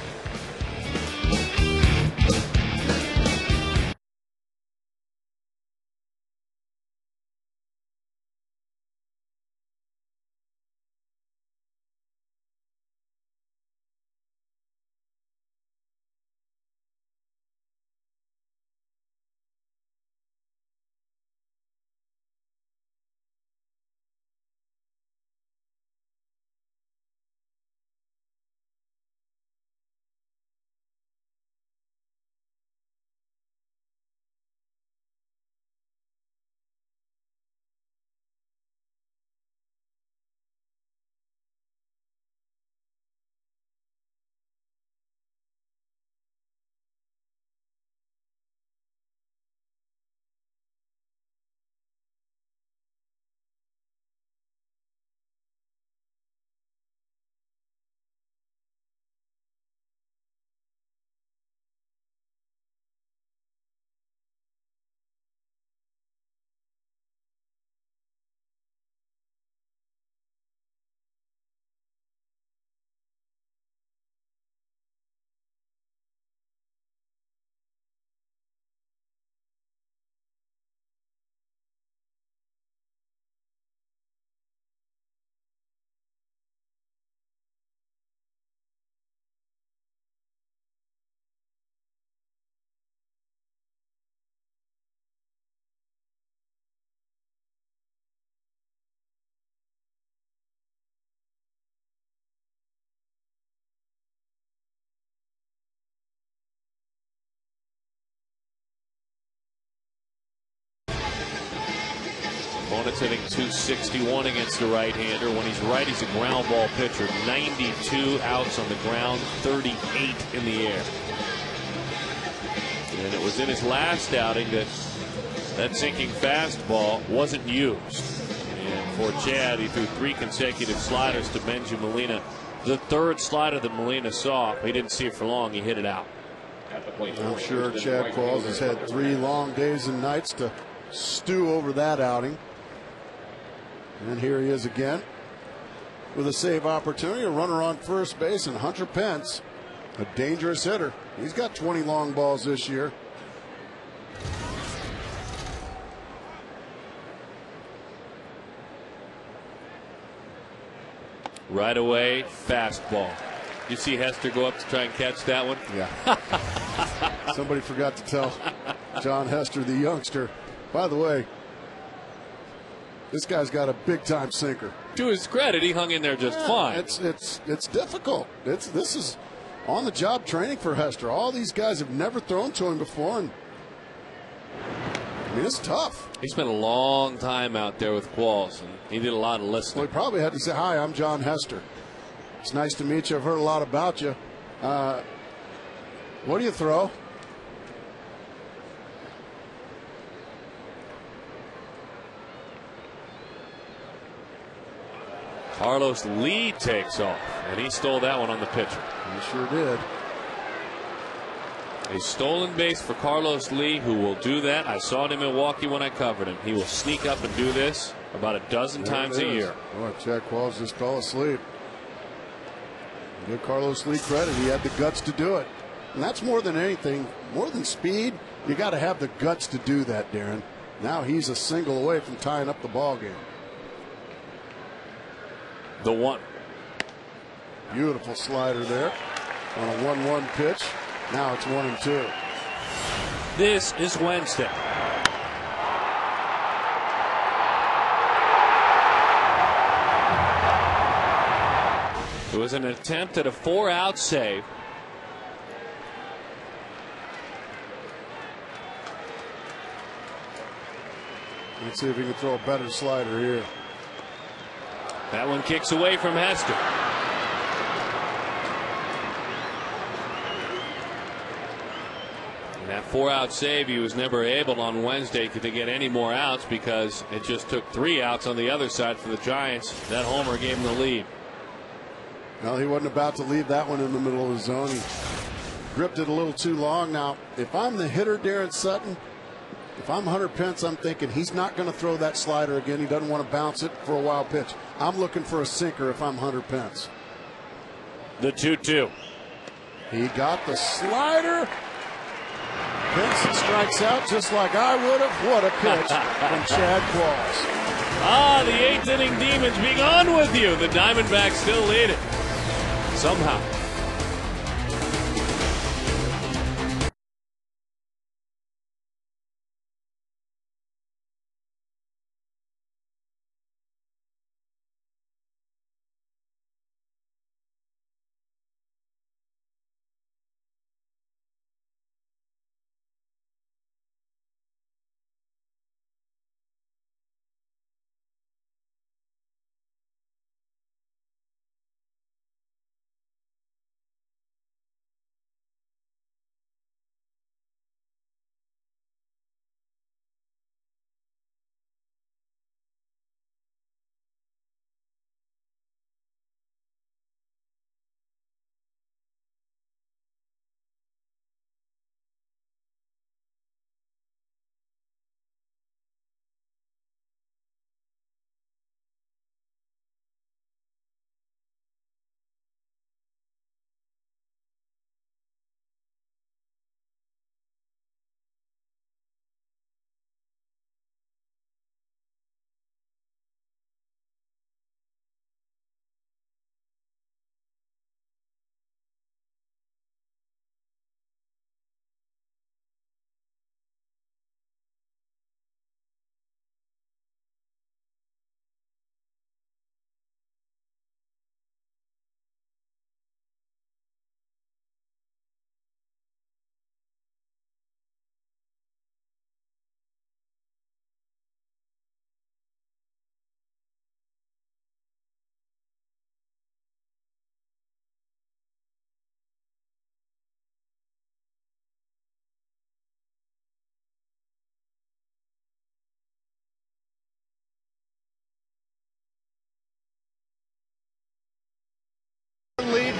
Opponent's hitting .261 against the right-hander. When he's right, he's a ground ball pitcher. 92 outs on the ground, 38 in the air. And it was in his last outing that sinking fastball wasn't used. And for Chad, he threw 3 consecutive sliders to Benji Molina. The 3rd slider that Molina saw, he didn't see it for long. He hit it out. I'm sure Chad Qualls has had 3 long days and nights to stew over that outing. And here he is again with a save opportunity, a runner on first base, and Hunter Pence, a dangerous hitter. He's got 20 long balls this year. Right away, fastball. You see Hester go up to try and catch that one? Yeah. Somebody forgot to tell John Hester, the youngster, by the way, this guy's got a big time sinker. To his credit, he hung in there just fine. It's difficult. This is on the job training for Hester. All these guys have never thrown to him before, and I mean, it's tough. He spent a long time out there with Qualls, and he did a lot of listening. Well, he probably had to say, "Hi, I'm John Hester. It's nice to meet you. I've heard a lot about you. What do you throw?" Carlos Lee takes off, and he stole that one on the pitcher. He sure did. A stolen base for Carlos Lee, who will do that. I saw it in Milwaukee when I covered him. He will sneak up and do this about a dozen times a year. Boy, Chad Qualls just fell asleep. Give Carlos Lee credit. He had the guts to do it. And that's more than anything, more than speed, you got to have the guts to do that, Darren. Now he's a single away from tying up the ball game. The 1. Beautiful slider there on a 1-1 pitch. Now it's 1-2. This is Wednesday. It was an attempt at a 4-out save. Let's see if he can throw a better slider here. That one kicks away from Hester. And that 4-out save, he was never able on Wednesday to get any more outs because it just took 3 outs on the other side for the Giants. That homer gave him the lead. Well, he wasn't about to leave that one in the middle of the zone. He gripped it a little too long. Now, if I'm the hitter, Darren Sutton, if I'm Hunter Pence, I'm thinking he's not going to throw that slider again. He doesn't want to bounce it for a wild pitch. I'm looking for a sinker if I'm Hunter Pence. The 2-2. He got the slider. Pence strikes out just like I would have. What a pitch from Chad Qualls. The 8th inning Demons being on with you. The Diamondbacks still lead it. Somehow.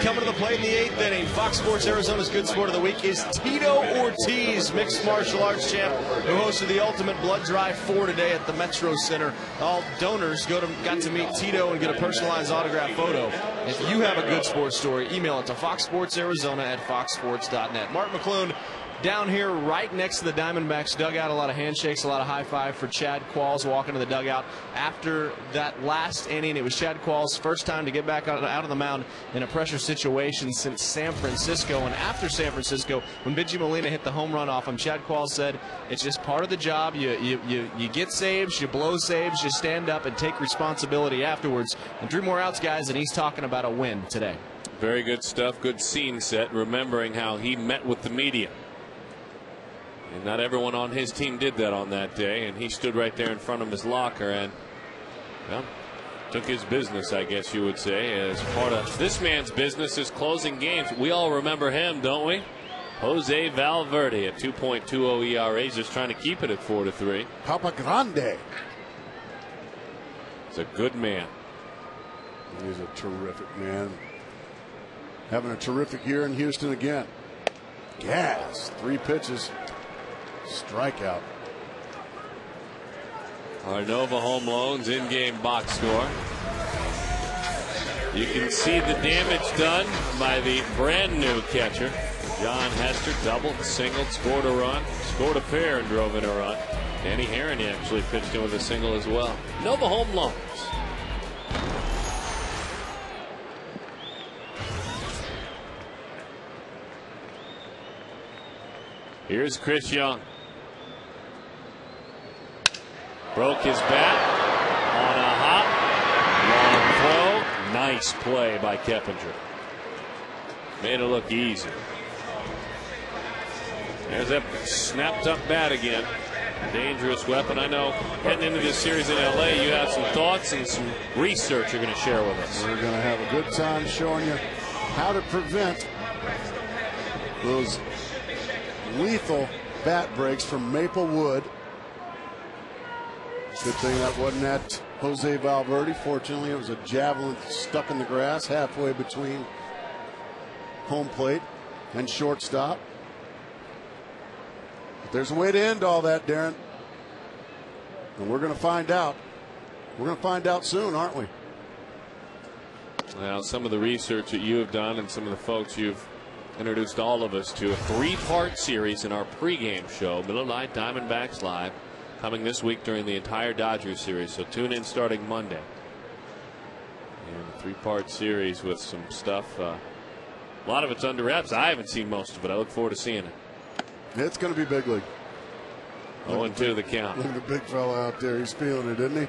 coming to the plate in the 8th inning. Fox Sports Arizona's Good Sport of the Week is Tito Ortiz, mixed martial arts champ, who hosted the Ultimate Blood Drive 4 today at the Metro Center. All donors got to meet Tito and get a personalized autograph photo. If you have a Good Sports story, email it to foxsportsarizona@foxsports.net. Mark McClune down here right next to the Diamondbacks dugout. A lot of handshakes, a lot of high five for Chad Qualls walking to the dugout after that last inning. It was Chad Qualls' first time to get back out of the mound in a pressure situation since San Francisco. And after San Francisco, when Benji Molina hit the home run off him, Chad Qualls said, it's just part of the job. You get saves, you blow saves, you stand up and take responsibility afterwards. And 3 more outs, guys, and he's talking about a win today. Very good stuff. Good scene set, remembering how he met with the media. And not everyone on his team did that on that day, and he stood right there in front of his locker and, well, took his business, I guess you would say, as part of this man's business is closing games. We all remember him, don't we? Jose Valverde at 2.20 ERA. He's just trying to keep it at 4-3. Papa Grande. He's a good man. He's a terrific man. Having a terrific year in Houston again. Gas. 3 pitches. Strikeout. Arnova Home Loans in-game box score. You can see the damage done by the brand new catcher. John Hester doubled, singled, scored a run, scored a pair and drove in a run. Danny Herron actually pitched in with a single as well. Nova Home Loans. Here's Chris Young. Broke his bat on a hop. Long throw. Nice play by Keppinger. Made it look easy. There's that snapped up bat again. Dangerous weapon. I know heading into this series in LA, you have some thoughts and some research you're going to share with us. We're going to have a good time showing you how to prevent those lethal bat breaks from Maple Wood. Good thing that wasn't at Jose Valverde. Fortunately, it was a javelin stuck in the grass halfway between home plate and shortstop. But there's a way to end all that, Darren. And we're going to find out. We're going to find out soon, aren't we? Well, some of the research that you have done and some of the folks you've introduced all of us to a 3-part series in our pregame show, Miller Lite Diamondbacks Live, coming this week during the entire Dodgers series. So tune in starting Monday. And a 3-part series with some stuff. A lot of it's under wraps. I haven't seen most of it. I look forward to seeing it. It's going to be big league. 0-2 the count. Look at the big fella out there. He's feeling it, isn't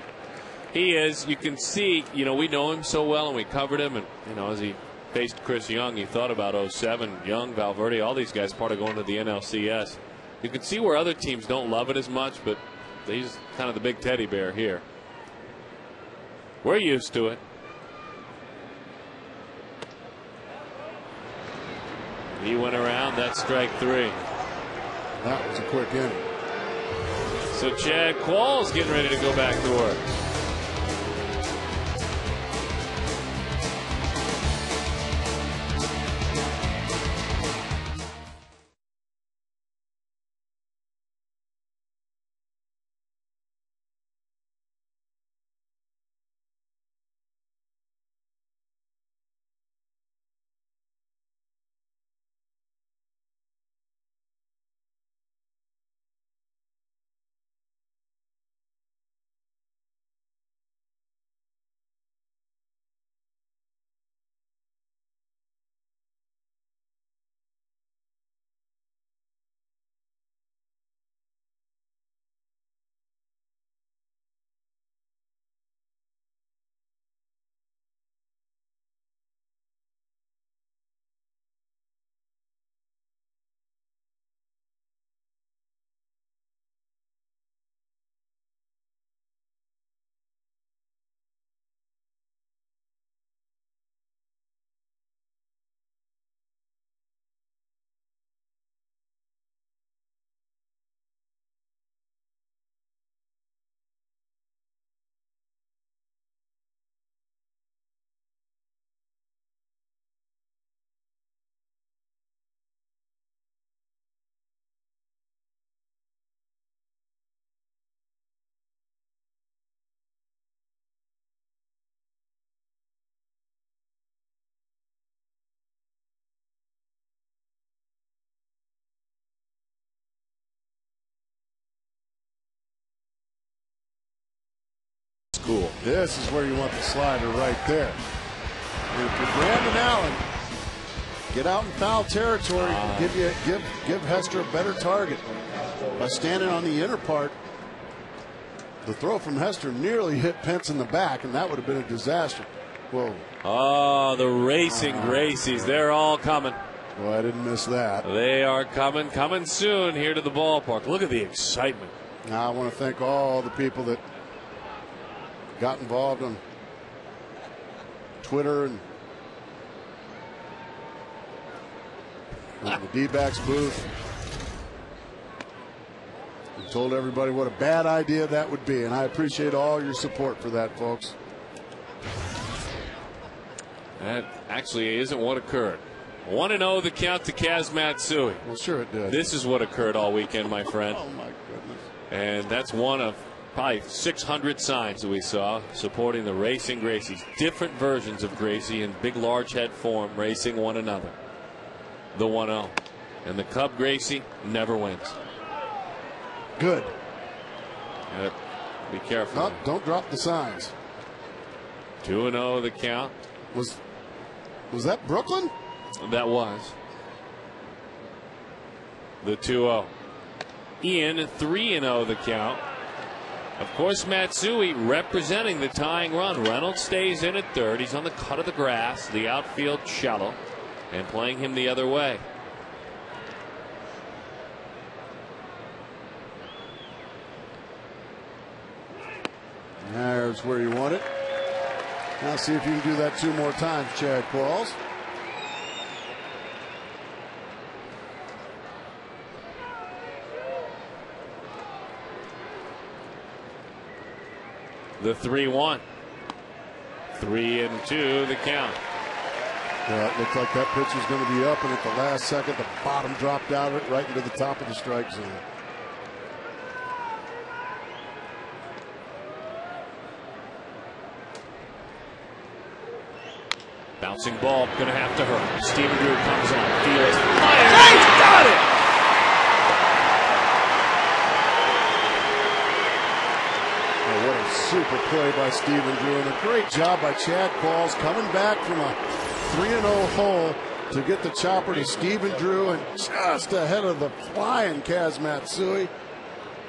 he? He is. You can see, we know him so well and we covered him. And, as he faced Chris Young, he thought about 07, Young, Valverde, all these guys part of going to the NLCS. You can see where other teams don't love it as much, but he's kind of the big teddy bear here. We're used to it. He went around. That's strike 3. That was a quick inning. So Chad Qualls getting ready to go back to work. cool. This is where you want the slider right there. And if you're Brandon Allen, get out in foul territory. Give Hester a better target by standing on the inner part. The throw from Hester nearly hit Pence in the back, and that would have been a disaster. Whoa. Oh, the Racing Gracies. They're all coming. Well, I didn't miss that. They are coming soon here to the ballpark. Look at the excitement. Now, I want to thank all the people that got involved on Twitter and the D-backs booth. And told everybody what a bad idea that would be, and I appreciate all your support for that, folks. That actually isn't what occurred. 1-0 the count to Kaz Matsui. Well, sure it did. This is what occurred all weekend, my friend. Oh, my goodness. And that's one of probably 600 signs that we saw supporting the Racing Gracies. Different versions of Gracie in big, large head form racing one another. The 1-0. And the Cub Gracie never wins. Good. Be careful. No, don't drop the signs. 2-0 the count. Was that Brooklyn? That was. The 2-0. Ian, 3-0 the count. Of course, Matsui representing the tying run. Reynolds stays in at third. He's on the cut of the grass, the outfield shallow, and playing him the other way. There's where you want it. Now see if you can do that 2 more times, Chad Qualls. The 3-1. 3-2 the count. Yeah, it looked like that pitch was going to be up, and at the last second, the bottom dropped out of it right into the top of the strike zone. Bouncing ball, going to have to hurt. Stephen Drew comes on, fields, fires, got it! Oh, what a super play by Stephen Drew, and a great job by Chad Qualls coming back from a 3-0 hole to get the chopper to Stephen Drew, and just ahead of the flying Kaz Matsui.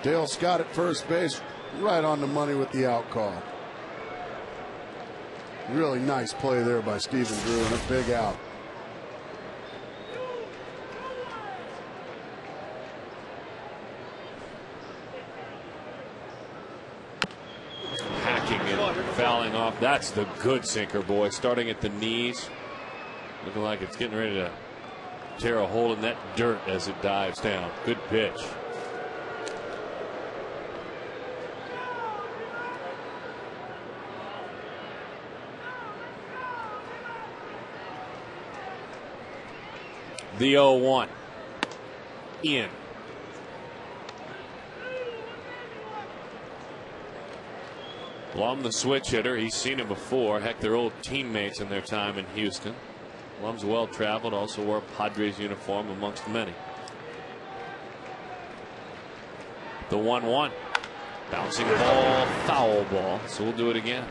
Dale Scott at first base, right on the money with the out call. Really nice play there by Stephen Drew, and a big out. Hacking and fouling off. That's the good sinker, boy. Starting at the knees. Looking like it's getting ready to tear a hole in that dirt as it dives down. Good pitch. The 0-1. In. Lum, the switch hitter. He's seen him before. Heck, they're old teammates in their time in Houston. Lum's well traveled, also wore a Padres uniform amongst many. The 1-1. Bouncing ball, foul ball. So we'll do it again.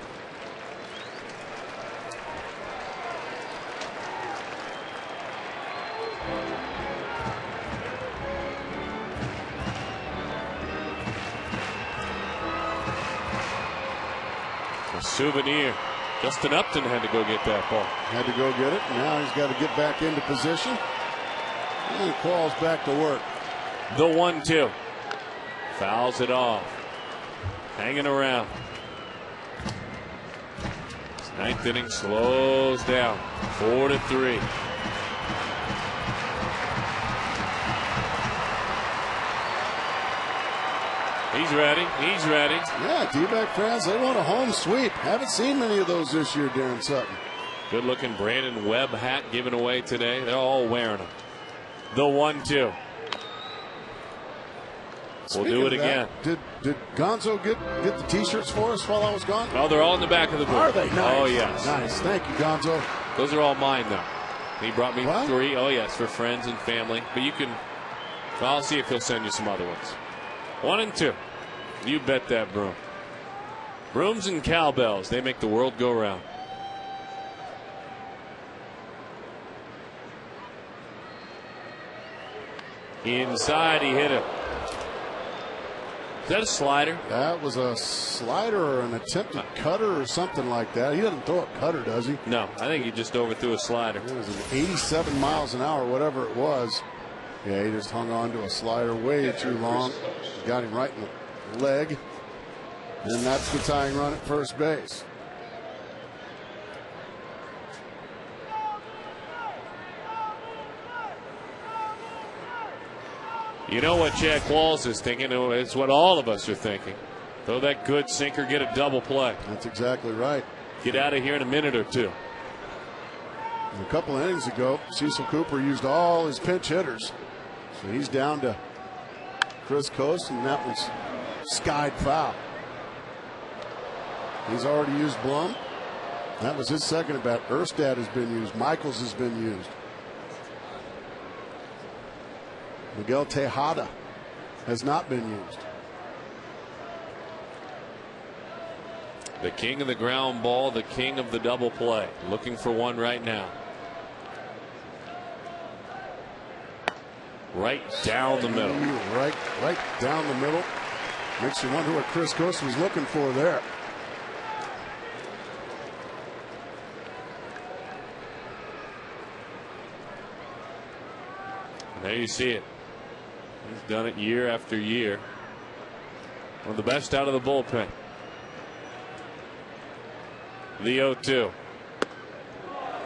A souvenir. Justin Upton had to go get that ball. Had to go get it. Now he's got to get back into position. And Qualls back to work. The 1-2. Fouls it off. Hanging around. His ninth inning slows down. 4-3. He's ready. He's ready. Yeah, D-back fans, they want a home sweep. Haven't seen many of those this year, Darren Sutton. Good looking Brandon Webb hat given away today. They're all wearing them. The 1-2. We'll do it again. Did Gonzo get the T-shirts for us while I was gone? Oh, they're all in the back of the booth. Are they? Nice. Oh, yes. Nice. Thank you, Gonzo. Those are all mine, though. He brought me What? 3. Oh, yes, for friends and family. But you can, I'll see if he'll send you some other ones. 1 and 2. You bet that broom. Brooms and cowbells, they make the world go round. Inside, he hit it. Is that a slider? That was a slider or an attempted cutter or something like that. He doesn't throw a cutter, does he? No, I think he just overthrew a slider. It was an 87 miles an hour, whatever it was. Yeah, he just hung on to a slider way too long. Got him right in the leg. And that's the tying run at first base. You know what Chad Qualls is thinking? It's what all of us are thinking. Throw that good sinker, get a double play. That's exactly right. Get out of here in a minute or two. And a couple of innings ago, Cecil Cooper used all his pinch hitters. So he's down to Chris Coast, and that was skied foul. He's already used Blum. That was his second at bat. Erstad has been used. Michaels has been used. Miguel Tejada has not been used. The king of the ground ball, the king of the double play. Looking for one right now. Right down the middle. Right down the middle. Makes you wonder what Chris Coast was looking for there. And there you see it. He's done it year after year. One of the best out of the bullpen. The 0-2.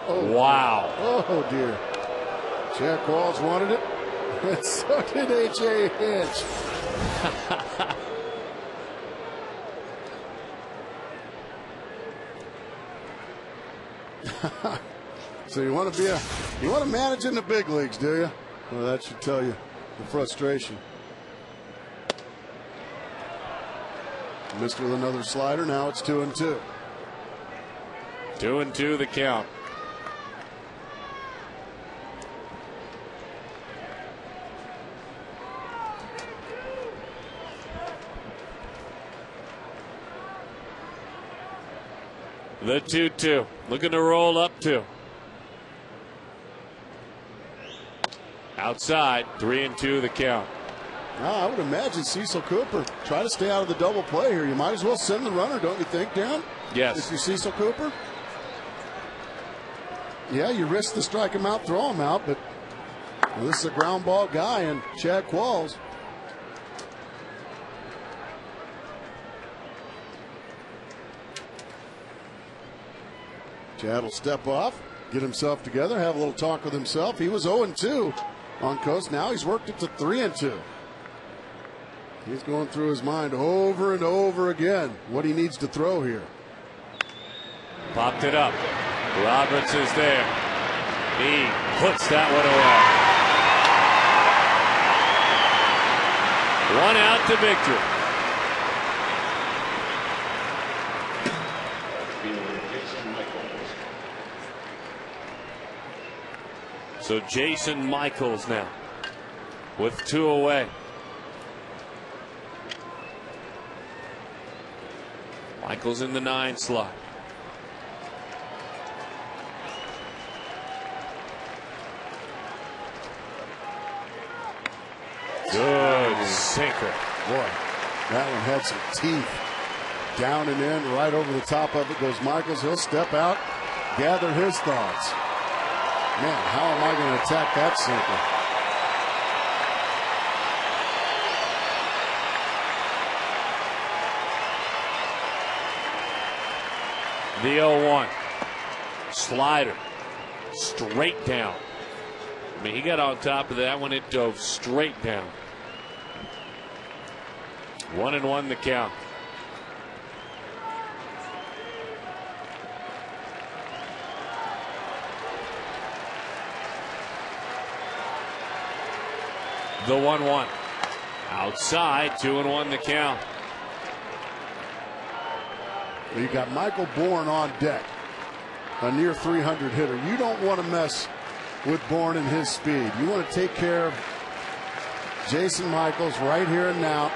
Oh, wow. Oh, dear. Chad Qualls wanted it. And so did H.A. Hinch. So you want to manage in the big leagues, do you? Well, that should tell you the frustration. Missed with another slider. Now it's 2-2. 2-2 the count. The 2-2. Looking to roll up two. Outside, 3-2 the count. I would imagine Cecil Cooper try to stay out of the double play here. You might as well send the runner, don't you think, Dan? Yes. If you're Cecil Cooper. Yeah, you risk the strike him out, throw him out, but this is a ground ball guy, and Chad Qualls. Chad will step off, get himself together, have a little talk with himself. He was 0-2 on Coast. Now he's worked it to 3-2. He's going through his mind over and over again what he needs to throw here. Popped it up. Roberts is there. He puts that one away. One out to victory. So Jason Michaels now with two away. Michaels in the 9 slot. Good sinker. Boy, that one had some teeth. Down and in, right over the top of it goes Michaels. He'll step out, gather his thoughts. Man, how am I going to attack that sinker? The 0-1. Slider. Straight down. I mean, he got on top of that one. It dove straight down. 1-1 the count. The 1-1. Outside, 2-1 the count. You got Michael Bourne on deck, a near 300 hitter. You don't want to mess with Bourne and his speed. You want to take care of Jason Michaels right here and now.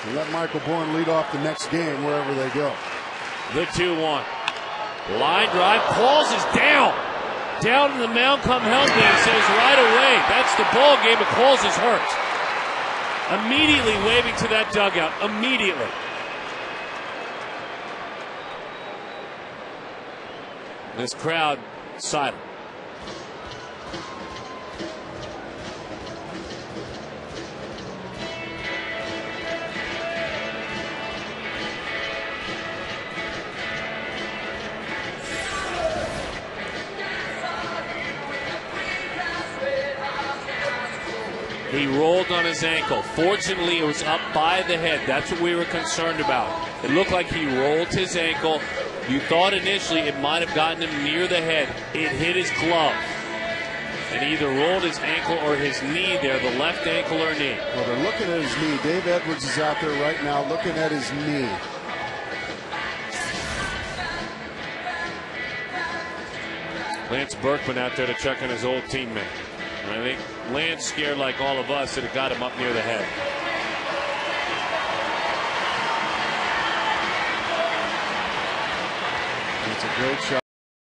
And let Michael Bourne lead off the next game wherever they go. The 2-1. Line drive. Qualls is down. Down in the mound, come help me. He says right away. That's the ball game, but Qualls is hurt. Immediately waving to that dugout. Immediately. This crowd silent. He rolled on his ankle. Fortunately, it was up by the head. That's what we were concerned about. It looked like he rolled his ankle. You thought initially it might have gotten him near the head. It hit his glove. And he either rolled his ankle or his knee there, the left ankle or knee. Well, they're looking at his knee. Dave Edwards is out there right now looking at his knee. Lance Berkman out there to check on his old teammate. And I think Lance, scared like all of us, that it got him up near the head. It's a great shot.